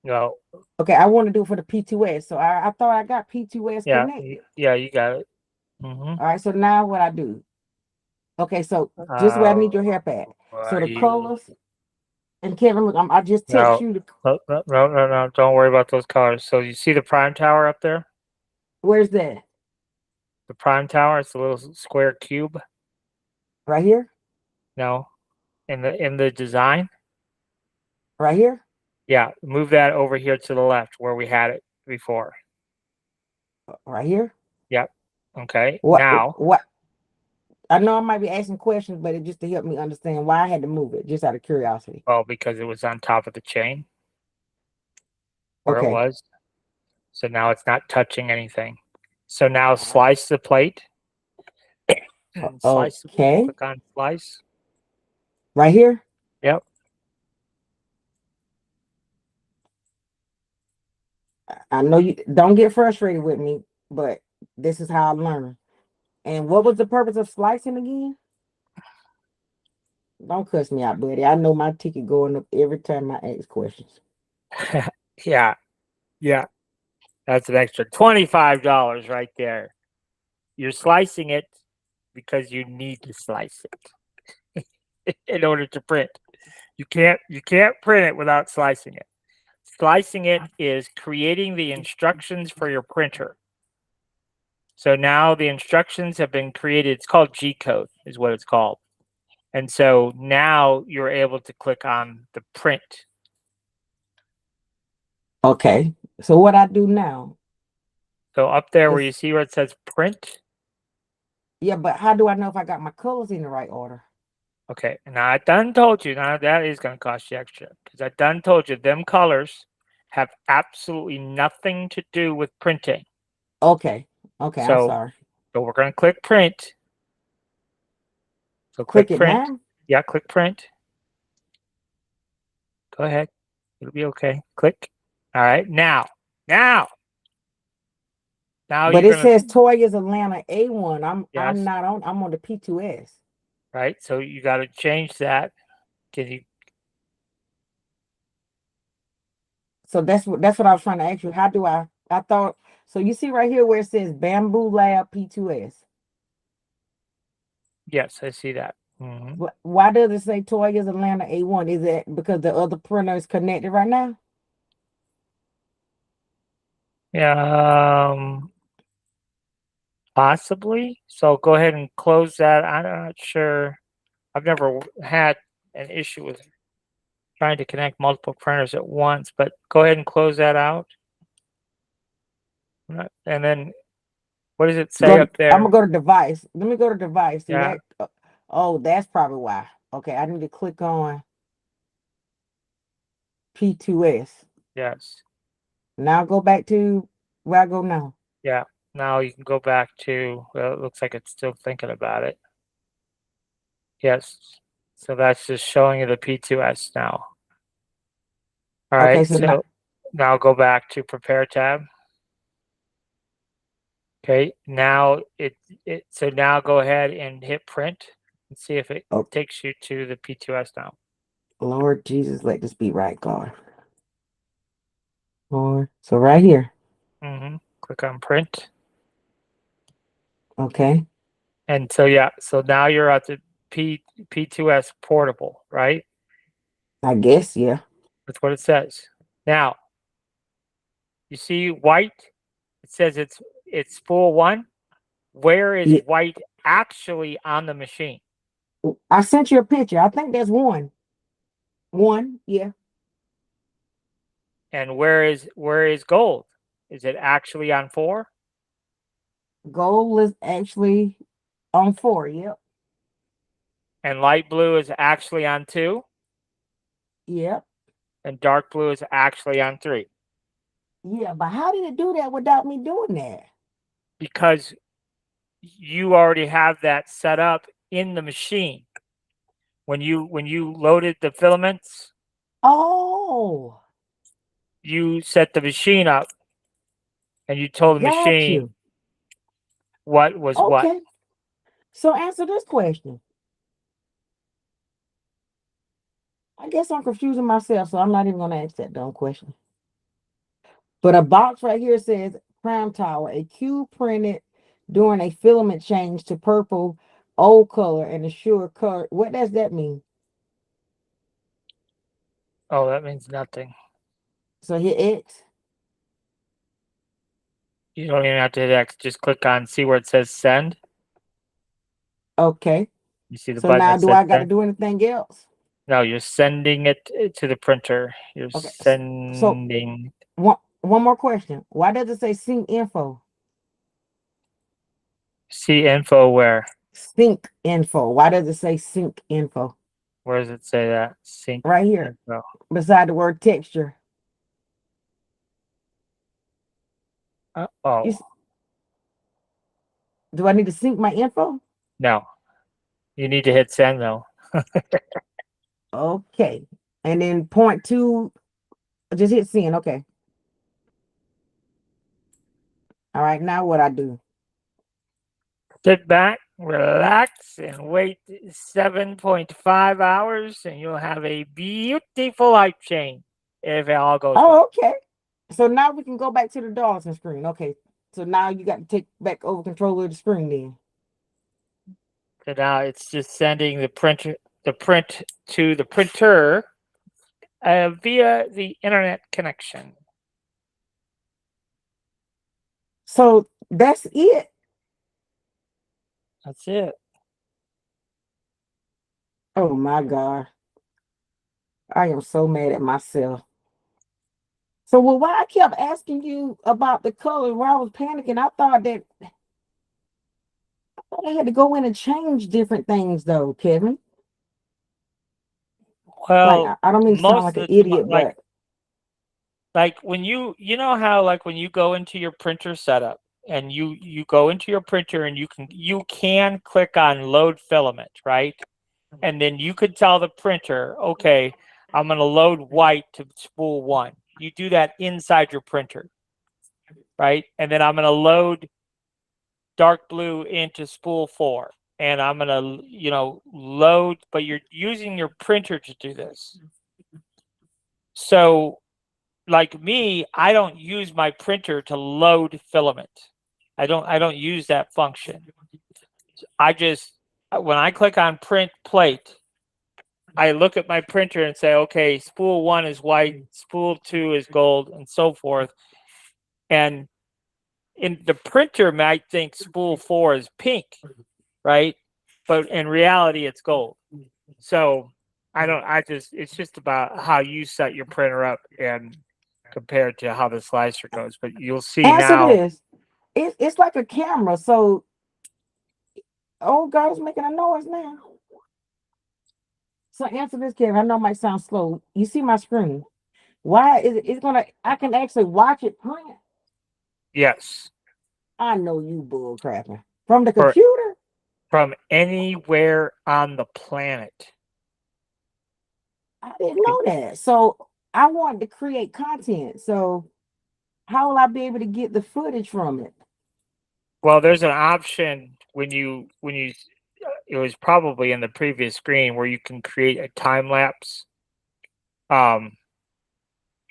No. Okay, I want to do it for the P2S. So I thought I got P2S Yeah. connected. Yeah, you got it. Mm-hmm. All right. So now what I do? Okay. So just where I need your help at. So Are the you? colors and Kevin, look, I just text No. you the. No. Don't worry about those colors. So you see the prime tower up there? Where's that? The prime tower, it's a little square cube. Right here. No. In the design? Right here. Yeah. Move that over here to the left where we had it before. Right here. Yep. Okay. What? Now, What? I know I might be asking questions, but it just to help me understand why I had to move it, just out of curiosity. well, because it was on top of the chain where it Okay. was. So now it's not touching anything. So now slice the plate. Slice. Okay. Click on slice. Right here. Yep. I know you don't get frustrated with me, but this is how I learn. And what was the purpose of slicing again? Don't cuss me out, buddy. I know my ticket going up every time I ask questions. Yeah. Yeah. That's an extra $25 right there. You're slicing it because you need to slice it in order to print. You can't print it without slicing it. Slicing it is creating the instructions for your printer. So now the instructions have been created. It's called G code, is what it's called. And so now you're able to click on the print. Okay. So what I do now So up there where you is, see where it says print, yeah, but how do I know if I got my colors in the right order? okay. Now I done told you. Now that is going to cost you extra because I done told you them colors have absolutely nothing to do with printing. Okay. Okay, I'm So, sorry. so we're going to click print. So Click click it print. now. Yeah, click print. Go ahead. It'll be okay. Click. All right. Now But you're it gonna says Toya's Atlanta A1. I'm yes, not on, I'm on the P2S. right. So you got to change that. Can you? So that's what I was trying to ask you. How do I thought so you see right here where it says Bamboo Lab P2S. Yes, I see that. Why does it say Toya's Atlanta A1? Is it because the other printer is connected right now? Yeah, possibly. So go ahead and close that. I'm not sure. I've never had an issue with trying to connect multiple printers at once, but go ahead and close that out. And then what does it say up I'm gonna there? go to device. Let me go to device. See Yeah. that? Oh, that's probably why. Okay, I need to click on P2S. Yes. Now go back to where I go now. Yeah. Now you can go back to, well, it looks like it's still thinking about it. Yes. So that's just showing you the P2S now. All Okay, right. so now So now go back to prepare tab. Okay. Now so now go ahead and hit print and see if it oh takes you to the P2S now. Lord Jesus, let this be right, God. Lord. So right here. Click on print. Okay. And so, yeah. So now you're at the P2S portable, right? I guess, yeah. That's what it says. Now, you see white? It says it's full one. Where is Yeah. white actually on the machine? I sent you a picture. I think there's one. One, yeah. And where is gold? Is it actually on 4? Gold is actually on 4. Yep. And light blue is actually on 2? Yep. And dark blue is actually on 3. Yeah, but how did it do that without me doing that? because you already have that set up in the machine. When you loaded the filaments, Oh, you set the machine up and you told the got machine you. what was what. Okay. So answer this question. I guess I'm confusing myself, so I'm not even gonna ask that dumb question. But a box right here says Prime Tower, a cube printed during a filament change to purple old color and assure color. What does that mean? Oh, that means nothing. So hit X. You don't even have to hit X. Just click on, see where it says send. Okay. You see the So button now that do says I got to send? do anything else? No, you're sending it to the printer. You're Okay. So sending one more question. Why does it say sync info? see info where? Sync info. Why does it say sync info? Where does it say that? Sync Right here info. beside the word texture. Oh, You, do I need to sync my info? no. You need to hit send though. Okay. And then point two, just hit send. Okay. All right. Now what I do? Sit back, relax, and wait 7.5 hours, and you'll have a beautiful life change if it all goes Oh, well. okay. So now we can go back to the Dawson screen. Okay. So now you got to take back over control of the screen then. So now it's just sending the print to the printer via the internet connection. So that's it. That's it. Oh my God. I am so mad at myself. So well, why I kept asking you about the color where I was panicking, I thought I had to go in and change different things though, Kevin. Like Well, I don't mean to sound most like of an the time, idiot, but like when you know how like when you go into your printer setup and you go into your printer and you can click on load filament, right? And then you could tell the printer, okay, I'm going to load white to spool 1. You do that inside your printer, right? And then I'm going to load dark blue into spool 4. And I'm going to, load, but you're using your printer to do this. So, like me, I don't use my printer to load filament. I don't use that function. I just when I click on print plate, I look at my printer and say, okay, spool 1 is white, spool 2 is gold, and so forth. And in the printer might think spool 4 is pink, right? But in reality, it's gold. So it's just about how you set your printer up and compared to how the slicer goes. But you'll see answer now, this. It's like a camera. So oh God, it's making a noise now. So answer this, Kevin. I know it might sound slow. You see my screen. Why is it's gonna I can actually watch it print? yes, I know you bull crapping. From the for computer? from anywhere on the planet. I didn't know that. So I wanted to create content. So how will I be able to get the footage from it? Well, there's an option when you it was probably in the previous screen where you can create a time lapse. Um,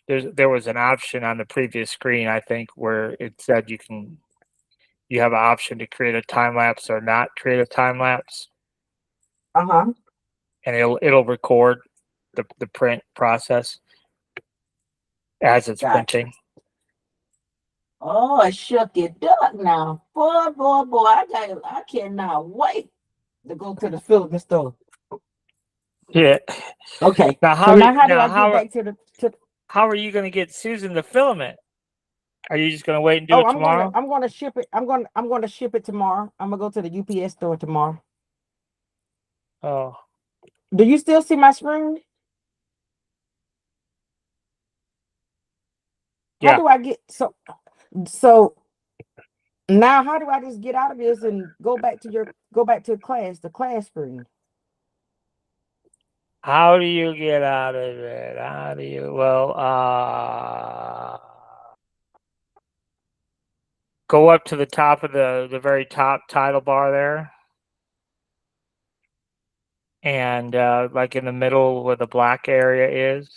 there was an option on the previous screen, I think, where it said you have an option to create a time lapse or not create a time lapse, Uh-huh. and it'll record the print process as it's Gotcha. printing. Oh, I shook it duck now. Boy, I cannot wait to go to the Philippine store. Yeah. Okay. Now So how are now how do now I get how are back to the to how are you going to get Susan the filament? Are you just going to wait and do oh it tomorrow? I'm gonna ship it. I'm gonna ship it tomorrow. I'm gonna go to the UPS store tomorrow. Oh, Do you still see my screen? How Yeah. do I get so now how do I just get out of this and go back to the class screen? How do you get out of it? Well, go up to the top of the very top title bar there. And like in the middle where the black area is.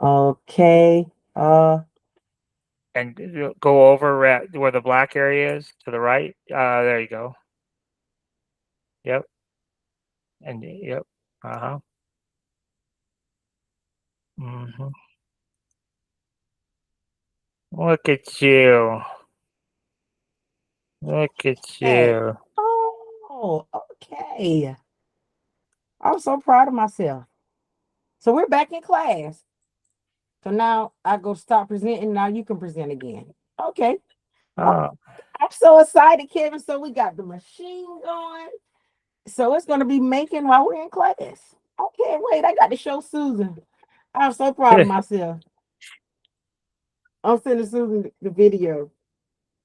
Okay. And go over where the black area is to the right. There you go. Yep. And yep. Uh-huh. Mm-hmm. Look at you. Look at Hey. you. Oh, okay. I'm so proud of myself. So we're back in class. So now I go stop presenting. Now you can present again. Okay. Oh, Oh, I'm so excited, Kevin. So we got the machine going. So it's going to be making while we're in class. I can't wait. I got to show Susan. I'm so proud of myself. I'm sending Susan the video.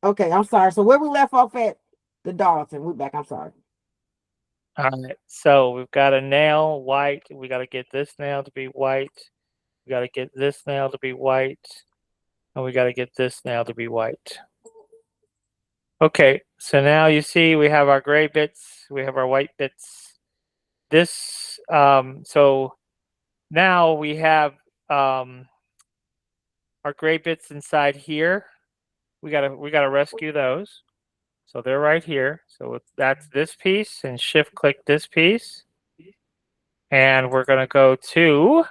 Okay, I'm sorry. So where we left off at the Darlington, we're back. I'm sorry. all right. So we've got a nail white. We got to get this nail to be white. We got to get this nail to be white. And we got to get this nail to be white. Okay, so now you see we have our gray bits, we have our white bits. This, so now we have our gray bits inside here. We gotta rescue those. So they're right here. So that's this piece, and shift click this piece. And we're gonna go to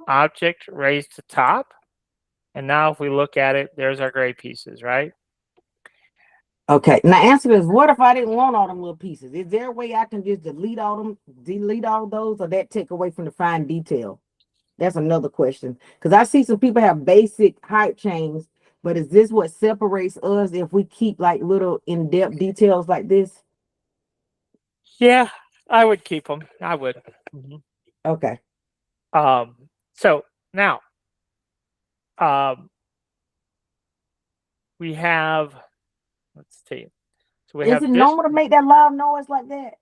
object, raise to top. And now if we look at it, there's our gray pieces, right? Okay. Now answer this. What if I didn't want all them little pieces? Is there a way I can just delete all those, or that take away from the fine detail? That's another question. Because I see some people have basic height chains, but is this what separates us if we keep like little in-depth details like this? Yeah, I would keep them. I would. Mhm. Okay. So now um, we have, let's see. So we Is have it this. normal to make that loud noise like that?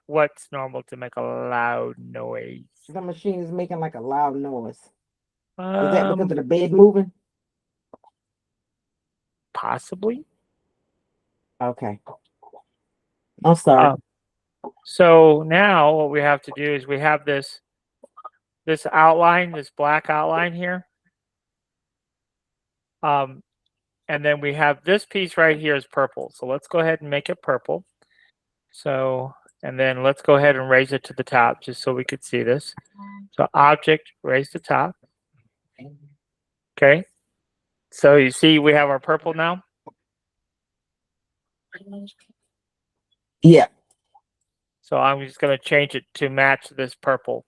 What's normal to make a loud noise? The machine is making like a loud noise. Is that because Um, of the bed moving? Possibly. Okay. I'm sorry. Um, so now what we have to do is we have this outline, this black outline here. Um, and then we have this piece right here is purple. So let's go ahead and make it purple. So, and then let's go ahead and raise it to the top just so we could see this. So object, raise to top. Okay. So you see we have our purple now. Yeah. So I'm just going to change it to match this purple.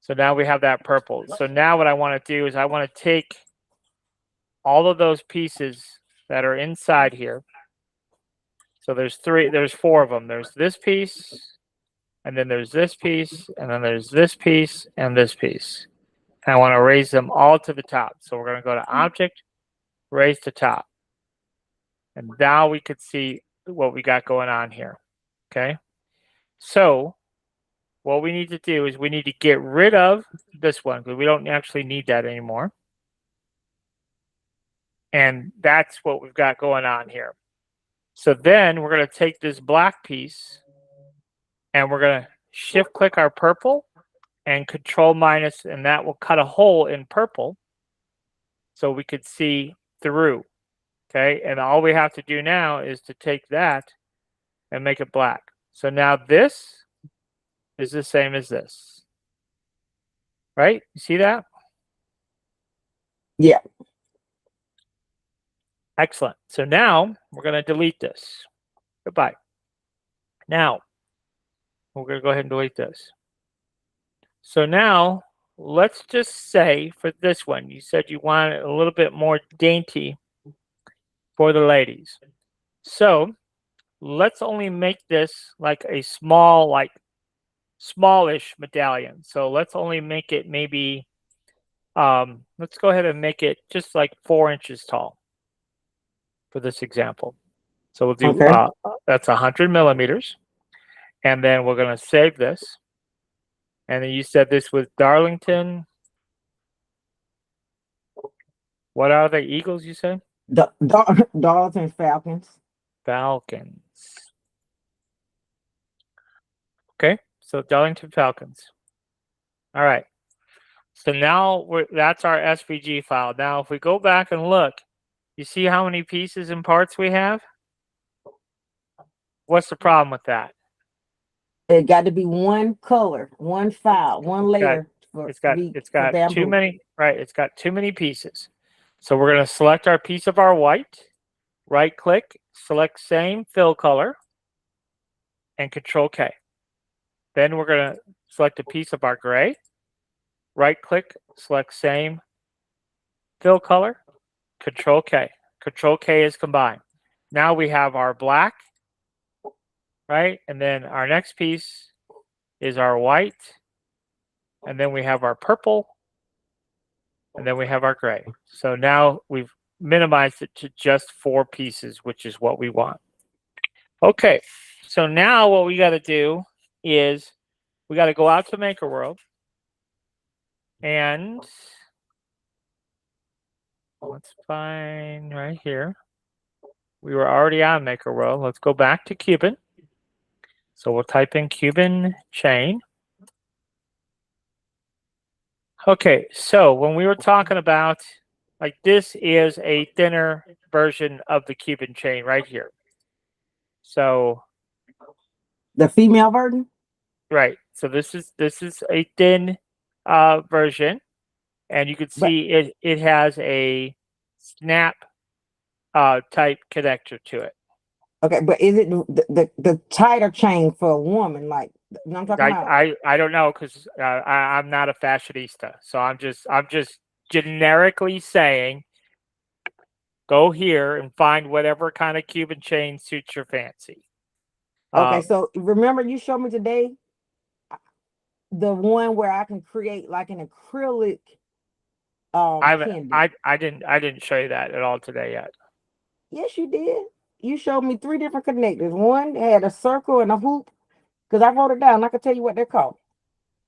So now we have that purple. So now what I want to do is I want to take all of those pieces that are inside here. So there's four of them. There's this piece, and then there's this piece, and then there's this piece, and this piece. And I want to raise them all to the top. So we're going to go to object, raise to top. And now we could see what we got going on here. Okay. So what we need to do is we need to get rid of this one because we don't actually need that anymore. And that's what we've got going on here. So then we're going to take this black piece and we're going to shift click our purple and control minus, and that will cut a hole in purple so we could see through. Okay. And all we have to do now is to take that and make it black. So now this is the same as this. Right? You see that? Yeah. Excellent. So now we're going to delete this. Goodbye. Now we're going to go ahead and delete this. So now let's just say for this one, you said you want it a little bit more dainty for the ladies. So let's only make this like a small, like smallish medallion. So let's only make it maybe Let's go ahead and make it just like 4 inches tall for this example. So we'll do, Okay. that's 100 millimeters. And then we're going to save this. And then you said this was Darlington. What are they? Eagles, you said? Darlington Falcons. Falcons. Okay. So Darlington Falcons. All right. So now that's our SVG file. Now, if we go back and look, you see how many pieces and parts we have? What's the problem with that? It got to be one color, one file, one It's got layer for it's for got too bamboo. many, right? It's got too many pieces. So we're going to select our piece of our white, right click, select same fill color, and Control K. Then we're going to select a piece of our gray, right click, select same fill color, Control K. Control K is combined. Now we have our black, right? And then our next piece is our white. And then we have our purple. And then we have our gray. So now we've minimized it to just 4 pieces, which is what we want. Okay, so now what we got to do is we got to go out to Maker World. And let's find right here. We were already on Maker World. Let's go back to Cuban. So we'll type in Cuban chain. Okay, so when we were talking about, like, this is a thinner version of the Cuban chain right here. So The female version. right, so this is a thin version, and you can But see it has a snap type connector to it. okay, but is it the tighter chain for a woman? Like, you know what I'm talking about? I don't know, because I'm not a fashionista, so I'm just generically saying, go here and find whatever kind of Cuban chain suits your fancy. Okay, so remember you showed me today the one where I can create like an acrylic pendant. I didn't show you that at all today yet. Yes, you did. You showed me 3 different connectors. One had a circle and a hoop. Because I wrote it down. I can tell you what they're called.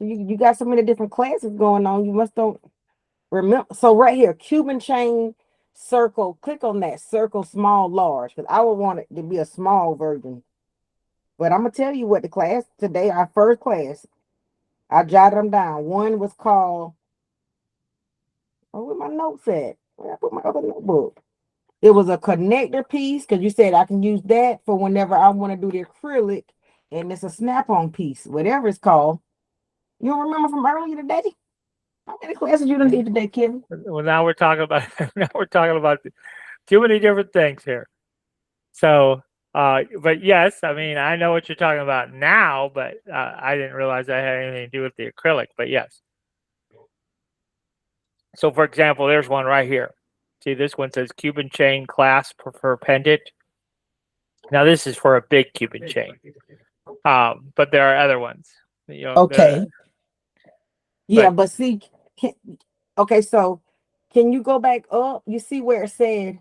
You got so many different classes going on. You must don't remember. So right here, Cuban chain circle. Click on that circle, small, large. Because I would want it to be a small version. But I'm gonna tell you what the class today, our first class, I jotted them down. One was called, oh, where my notes at? Where I put my other notebook? It was a connector piece because you said I can use that for whenever I want to do the acrylic, and it's a snap-on piece, whatever it's called. You don't remember from earlier today? How many classes you done did today, Kevin? Well, now we're talking about too many different things here. So, but yes, I mean, I know what you're talking about now, but I didn't realize that had anything to do with the acrylic. But yes. So, for example, there's one right here. See, this one says Cuban chain clasp for pendant. Now, this is for a big Cuban chain, but there are other ones. You know, Okay. Yeah, but but see, can, okay, so can you go back up? You see where it said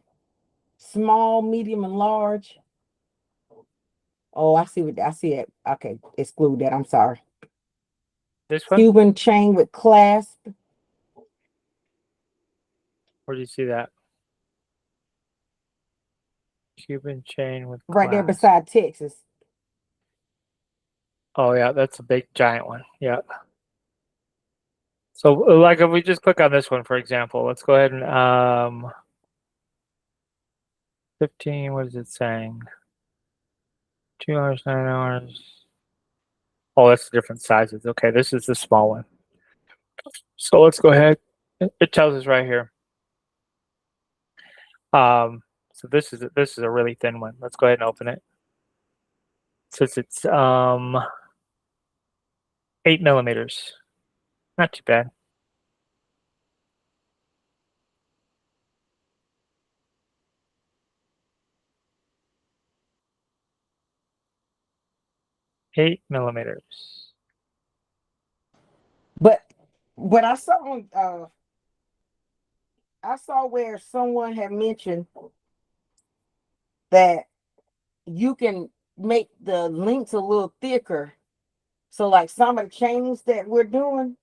small, medium, and large? Oh, I see what I see it. Okay, exclude that. I'm sorry. this one, Cuban chain with clasp where do you see that? Cuban chain with right there clasp. beside Texas. Oh yeah, that's a big giant one. Yeah. So, like, if we just click on this one, for example, let's go ahead and 15. What is it saying? 2 hours, 9 hours. Oh, that's different sizes. Okay, this is the small one. So let's go ahead. It tells us right here. So this is a really thin one. Let's go ahead and open it. It says it's 8 millimeters. Not too bad. Eight millimeters. But what I saw on I saw where someone had mentioned that you can make the links a little thicker. So like some of the chains that we're doing,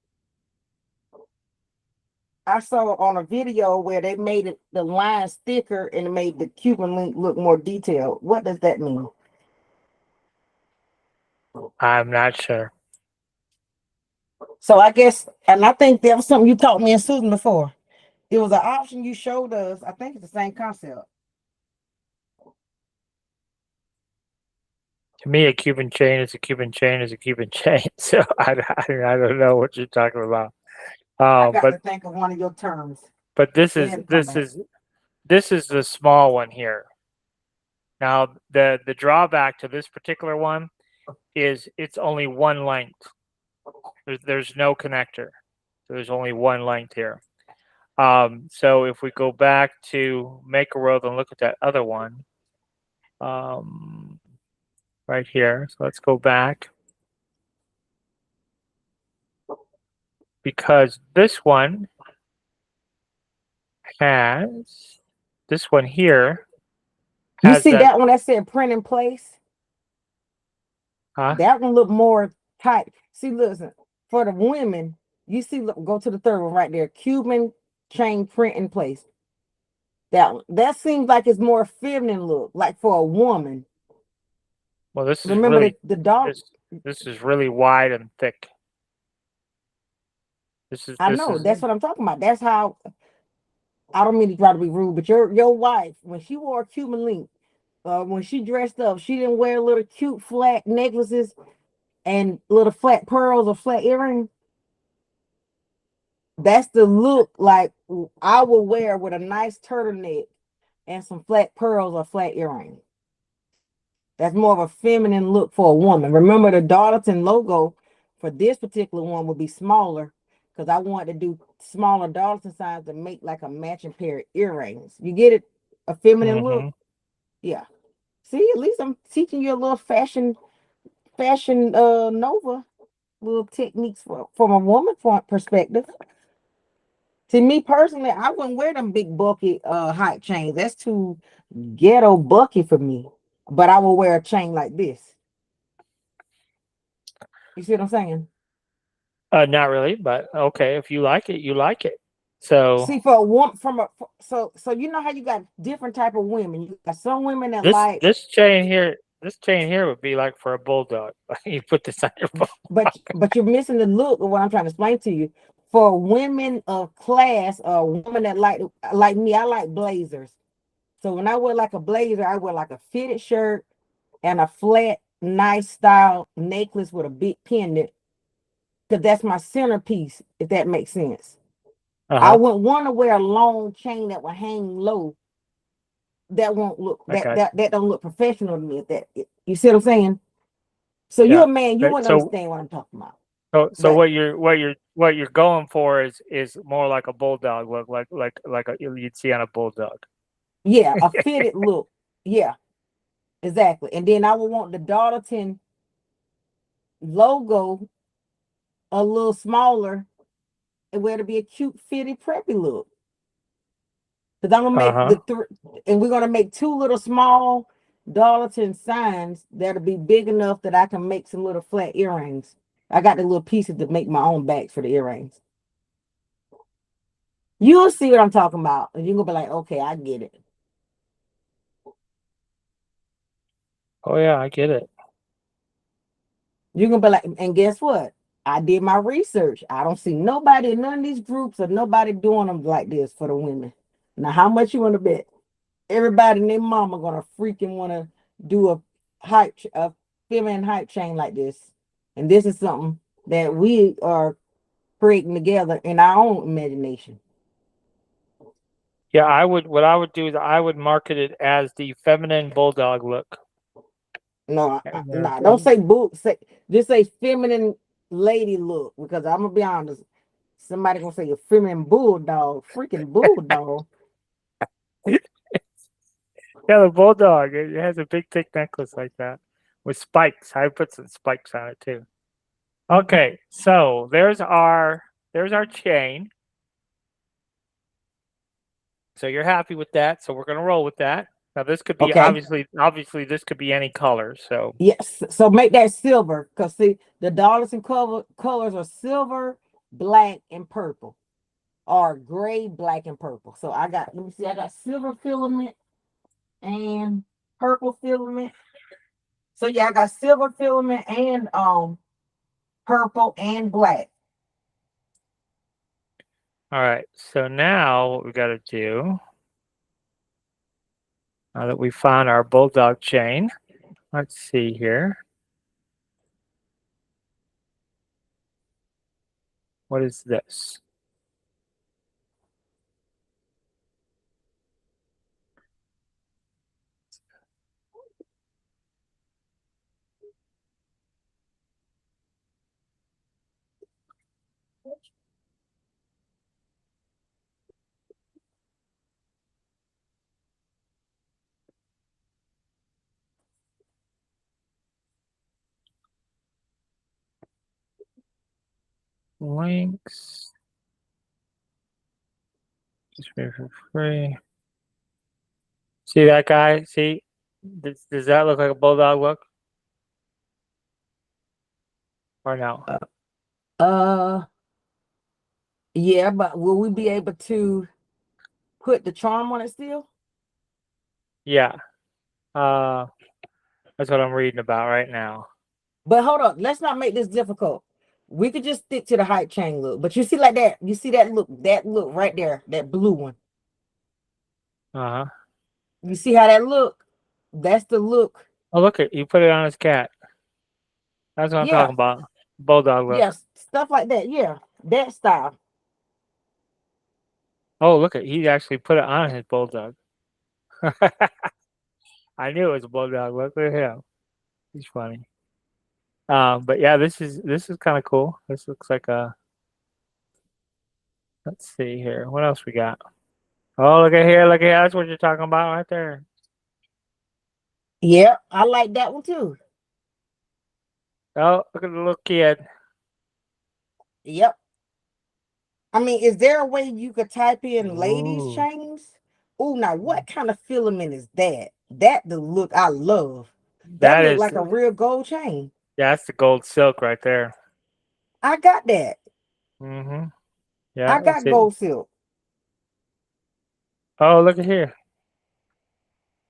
I saw on a video where they made it the lines thicker and it made the Cuban link look more detailed. What does that mean? I'm not sure. So I guess, and I think that was something you taught me and Susan before. It was an option you showed us. I think it's the same concept. To me, a Cuban chain is a Cuban chain is a Cuban chain. So I don't know what you're talking about. I got But to think of one of your terms. this Go is ahead and come back. the small one here. Now the drawback to this particular one is it's only one length. There's no connector. So there's only one length here. So if we go back to Make a World and look at that other one, right here. So let's go back. Because this one has, this one here You has see that, that one that said print in place? huh? That one look more tight. See, listen, for the women, you see, look, go to the third one right there, Cuban chain print in place. That seems like it's more feminine look, like for a woman. Well, this is Remember really, the dog. this is really wide and thick. I This know is, that's what I'm talking about. That's how I don't mean to try to be rude, but your wife, when she wore a Cuban link, when she dressed up, she didn't wear little cute flat necklaces and little flat pearls or flat earrings. That's the look like I will wear with a nice turtleneck and some flat pearls or flat earrings. That's more of a feminine look for a woman. Remember, the Darlington logo for this particular one would be smaller because I wanted to do smaller Darlington signs to make like a matching pair of earrings. You get it? A feminine look? mm-hmm. Yeah. See, at least I'm teaching you a little fashion Nova little techniques from a woman perspective. To me personally, I wouldn't wear them big bulky hype chains. That's too ghetto bulky for me. But I will wear a chain like this. You see what I'm saying? Not really, but okay. If you like it, you like it. So See, for a woman, so you know how you got different type of women. You got some women that like, this chain here would be like for a bulldog. You put this on your but you're missing the look of what I'm trying to explain to you. For women of class, a woman that like me, I like blazers. So when I wear like a blazer, I wear like a fitted shirt and a flat, nice style necklace with a big pendant, because that's my centerpiece, if that makes sense. I Uh-huh. wouldn't want to wear a long chain that will hang low. That won't look I got you. that don't look professional to me. If that you see what I'm saying? So you're Yeah. a man, you But wouldn't understand what I'm talking about. so But what you're going for is more like a bulldog look, like you'd see on a bulldog. yeah, a fitted look. Yeah, exactly. And then I would want the Darlington logo a little smaller and where to be a cute, fitted, preppy look. Because I'm gonna make Uh-huh. the three, and we're gonna make two little small Darlington signs that'll be big enough that I can make some little flat earrings. I got the little pieces to make my own bags for the earrings. You'll see what I'm talking about, and you're gonna be like, okay, I get it. Oh yeah, I get it. You're gonna be like, and guess what? I did my research. I don't see nobody in none of these groups or nobody doing them like this for the women. Now, how much you want to bet? Everybody and their mama gonna freaking want to do a feminine hype chain like this, and this is something that we are creating together in our own imagination. Yeah, what I would do is I would market it as the feminine bulldog look. No, And, nah, don't say boo. Say just say feminine lady look, because I'm gonna be honest. Somebody gonna say a feminine bulldog, freaking bulldog. yeah, the bulldog. It has a big thick necklace like that with spikes. I would put some spikes on it too. Okay, so there's our chain. So you're happy with that. So we're going to roll with that. Now this could be Okay. obviously this could be any color. So Yes. So make that silver. Because see, the dollars and colors are silver, black, and purple. Or gray, black, and purple. So I got, let me see, I got silver filament and purple filament. So yeah, I got silver filament and purple and black. all right. So now what we got to do, now that we found our bulldog chain, let's see here. What is this? Links. Just for free. See that guy? See? Does that look like a bulldog look? Or no? Uh, uh yeah, but will we be able to put the charm on it still? Yeah. Uh, that's what I'm reading about right now. But hold on, let's not make this difficult. We could just stick to the hype chain look. But you see like that, you see that look right there, that blue one. Uh huh. You see how that look? That's the look. Oh, look at you put it on his cat. That's what I'm Yeah, talking about. Bulldog look. yes, stuff like that. Yeah, that style. Oh, look at he actually put it on his bulldog. I knew it was a bulldog. Look at him. He's funny. But yeah, this is kind of cool. This looks like a. Let's see here. What else we got? Oh, look at here. Look at here. That's what you're talking about right there. Yeah, I like that one too. Oh, look at the little kid. Yep. I mean, is there a way you could type in ladies Ooh, chains? Oh, now what kind of filament is that? That the look I love. That that look is like a real gold chain. that's the gold silk right there. I got that. Mm-hmm. I Yeah, that's got it. gold silk. Oh, look at here.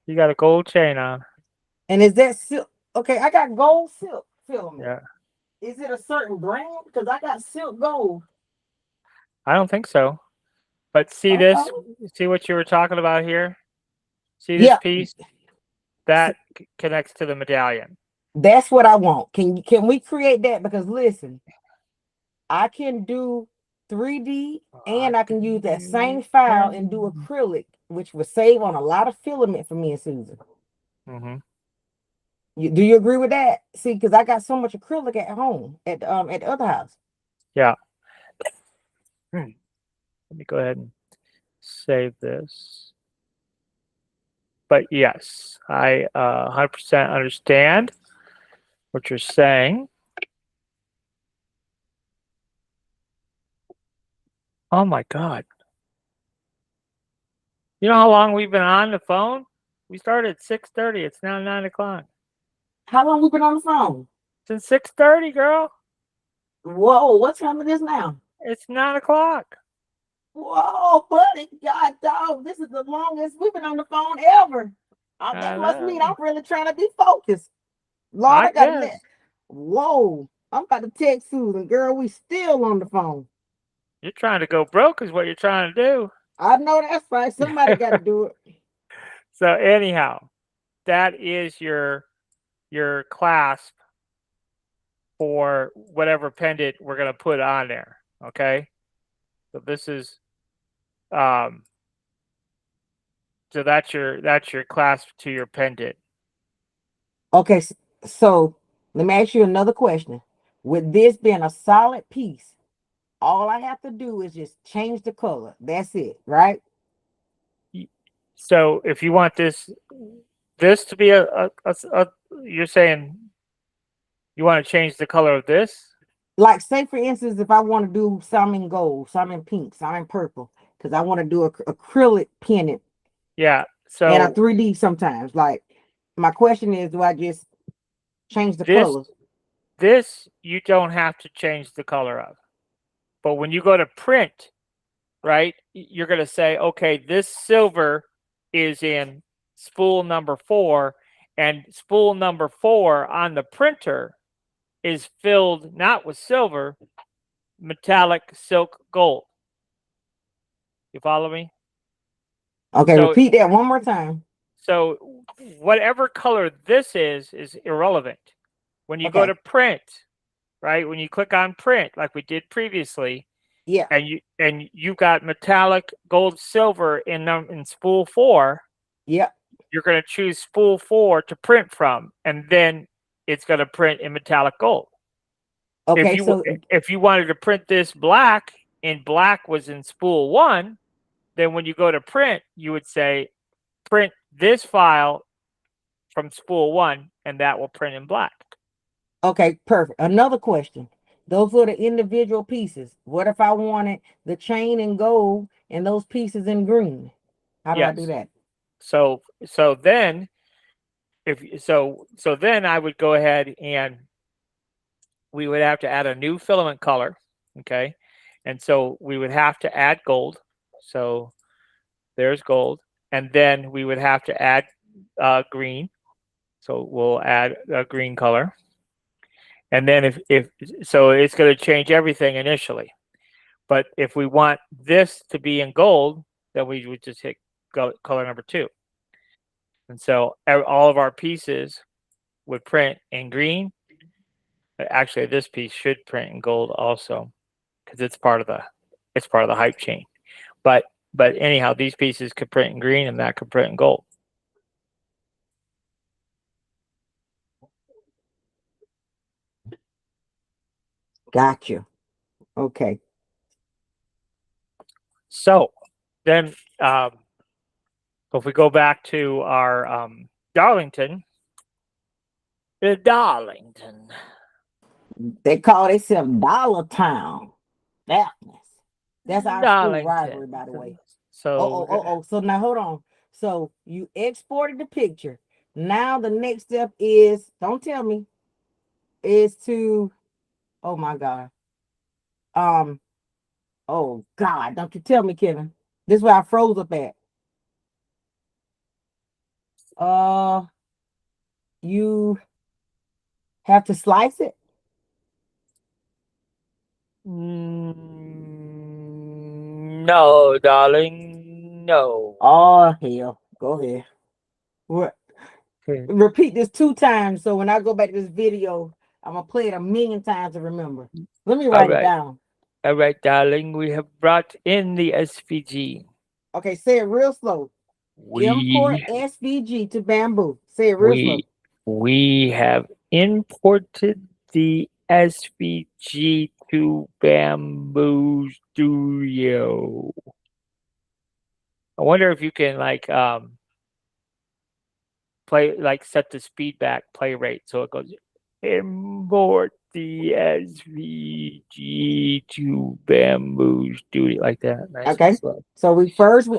You got a gold chain on. And is that silk? Okay, I got gold silk filament. Yeah. Is it a certain brand? Because I got silk gold. I don't think so. But see this? Oh, See what you were talking about here? See this yeah. piece? That connects to the medallion. That's what I want. Can we create that? Because listen, I can do 3D and I can use that same file and do acrylic, which will save on a lot of filament for me and Susan. Mm-hmm. Do you agree with that? See, because I got so much acrylic at home at the other house. Yeah. Let me go ahead and save this. But yes, I 100% understand what you're saying. Oh my God. You know how long we've been on the phone? We started at 6:30. It's now 9 o'clock. How long we been on the phone? Since 6:30, girl. Whoa, what time it is now? It's 9 o'clock. Whoa, buddy, God dog, this is the longest we've been on the phone ever. That I must mean know. I'm really trying to be focused. Lord, I I gotta let. guess Whoa, I'm about to text Susan, girl. We still on the phone. you're trying to go broke, is what you're trying to I know that's right. Somebody got to do. do it. So anyhow, that is your clasp for whatever pendant we're gonna put on there. Okay. So this is um so that's your clasp to your pendant. Okay, so let me ask you another question. With this being a solid piece, all I have to do is just change the color. That's it, right? So if you want this to be a you're saying you want to change the color of this? Like, say for instance, if I want to do some in gold, some in pink, some in purple, because I want to do a acrylic pennant Yeah. and a So 3D sometimes. Like, my question is, do I just change the this colors? this you don't have to change the color of. But when you go to print, right, you're going to say, okay, this silver is in spool number 4, and spool number 4 on the printer is filled not with silver, metallic silk gold. You follow me? Okay, So repeat that one more time. so whatever color this is irrelevant. When you go Okay. to print, right? When you click on print like we did previously, Yeah. and you got metallic gold silver in spool 4, Yeah. you're going to choose spool 4 to print from, and then it's going to print in metallic gold. If Okay. you So if you wanted to print this black and black was in spool 1, then when you go to print, you would say print this file from spool 1, and that will print in black. okay, perfect. Another question. Those were the individual pieces. What if I wanted the chain in gold and those pieces in green? How do I do Yes. that? So then then I would go ahead and we would have to add a new filament color. Okay. And so we would have to add gold. So there's gold. And then we would have to add green. So we'll add a green color. And then if so, it's going to change everything initially. But if we want this to be in gold, then we would just hit color number 2. And so all of our pieces would print in green. Actually, this piece should print in gold also because it's part of the hype chain. But but anyhow, these pieces could print in green and that could print in gold. Got you. Okay. So then, if we go back to our Darlington, Darlington, They call themselves Dollar Town. That's our school rivalry, Darlington. by the way. Oh, So oh, oh, oh. So now hold on. So you exported the picture. Now the next step is, don't tell me, is to, oh my God. Um, oh God, don't you tell me, Kevin. This is where I froze up at. Uh, you have to slice it. no, darling, no. Oh hell. Go ahead. What? Okay. Repeat this 2 times so when I go back to this video, I'm gonna play it a million times to remember. Let me All write it right, down. all right, darling. We have brought in the SVG. Okay, say it real slow. Import We SVG to bamboo. Say it real slow. we we have imported the SVG to Bamboo Studio. I wonder if you can play set the speed back play rate so it goes import the SVG to Bamboo Studio like that, nice and Okay. slow. So we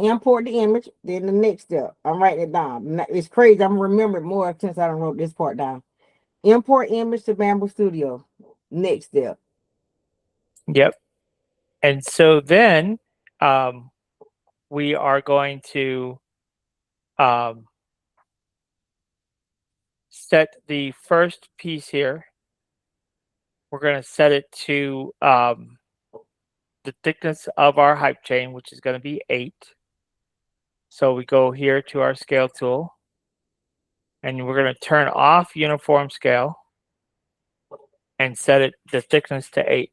import the image, then the next step. I'm writing it down. It's crazy. I'm remembering more since I don't wrote this part down. Import image to Bamboo Studio. Next step. Yep. And so then um, we are going to um, set the first piece here. We're going to set it to the thickness of our hype chain, which is going to be 8. So we go here to our scale tool, and we're going to turn off uniform scale and set it the thickness to 8.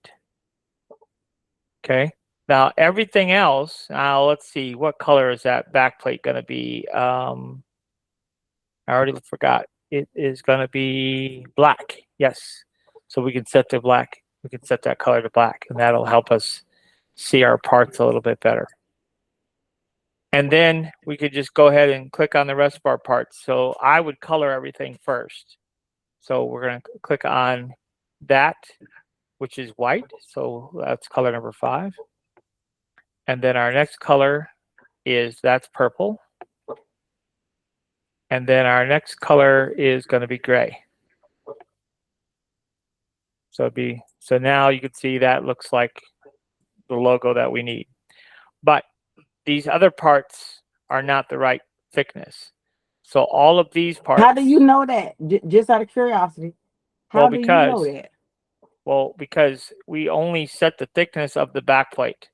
Okay. Now everything else. Now let's see, what color is that backplate going to be? I already forgot. It is going to be black. Yes. So we can set the black. We can set that color to black, and that'll help us see our parts a little bit better. And then we could just go ahead and click on the rest of our parts. So I would color everything first. So we're going to click on that, which is white. So that's color number 5. And then our next color is, that's purple. And then our next color is going to be gray. So now you can see that looks like the logo that we need. But these other parts are not the right thickness. So all of these parts. How do you know that? Just out of curiosity. How do you know that? Well, because we only set the thickness of the back plate.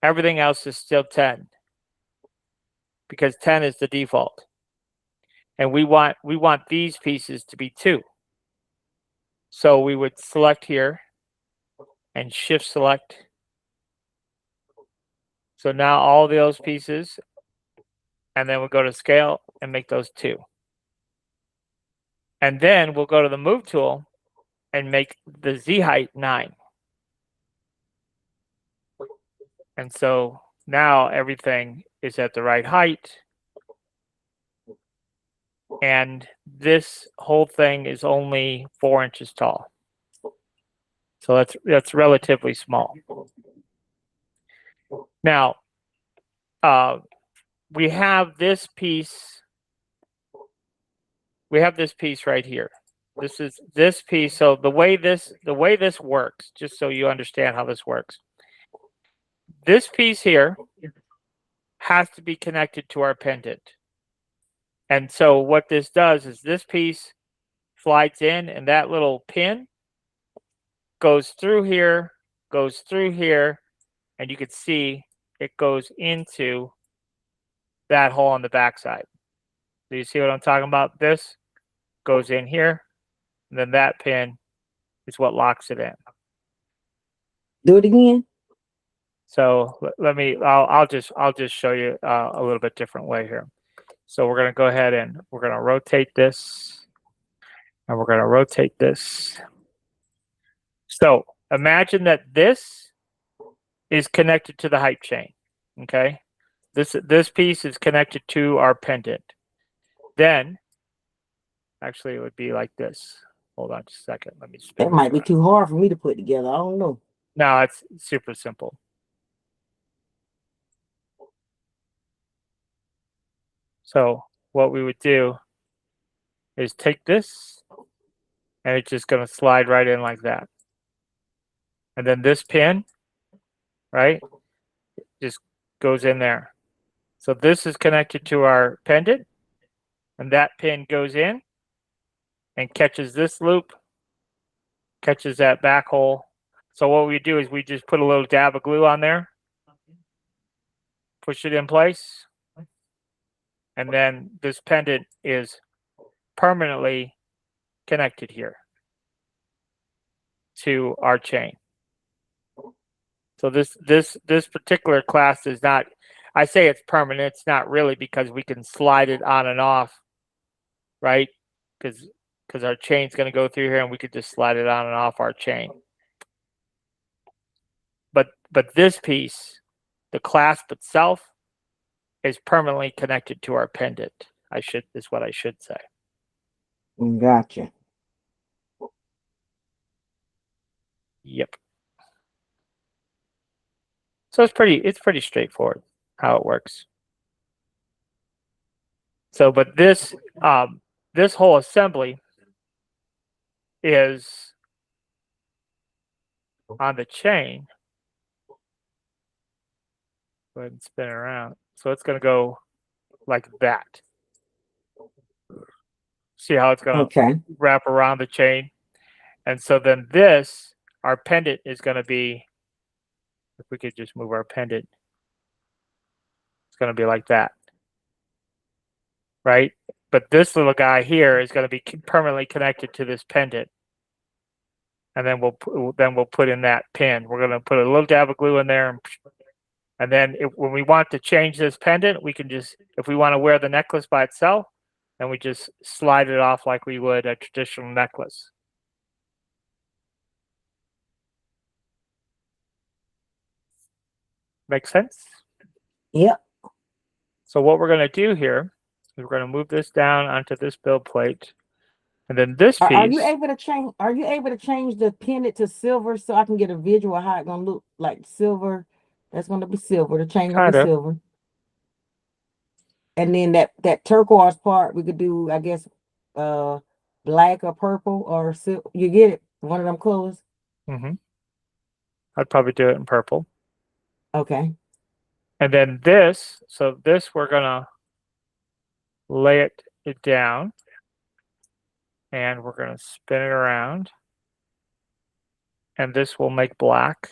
Everything else is still 10. Because 10 is the default. And we want these pieces to be 2. So we would select here and shift select. So now all those pieces, and then we'll go to scale and make those 2. And then we'll go to the move tool and make the Z height 9. And so now everything is at the right height. And this whole thing is only 4 inches tall. So that's relatively small. Now, we have this piece. We have this piece right here. This is this piece. So the way this works, just so you understand how this works, this piece here has to be connected to our pendant. And so what this does is this piece slides in, and that little pin goes through here, and you can see it goes into that hole on the backside. Do you see what I'm talking about? This goes in here, and then that pin is what locks it in. Do it again. So let me. I'll just show you a little bit different way here. So we're going to go ahead and we're going to rotate this, and we're going to rotate this. So imagine that this is connected to the hype chain. Okay, this piece is connected to our pendant. Then, actually, it would be like this. Hold on just a second. Let me spin. That might be too hard for me to put together. I don't know. No, it's super simple. So what we would do is take this, and it's just going to slide right in like that. And then this pin, right, just goes in there. So this is connected to our pendant, and that pin goes in and catches this loop, catches that back hole. So what we do is we just put a little dab of glue on there, push it in place, and then this pendant is permanently connected here to our chain. So this particular class is not, I say it's permanent, it's not really, because we can slide it on and off, right? Because our chain's going to go through here, and we could just slide it on and off our chain. But this piece, the clasp itself, is permanently connected to our pendant. Is what I should say. Gotcha. Yep. So it's pretty straightforward how it works. So, but this whole assembly is on the chain. Go ahead and spin it around. So it's going to go like that. See how it's going to wrap around the chain? And so then this, our pendant is going to be, if we could just move our pendant, it's going to be like that. Right? But this little guy here is going to be permanently connected to this pendant. And then we'll put in that pin. We're going to put a little dab of glue in there, and then when we want to change this pendant, we can just, if we want to wear the necklace by itself, then we just slide it off like we would a traditional necklace. Make sense? Yep. So what we're going to do here is we're going to move this down onto this build plate, and then this piece. Are you able to change? Are you able to change the pendant to silver so I can get a visual how it's going to look like silver That's gonna be silver. The chain gonna be Kind of. silver. And then that turquoise part we could do, I guess, uh, black or purple or silver. You get it? One of them colors. Hmm. I'd probably do it in purple. Okay. And then this, so this we're gonna lay it down and we're gonna spin it around. And this will make black.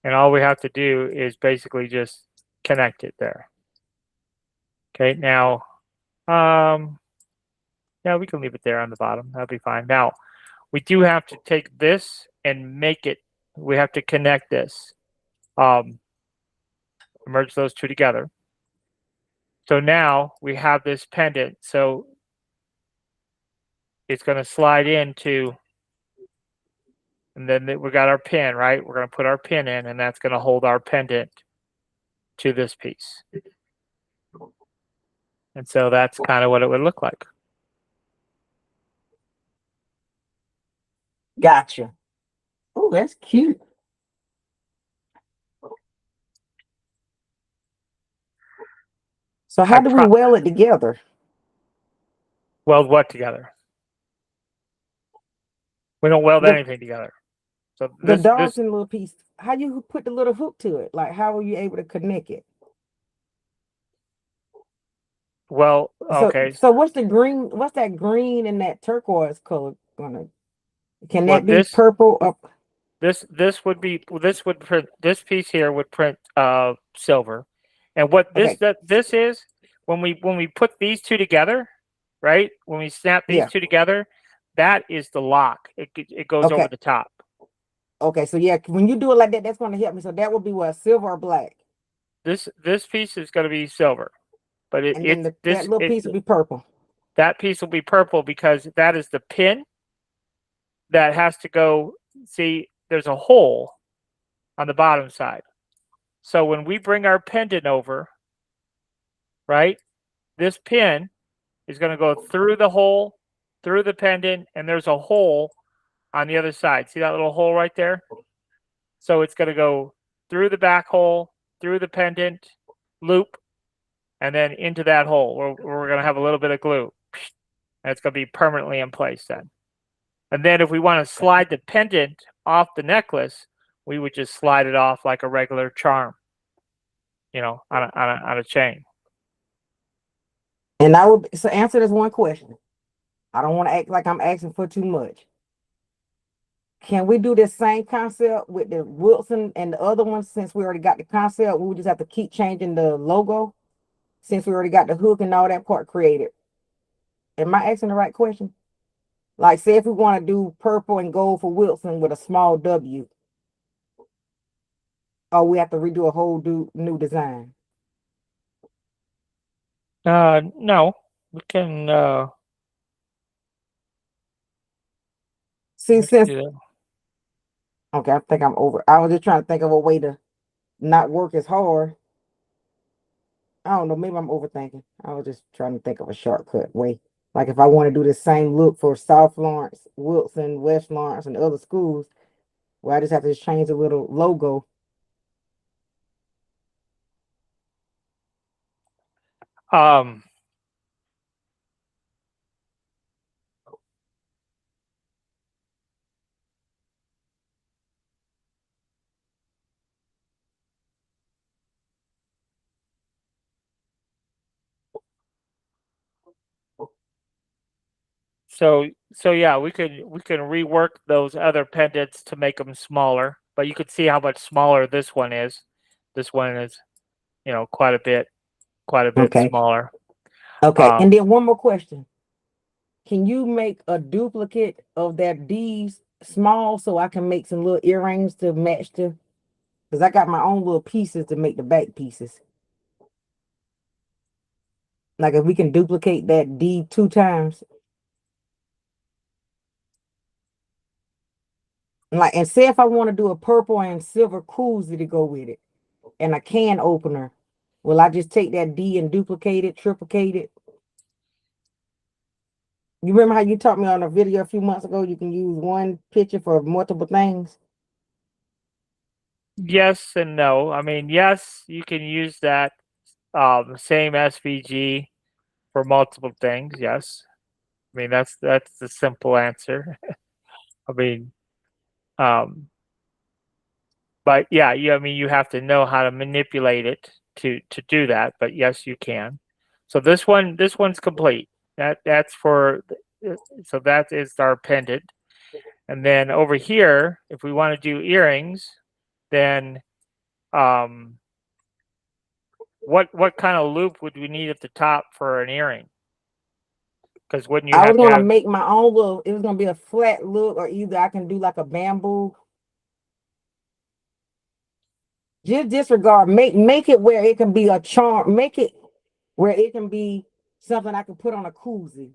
And all we have to do is basically just connect it there. Okay, now, yeah, we can leave it there on the bottom. That'll be fine. Now, we do have to take this and make it, we have to connect this, merge those two together. So now we have this pendant. So it's going to slide into, and then we got our pin, right? We're going to put our pin in, and that's going to hold our pendant to this piece. And so that's kind of what it would look like. Gotcha. Oh, that's cute. So I how do we pro weld it together? weld what together? We don't weld The anything together. So the this dogs in little piece. How you put the little hook to it? Like how are you able to connect it? well, So okay. so what's the green? What's that green and that turquoise color gonna? Can Well, that be purple? Or, this would be this would print this piece here would print silver. And what okay. this is when we put these two together, right? When we snap these Yeah. two together, that is the lock. It goes over Okay. the top. Okay. So yeah, when you do it like that, that's gonna help me. So that would be what, silver or black, This piece is going to be silver, but and then that little piece would be purple. that piece will be purple because that is the pin that has to go. See, there's a hole on the bottom side. So when we bring our pendant over, right, this pin is going to go through the hole, through the pendant, and there's a hole on the other side. See that little hole right there? So it's going to go through the back hole, through the pendant loop, and then into that hole where we're going to have a little bit of glue. And it's going to be permanently in place then. And then if we want to slide the pendant off the necklace, we would just slide it off like a regular charm, on a chain. And I would so answer this one question. I don't want to act like I'm asking for too much. Can we do this same concept with the Wilson and the other ones since we already got the concept? We would just have to keep changing the logo since we already got the hook and all that part created. Am I asking the right question? Like, say if we want to do purple and gold for Wilson with a small W, or we have to redo a whole new design. No, we can See, let's since do that. okay, I think I'm over. I was just trying to think of a way to not work as hard. I don't know. Maybe I'm overthinking. I was just trying to think of a shortcut way. Like if I want to do the same look for South Lawrence, Wilson, West Lawrence, and other schools, well, I just have to just change the little logo. Um, so yeah, we can rework those other pendants to make them smaller, but you can see how much smaller this one is. This one is, quite a bit Okay. smaller. Okay. Um, And then one more question. Can you make a duplicate of that D's small so I can make some little earrings to match the, because I got my own little pieces to make the back pieces. Like if we can duplicate that D 2 times, like and say if I want to do a purple and silver koozie to go with it and a can opener, will I just take that D and duplicate it, triplicate it? You remember how you taught me on a video a few months ago? You can use one picture for multiple things. Yes and no. I mean, yes, you can use that same SVG for multiple things. Yes, I mean that's the simple answer. I mean, um, but yeah, I mean, you have to know how to manipulate it to do that. But yes, you can. So this one's complete. That's for so that is our pendant. And then over here, if we want to do earrings, then um, what kind of loop would we need at the top for an earring? Because wouldn't you I was have to gonna have? make my own little, it was gonna be a flat look, or either I can do like a bamboo. Just disregard, make it where it can be a charm, make it where it can be something I can put on a koozie.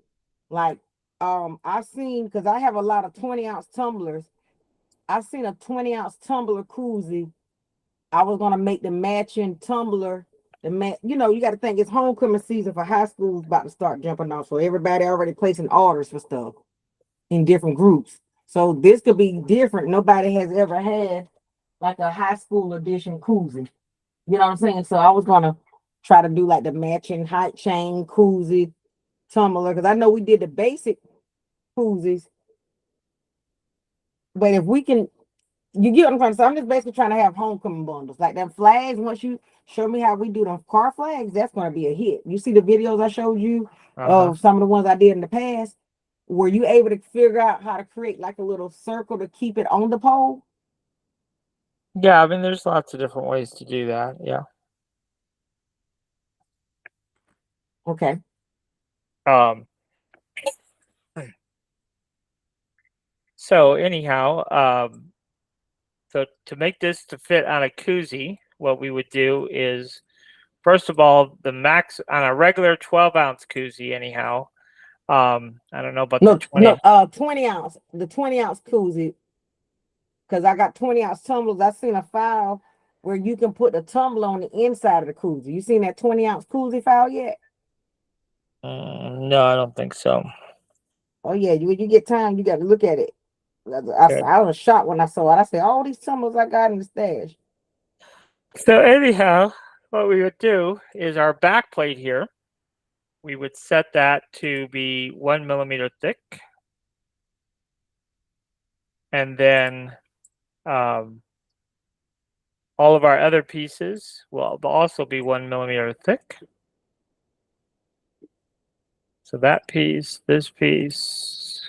Like I've seen, because I have a lot of 20-ounce tumblers. I've seen a 20-ounce tumbler koozie. I was gonna make the matching tumbler. You got to think it's homecoming season for high schools about to start jumping off. So everybody already placing orders for stuff in different groups. So this could be different. Nobody has ever had like a high school edition koozie. You know what I'm saying? So I was gonna try to do like the matching height chain koozie tumbler, because I know we did the basic koozies, but if we can, you get what I'm trying to say. I'm just basically trying to have homecoming bundles like them flags. Once you show me how we do them car flags, that's gonna be a hit. You see the videos I showed you Uh-huh. of some of the ones I did in the past. Were you able to figure out how to create like a little circle to keep it on the pole? Yeah, I mean, there's lots of different ways to do that. Yeah. Okay. Um, so anyhow, so to make this to fit on a koozie, what we would do is first of all, the max on a regular 12-ounce koozie, anyhow. I don't know about the No, 20. no, 20 ounce, the 20-ounce koozie, because I got 20-ounce tumblers. I seen a file where you can put the tumbler on the inside of the koozie. You seen that 20-ounce koozie file yet? No, I don't think so. Oh yeah, when you get time, you got to look at it. Good. I was shocked when I saw it. I said, all these tumblers I got in the stash. So anyhow, what we would do is our back plate here, we would set that to be 1 millimeter thick, and then um, all of our other pieces will also be 1 millimeter thick. So that piece, this piece,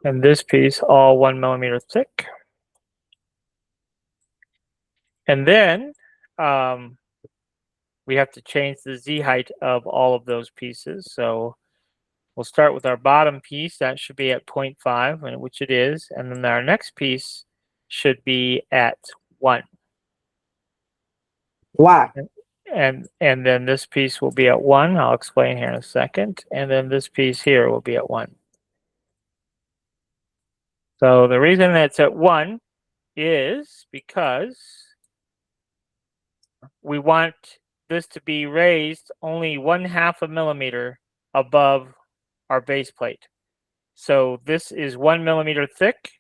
and this piece, all 1 millimeter thick. And then um, we have to change the Z height of all of those pieces. So we'll start with our bottom piece. That should be at 0.5, which it is. And then our next piece should be at 1. Why? And then this piece will be at 1. I'll explain here in a second. And then this piece here will be at 1. So the reason that's at 1 is because we want this to be raised only 1/2 a millimeter above our base plate. So this is 1 millimeter thick.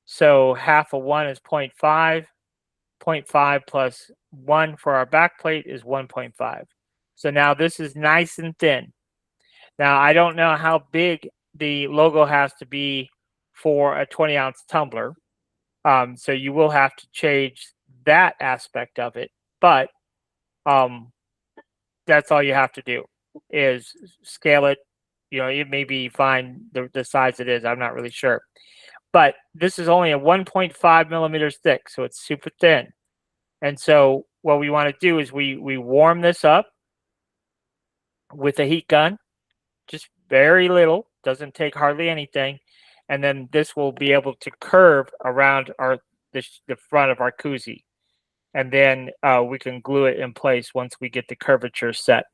So half of 1 is 0.5. 0.5 plus 1 for our back plate is 1.5. So now this is nice and thin. Now I don't know how big the logo has to be for a 20-ounce tumbler. So you will have to change that aspect of it. But um, that's all you have to do is scale it. It may be fine the size it is. I'm not really sure. But this is only a 1.5 millimeters thick, so it's super thin. And so what we want to do is we warm this up with a heat gun, just very little, doesn't take hardly anything. And then this will be able to curve around the front of our koozie. And then we can glue it in place once we get the curvature set.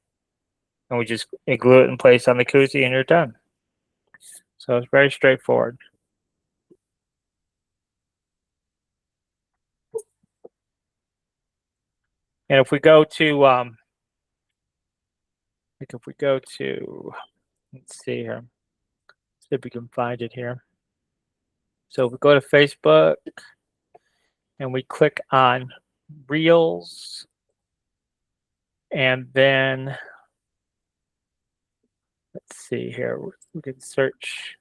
And we just glue it in place on the koozie and you're done. So it's very straightforward. And if we go to, let's see here, see if we can find it here. So if we go to Facebook, and we click on Reels, and then let's see here. We can search.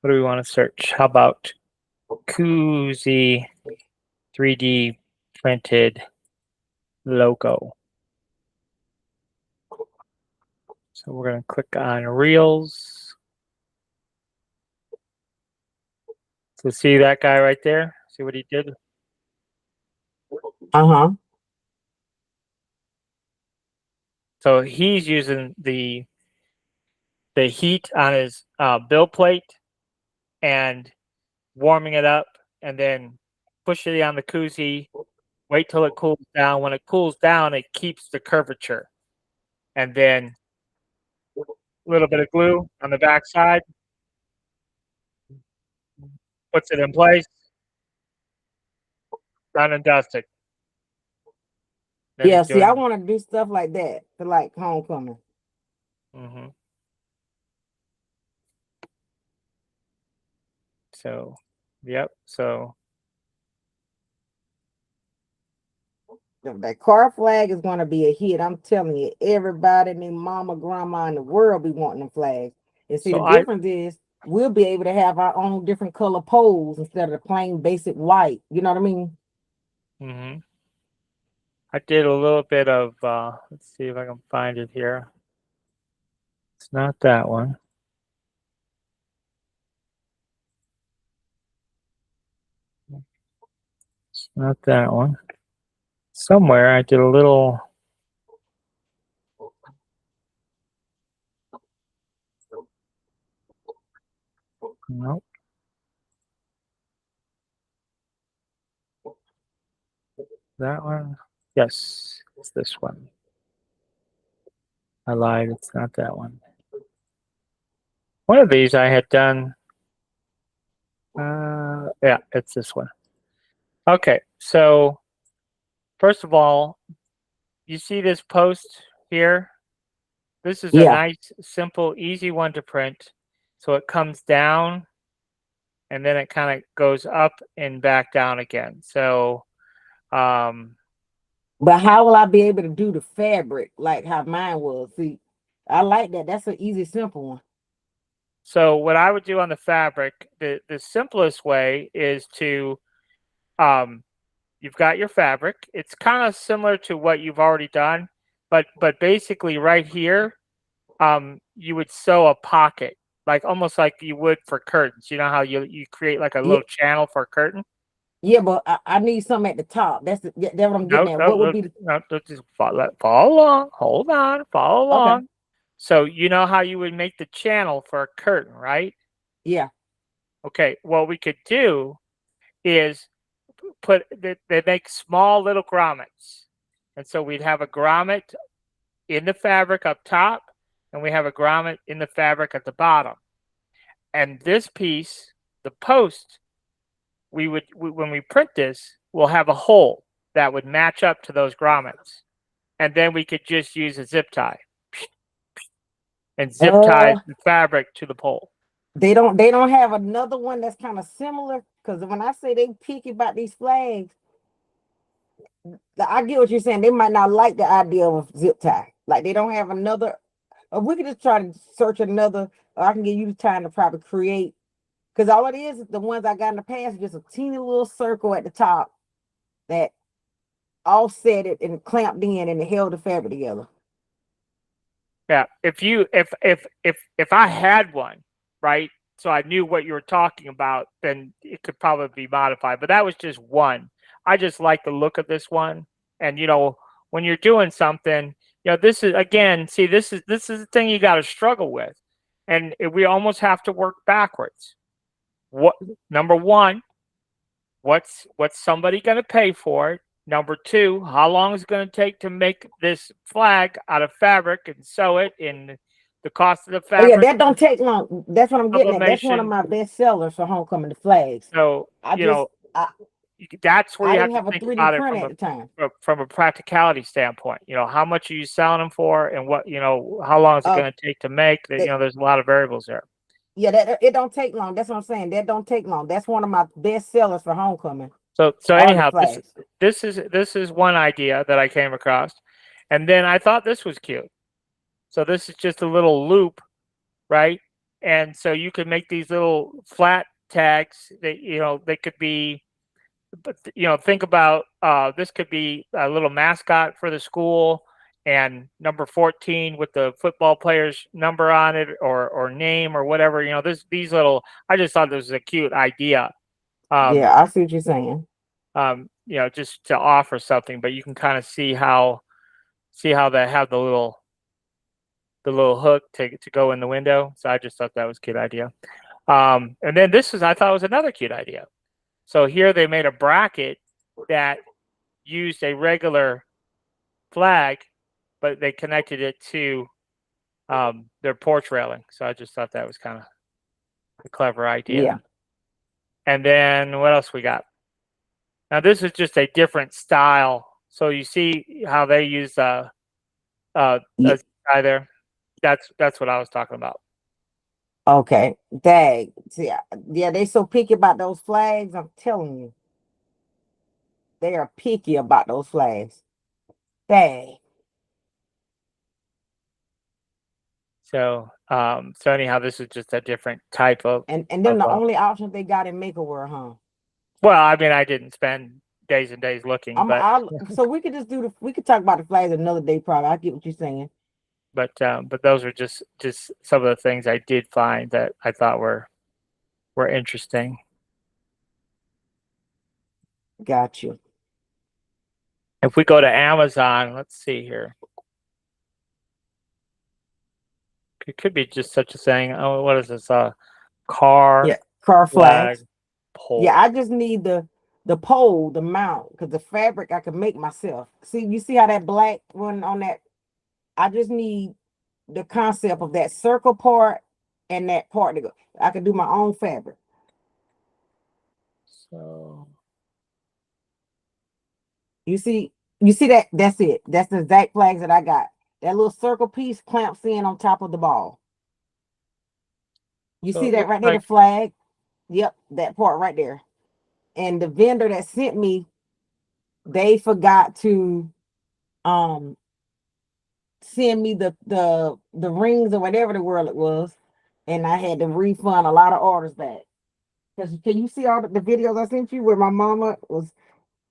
What do we want to search? How about Koozie 3D printed logo? So we're going to click on Reels. So see that guy right there? See what he did? Uh-huh. So he's using the heat on his build plate and warming it up, and then push it on the koozie, wait till it cools down. When it cools down, it keeps the curvature. And then a little bit of glue on the back side, puts it in place, done and dusted. Then Yeah, he's see, I doing. want to do stuff like that for like homecoming. Mm-hmm. So, yep. So That car flag is going to be a hit. I'm telling you, everybody and their mama, grandma in the world be wanting them flags. And see, the so I difference is we'll be able to have our own different color poles instead of the plain basic white. You know what I mean? mm-hmm. I did a little bit of let's see if I can find it here. It's not that one. It's not that one. Somewhere I did a little. Nope. That one? Yes, it's this one. I lied. It's not that one. One of these I had done. Yeah, it's this one. Okay, so first of all, you see this post here? This is a Yeah. nice, simple, easy one to print. So it comes down and then it kind of goes up and back down again. So, um, But how will I be able to do the fabric like how mine was? See, I like that. That's an easy, simple one. so what I would do on the fabric, the simplest way is to, um, you've got your fabric. It's kind of similar to what you've already done, but basically right here, you would sew a pocket, like almost like you would for curtains. You know how you create like a Yeah, little channel for a curtain? yeah, but I need something at the top. That's what I'm No, getting at. no, What would no, be the no, just follow along. Hold on, follow okay? along. So you know how you would make the channel for a curtain, right? Yeah. Okay, what we could do is they make small little grommets. And so we'd have a grommet in the fabric up top, and we have a grommet in the fabric at the bottom. And this piece, the post, when we print this, we'll have a hole that would match up to those grommets. And then we could just use a zip tie and zip tie Uh, the fabric to the pole. they don't have another one that's kind of similar. Because when I say they picky about these flags, I get what you're saying. They might not like the idea of a zip tie. Like they don't have another. Or we could just try to search another. Or I can give you the time to probably create. Because all it is the ones I got in the past, is just a teeny little circle at the top that offset it and clamped in and it held the fabric together. Yeah, if I had one, right? So I knew what you were talking about, then it could probably be modified. But that was just one. I just like the look of this one. And when you're doing something, this is again, see, this is the thing you got to struggle with, and we almost have to work backwards. What number one? What's somebody going to pay for it? Number two, how long is it going to take to make this flag out of fabric and sew it? In the cost of the Oh yeah, fabric, that don't take long. That's what I'm getting at. That's one of sublimation. my best sellers for homecoming, the flags. So I just that's where I you have didn't to have a think 3D about it print at the time. from a practicality standpoint. How much are you selling them for, and how long is it Uh going to take to make? That that there's a lot of variables there. yeah, that it don't take long. That's what I'm saying. That don't take long. That's one of my best sellers for homecoming. So Or the anyhow, this flags. this is this is one idea that I came across, and then I thought this was cute. So this is just a little loop, right? And so you can make these little flat tags that they could be, but think about this could be a little mascot for the school and number 14 with the football player's number on it or name or whatever. These little. I just thought this was a cute idea. Um, Yeah, I see what you're saying. just to offer something, but you can kind of see how they have the little hook to go in the window. So I just thought that was a cute idea. And then I thought was another cute idea. So here they made a bracket that used a regular flag, but they connected it to their porch railing. So I just thought that was kind of a clever idea. Yeah. And then what else we got? Now this is just a different style. So you see how they use a Yeah. guy there. That's what I was talking about. Okay. Dang. See, yeah, they so picky about those flags. I'm telling you, they are picky about those flags. Dang. So anyhow, this is just a different type of And then of. the only option they got in Makerware, huh? Well, I mean, I didn't spend days and days looking, but So we could just we could talk about the flags another day, probably. I get what you're saying. but those are just some of the things I did find that I thought were interesting. Got you. If we go to Amazon, let's see here. It could be just such a thing. Oh, what is this? Car Yeah, car flag flags. Yeah, pole. I just need the pole, the mount, because the fabric I can make myself. See, you see how that black one on that? I just need the concept of that circle part and that part to go. I can do my own fabric. So You see that? That's it. That's the exact flags that I got. That little circle piece clamps in on top of the ball. You so see it that looks right there, the like flag? Yep, that part right there. And the vendor that sent me, they forgot to um send me the rings or whatever the world it was, and I had to refund a lot of orders back. Because can you see all the videos I sent you where my mama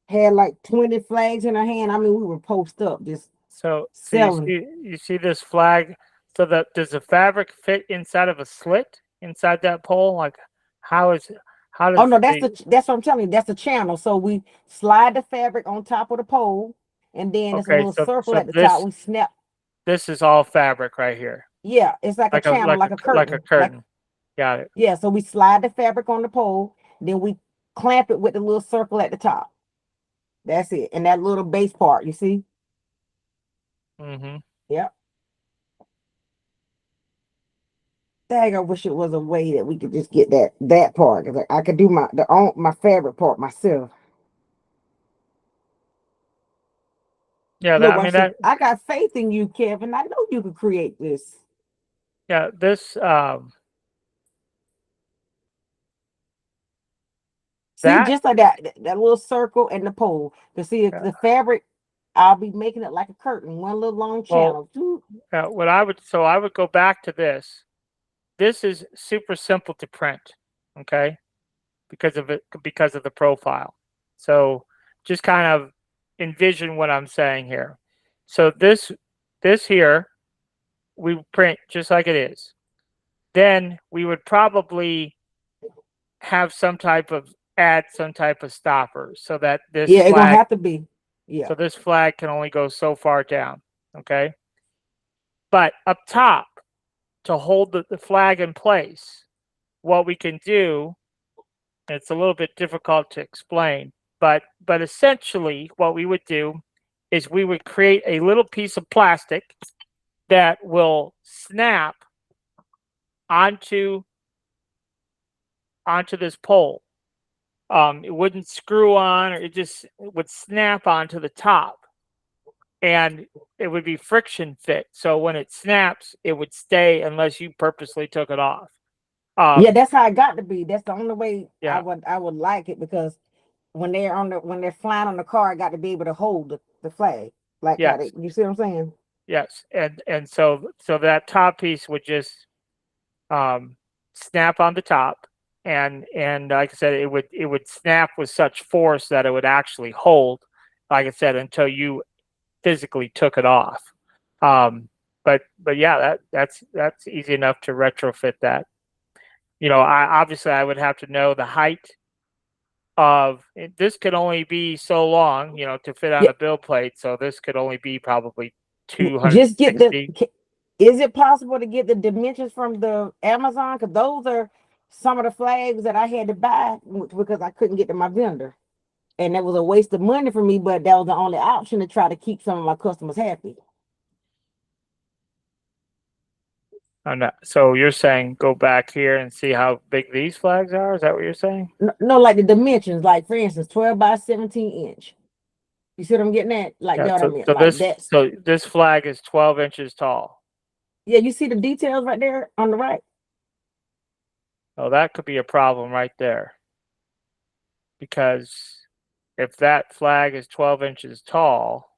had like 20 flags in her hand? I mean, we were post up just so selling. you see this flag. So that does the fabric fit inside of a slit inside that pole? Like how is how Oh does no, the that's what I'm telling you. That's the channel. So we slide the fabric on top of the pole, and then it's a okay? little So circle so at the top. this We snap. this is all fabric right here, Yeah, it's like a like a channel, like like a a like a curtain. Like curtain. Got it. yeah, so we slide the fabric on the pole, then we clamp it with the little circle at the top. That's it. And that little base part, you see? Mm-hmm. Yep. Dang, I wish it was a way that we could just get that part. 'Cause I could do my favorite part myself. Yeah, Look, I mean watch this. that. I got faith in you, Kevin. I know you could create this. Yeah, this See, that. just like that little circle and the pole. To see Uh, the fabric, I'll be making it like a curtain, one little long well, channel. Doo. what I would go back to this. This is super simple to print. Okay, because of the profile. So just kind of envision what I'm saying here. So this here we print just like it is. Then we would probably have add some type of stopper so that this Yeah, it's gonna flag have to be. Yeah. so this flag can only go so far down. Okay. But up top to hold the flag in place, what we can do, it's a little bit difficult to explain, but essentially what we would do is we would create a little piece of plastic that will snap onto this pole. It wouldn't screw on, or it would snap onto the top, and it would be friction fit. So when it snaps, it would stay unless you purposely took it off. Yeah, Um, that's how it got to be. That's the only way yeah. I would like it because when they're flying on the car, I got to be able to hold the flag. Like how Yes, you see what I'm saying? yes, and so that top piece would just um, snap on the top, and like I said, it would snap with such force that it would actually hold, like I said, until you physically took it off. Um, but yeah, that's easy enough to retrofit that. I would have to know the height of this could only be so long, to fit on Yeah, a bill plate. So this could only be probably just get the. 260. Is it possible to get the dimensions from the Amazon? Because those are some of the flags that I had to buy because I couldn't get to my vendor, and that was a waste of money for me. But that was the only option to try to keep some of my customers happy. So you're saying go back here and see how big these flags are? Is that what you're saying? No, no, like the dimensions, like for instance, 12 by 17 inch. You see what I'm getting at? Like Yeah. that what I So meant. so Like this that's so this flag is 12 inches tall. yeah, you see the details right there on the right. Oh, that could be a problem right there, because if that flag is 12 inches tall,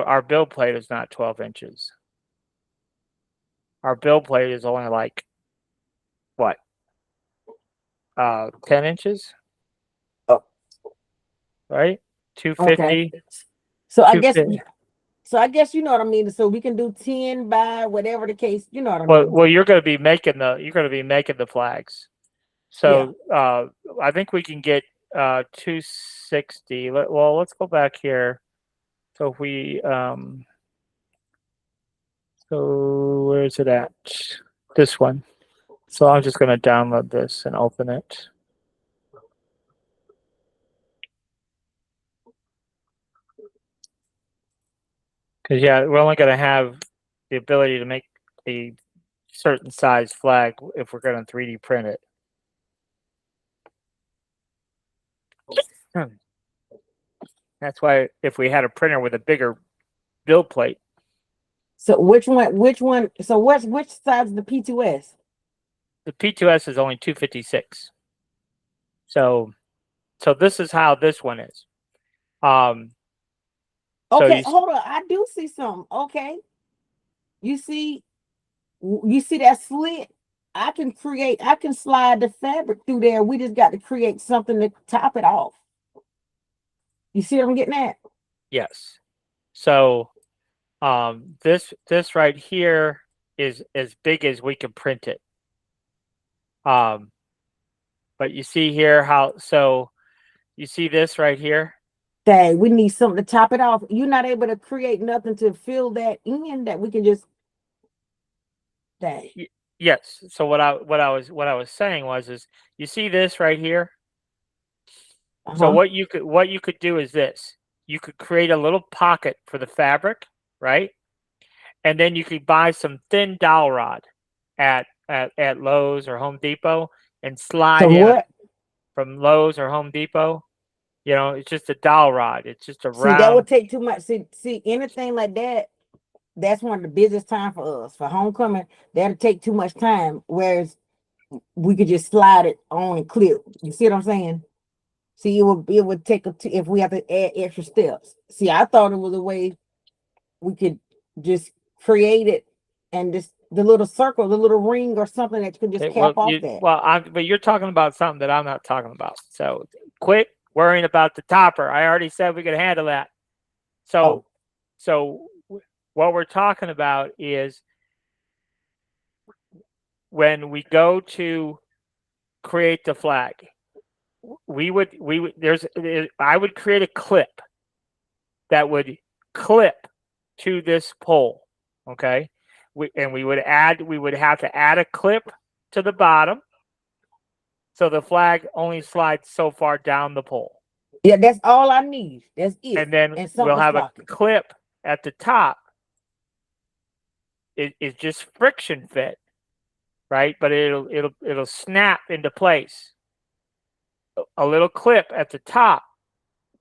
our build plate is not 12 inches. Our build plate is only like what, 10 inches, Oh, right? okay. 250, So I guess 250. so I guess you know what I mean. So we can do 10 by whatever the case, you know what I Well, mean. well, you're going to be making the flags. Yeah. So I think we can get 260. Well, let's go back here. So if we so where is it at? This one. So I'm just going to download this and open it. Because yeah, we're only going to have the ability to make a certain size flag if we're going to 3D print it. That's why if we had a printer with a bigger build plate. So which one? Which one? So which side's the P2S? The P2S is only 256. So this is how this one is. Um, so Okay, hold on. I do see something. Okay, you see, you see that slit? I can slide the fabric through there. We just got to create something to top it off. You see what I'm getting at? yes. So this right here is as big as we can print it. Um, but you see here you see this right here. Dang, we need something to top it off. You're not able to create nothing to fill that in that we can just dang. Yes. So what I was saying is you see this right here. So Uh-huh. what you could do is this. You could create a little pocket for the fabric, right? And then you could buy some thin dowel rod at Lowe's or Home Depot and slide So in what? from Lowe's or Home Depot. It's just a dowel rod. It's just a See, that round. would take too much. See, anything like that, that's one of the busiest time for us. For homecoming, that'll take too much time. Whereas we could just slide it on and clip. You see what I'm saying? See, it would take if we have to add extra steps. See, I thought it was a way we could just create it and just the little circle, the little ring or something that you could just cap off that. But you're talking about something that I'm not talking about. So quit worrying about the topper. I already said we could handle that. So Oh, so what we're talking about is when we go to create the flag, I would create a clip that would clip to this pole. Okay. We would have to add a clip to the bottom so the flag only slides so far down the pole. yeah, that's all I need. That's it. And then And we'll something to have a flock it. clip at the top. It's just friction fit, right? But it'll snap into place. A little clip at the top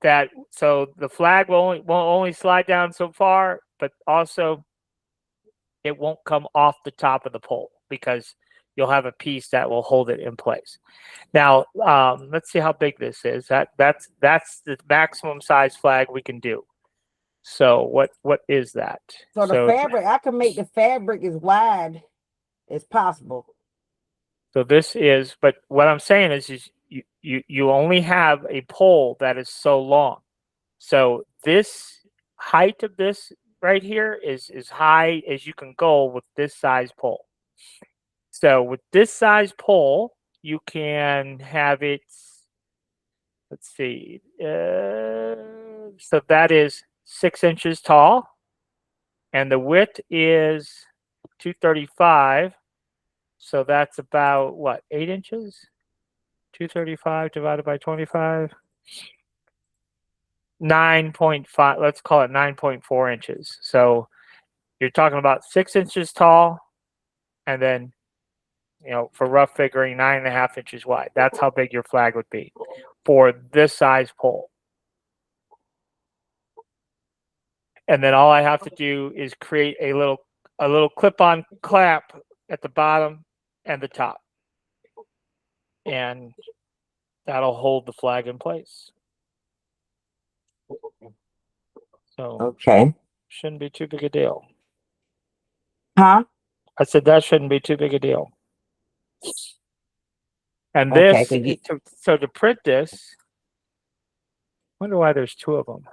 that so the flag won't only slide down so far, but also it won't come off the top of the pole because you'll have a piece that will hold it in place. Now, let's see how big this is. That's the maximum size flag we can do. So what is that? So the So fabric, I can make the fabric as wide as possible. so this is, but what I'm saying is you only have a pole that is so long. So this height of this right here is as high as you can go with this size pole. So with this size pole, you can have it, let's see, so that is 6 inches tall, and the width is 235. So that's about what, 8 inches? 235 divided by 25. 9.5, let's call it 9.4 inches. So you're talking about 6 inches tall, and then, for rough figuring, 9.5 inches wide. That's how big your flag would be for this size pole. And then all I have to do is create a little clip-on clamp at the bottom and the top, and that'll hold the flag in place. So Okay. shouldn't be too big a deal. Huh? I said that shouldn't be too big a deal. And Okay. this, so to print this, wonder why there's two of them.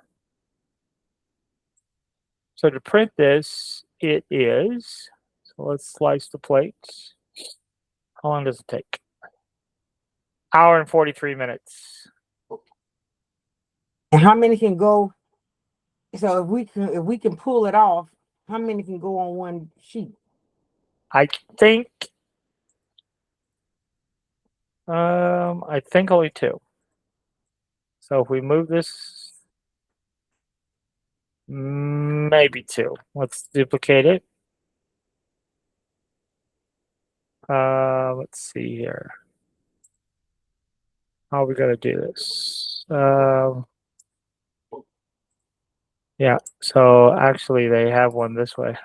So to print this, it is, so let's slice the plates. How long does it take? Hour and 43 minutes. And how many can go? So if we can pull it off, how many can go on one sheet? I think only two. So if we move this, maybe two. Let's duplicate it. Let's see here. How are we gonna do this? Yeah, so actually they have one this way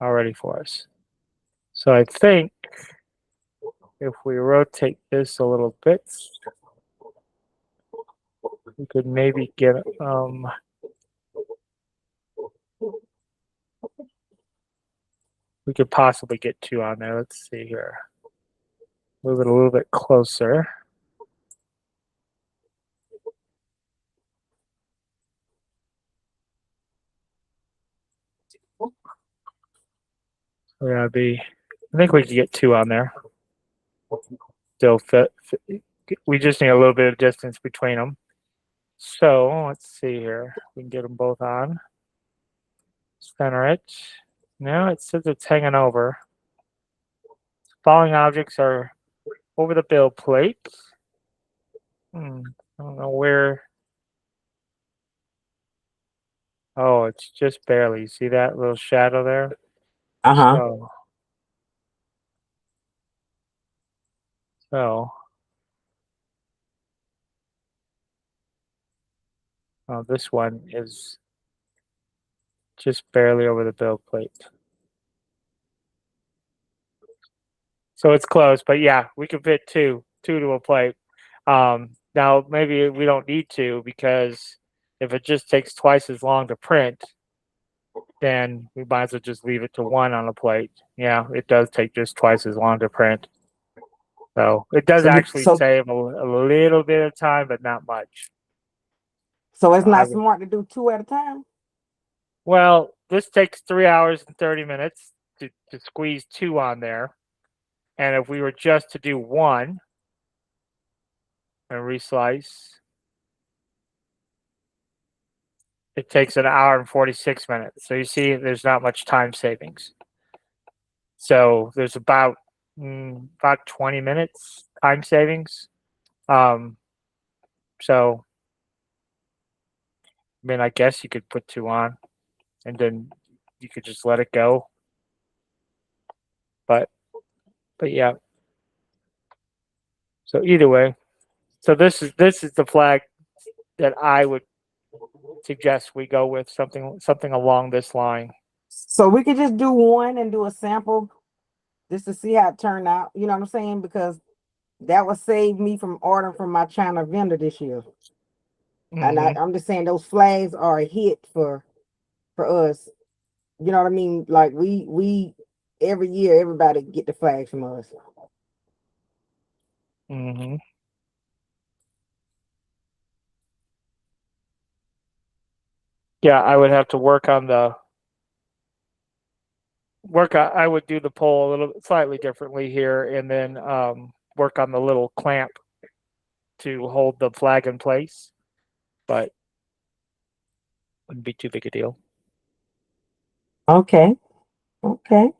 already for us. So I think if we rotate this a little bit, we could maybe get we could possibly get two on there. Let's see here. Move it a little bit closer. We're gonna be, I think we could get two on there. Still fit. We just need a little bit of distance between them. So let's see here. We can get them both on. Center it. Now it says it's hanging over. Falling objects are over the build plate. I don't know where. Oh, it's just barely. You see that little shadow there? Uh-huh. So this one is just barely over the build plate. So it's close, but yeah, we can fit two to a plate. Now maybe we don't need to, because if it just takes twice as long to print, then we might as well just leave it to one on a plate. Yeah, it does take just twice as long to print. So it does actually save a little bit of time, but not much. So it's not smart to do two at a time? Well, this takes 3 hours and 30 minutes to squeeze two on there. And if we were just to do one and reslice, it takes an hour and 46 minutes. So you see, there's not much time savings. So there's about 20 minutes time savings. So, I mean, I guess you could put two on, and then you could just let it go. But yeah. So either way, so this is the flag that I would suggest we go with, something along this line. So we could just do one and do a sample just to see how it turned out. You know what I'm saying? Because that would save me from ordering from my China vendor this year. And Mm-hmm. I'm just saying those flags are a hit for us. You know what I mean? Like we every year everybody get the flags from us. Mm-hmm. Yeah, I would have to work on the I would do the pole a little slightly differently here, and then work on the little clamp to hold the flag in place, but wouldn't be too big a deal. Okay. Okay.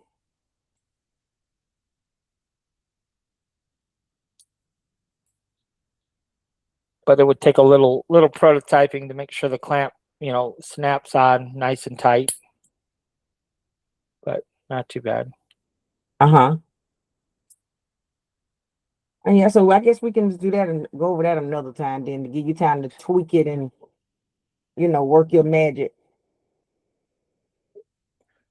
But it would take a little prototyping to make sure the clamp, snaps on nice and tight, but not too bad. Uh-huh. And yeah, so I guess we can just do that and go over that another time then to give you time to tweak it and work your magic.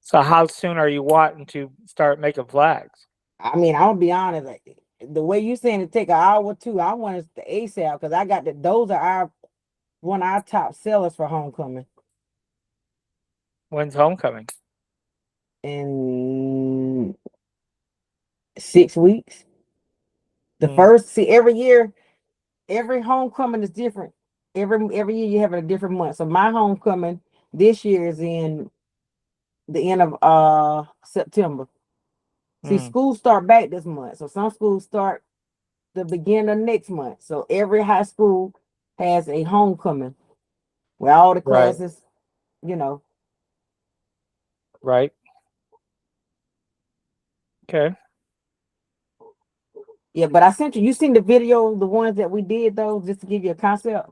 So how soon are you wanting to start making flags? I mean, I'll be honest, like, the way you saying it take an hour or two, I want us to ASAP because I got those are our one of our top sellers for homecoming When's homecoming? in 6 weeks. The Mm, first, see, every year, every homecoming is different. Every year you have a different month. So my homecoming this year is in the end of September. See, mm, schools start back this month. So some schools start the beginning of next month. So every high school has a homecoming where all the right, classes, you know. right. Okay. Yeah, but I sent you. You seen the video, the ones that we did though, just to give you a concept.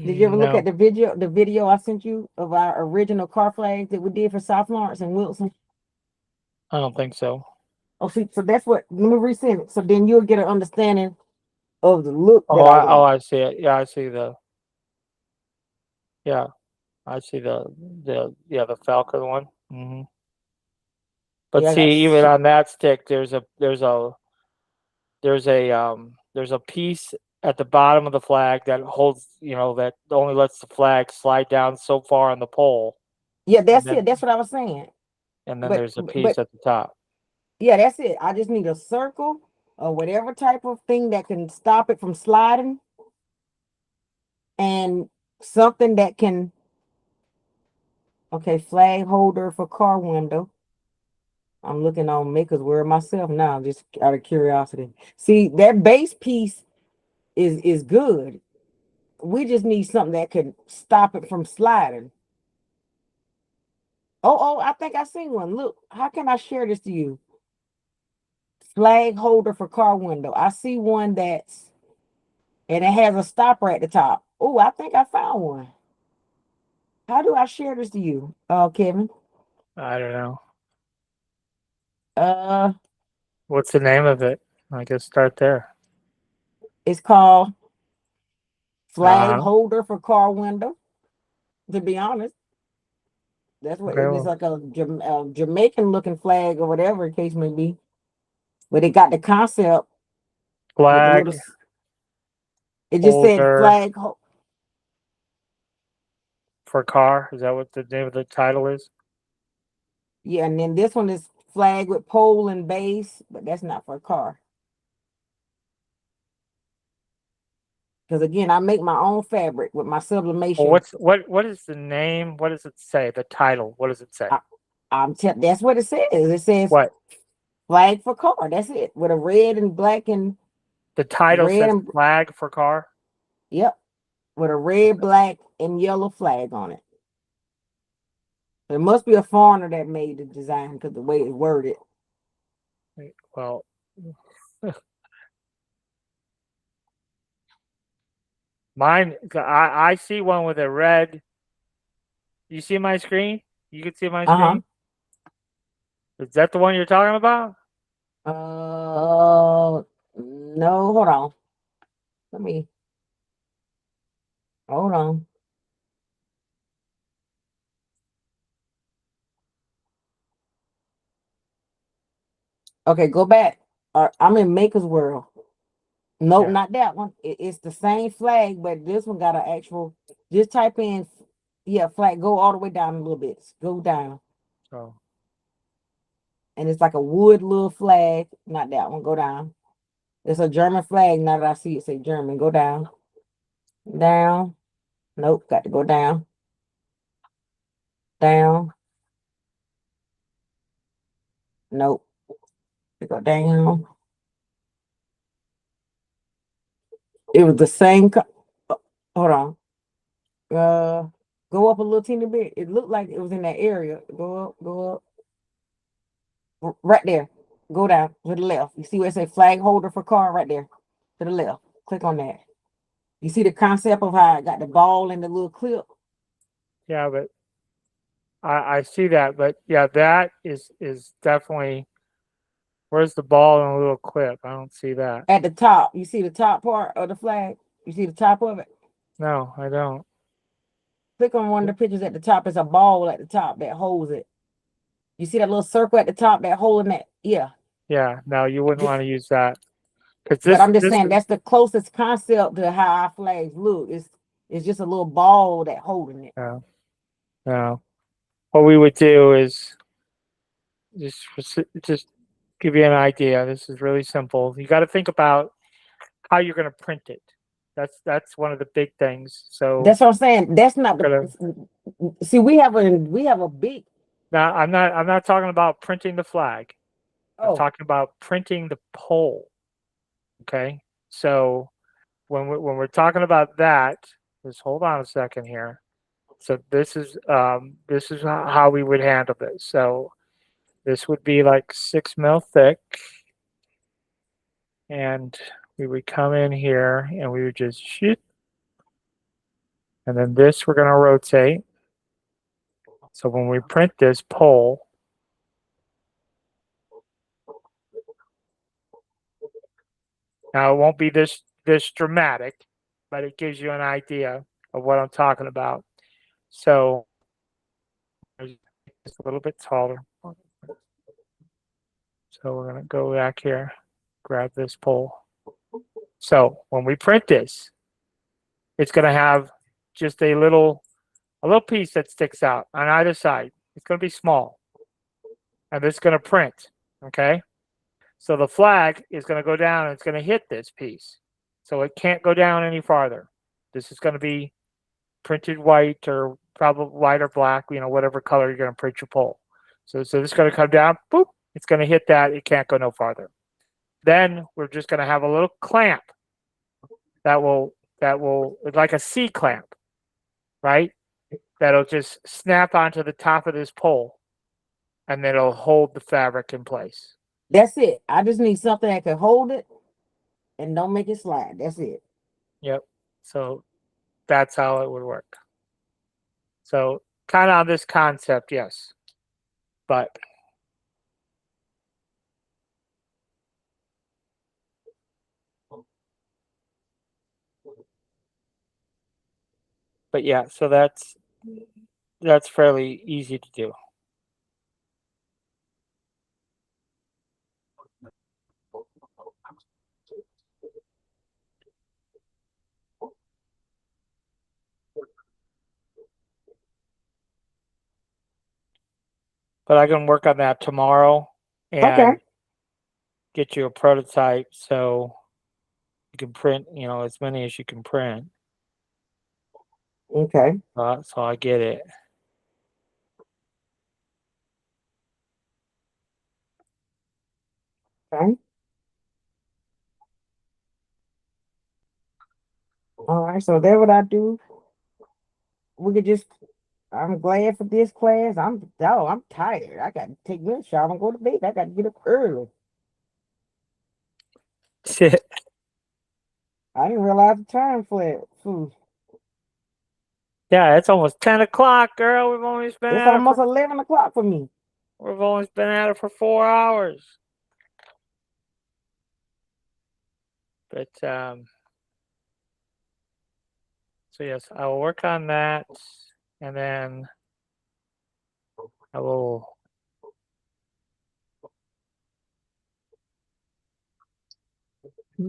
Did you ever look No, at the video? The video I sent you of our original car flags that we did for South Lawrence and Wilson. I don't think so. Oh, see, so that's what. Let me resend it. So then you'll get an understanding of the look Oh, that I want. I see it. Yeah, I see yeah, I see the Falcon one. But Yeah, I got. see, even on that stick, there's a piece at the bottom of the flag that holds, that only lets the flag slide down so far on the pole, Yeah, and that's it. then That's what I was saying. But there's a piece but at the top. yeah, that's it. I just need a circle or whatever type of thing that can stop it from sliding and something that can, okay, flag holder for car window. I'm looking on Maker's Word myself now, just out of curiosity. See, that base piece is good. We just need something that can stop it from sliding. Oh, I think I seen one. Look, how can I share this to you? Flag holder for car window. I see one that's and it has a stopper at the top. Oh, I think I found one. How do I share this to you, Kevin? I don't know. Uh, What's the name of it? I guess start there. it's called flag Uh-huh. holder for car window. To be honest, that's what Okay, it is, well, like a Jamaican looking flag or whatever the case may be. But it got the concept with the little. flag It just said holder flag. for car. Is that what the name of the title is? Yeah, and then this one is flag with pole and base, but that's not for a car. Because again, I make my own fabric with my Well, sublimation. what is the name? What does it say? The title. What does it say? I, that's what it says. It says What? flag for car. That's it. With a red and black and The title red says and flag for car. yep, with a red, black, and yellow flag on it. It must be a foreigner that made the design because the way it's worded. Well, mine. I see one with a red. You see my screen? You can see my Uh-huh. screen. Is that the one you're talking about? No, hold on. Let me hold on. Okay, go back. I'm in Maker's World. Nope, Yeah. not that one. It's the same flag, but this one got an actual. Just type in, yeah, flag. Go all the way down a little bit. Go down, So and it's like a wood little flag. Not that one. Go down. It's a German flag. Now that I see it say German, go down, down. Nope, got to go down, down. Nope, go down. It was the same. Hold on. Uh, go up a little teeny bit. It looked like it was in that area. Go up. Right there. Go down to the left. You see where it say flag holder for car right there. To the left. Click on that. You see the concept of how I got the ball and the little clip? yeah, but I see that, but yeah, that is definitely where's the ball and a little clip? I don't see that. At the top. You see the top part of the flag? You see the top of it? No, I don't. Click on one of the pictures at the top. It's a ball at the top that holds it. You see that little circle at the top that holding that? Yeah. Yeah, no, you wouldn't want to use that because But I'm just this saying is that's the closest concept to how our flags look. It's just a little ball that holding it. no, no. What we would do is just give you an idea. This is really simple. You got to think about how you're going to print it. That's one of the big things. So That's what I'm saying. That's not we're gonna the see. We have a big. now. I'm not talking about printing the flag. I'm Oh, talking about printing the pole. Okay. So when we're talking about that, just hold on a second here. So this is how we would handle this. So this would be like 6 mil thick, and we would come in here and we would just shoot, and then this we're gonna rotate. So when we print this pole, now it won't be this dramatic, but it gives you an idea of what I'm talking about. So it's a little bit taller. So we're gonna go back here, grab this pole. So when we print this, it's gonna have just a little piece that sticks out on either side. It's gonna be small, and it's gonna print. Okay. So the flag is gonna go down and it's gonna hit this piece. So it can't go down any farther. This is gonna be printed white or probably white or black, whatever color you're going to print your pole. So this is going to come down, boop, it's going to hit that. It can't go no farther. Then we're just going to have a little clamp that will like a C clamp, right? That'll just snap onto the top of this pole, and then it'll hold the fabric in place. that's it. I just need something that can hold it and don't make it slide. That's it. Yep. So that's how it would work. So kind of on this concept, yes, but yeah. So that's fairly easy to do. But I can work on that tomorrow Okay. and get you a prototype so you can print, as many as you can print. Okay. So I get it. Okay. All right. So that's what I do. We could just. I'm glad for this class. I'm tired. I got to take me a shower and go to bed. I got to get up early. I didn't realize the time for it. Yeah, it's almost 10 o'clock, girl. We've only been It's at it almost 11 o'clock for me. for 4 hours. But so yes, I will work on that, and then I will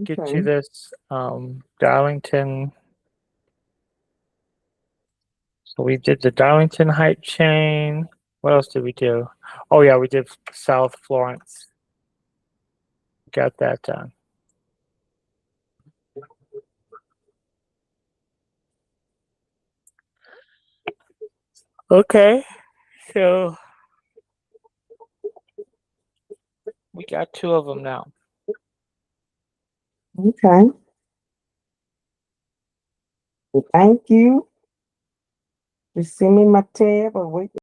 get Okay. you this Darlington. So we did the Darlington height chain. What else did we do? Oh yeah, we did South Florence. Got that done. Okay, so we got 2 of them now. Okay. Well, thank you. Just send me my tab or wait.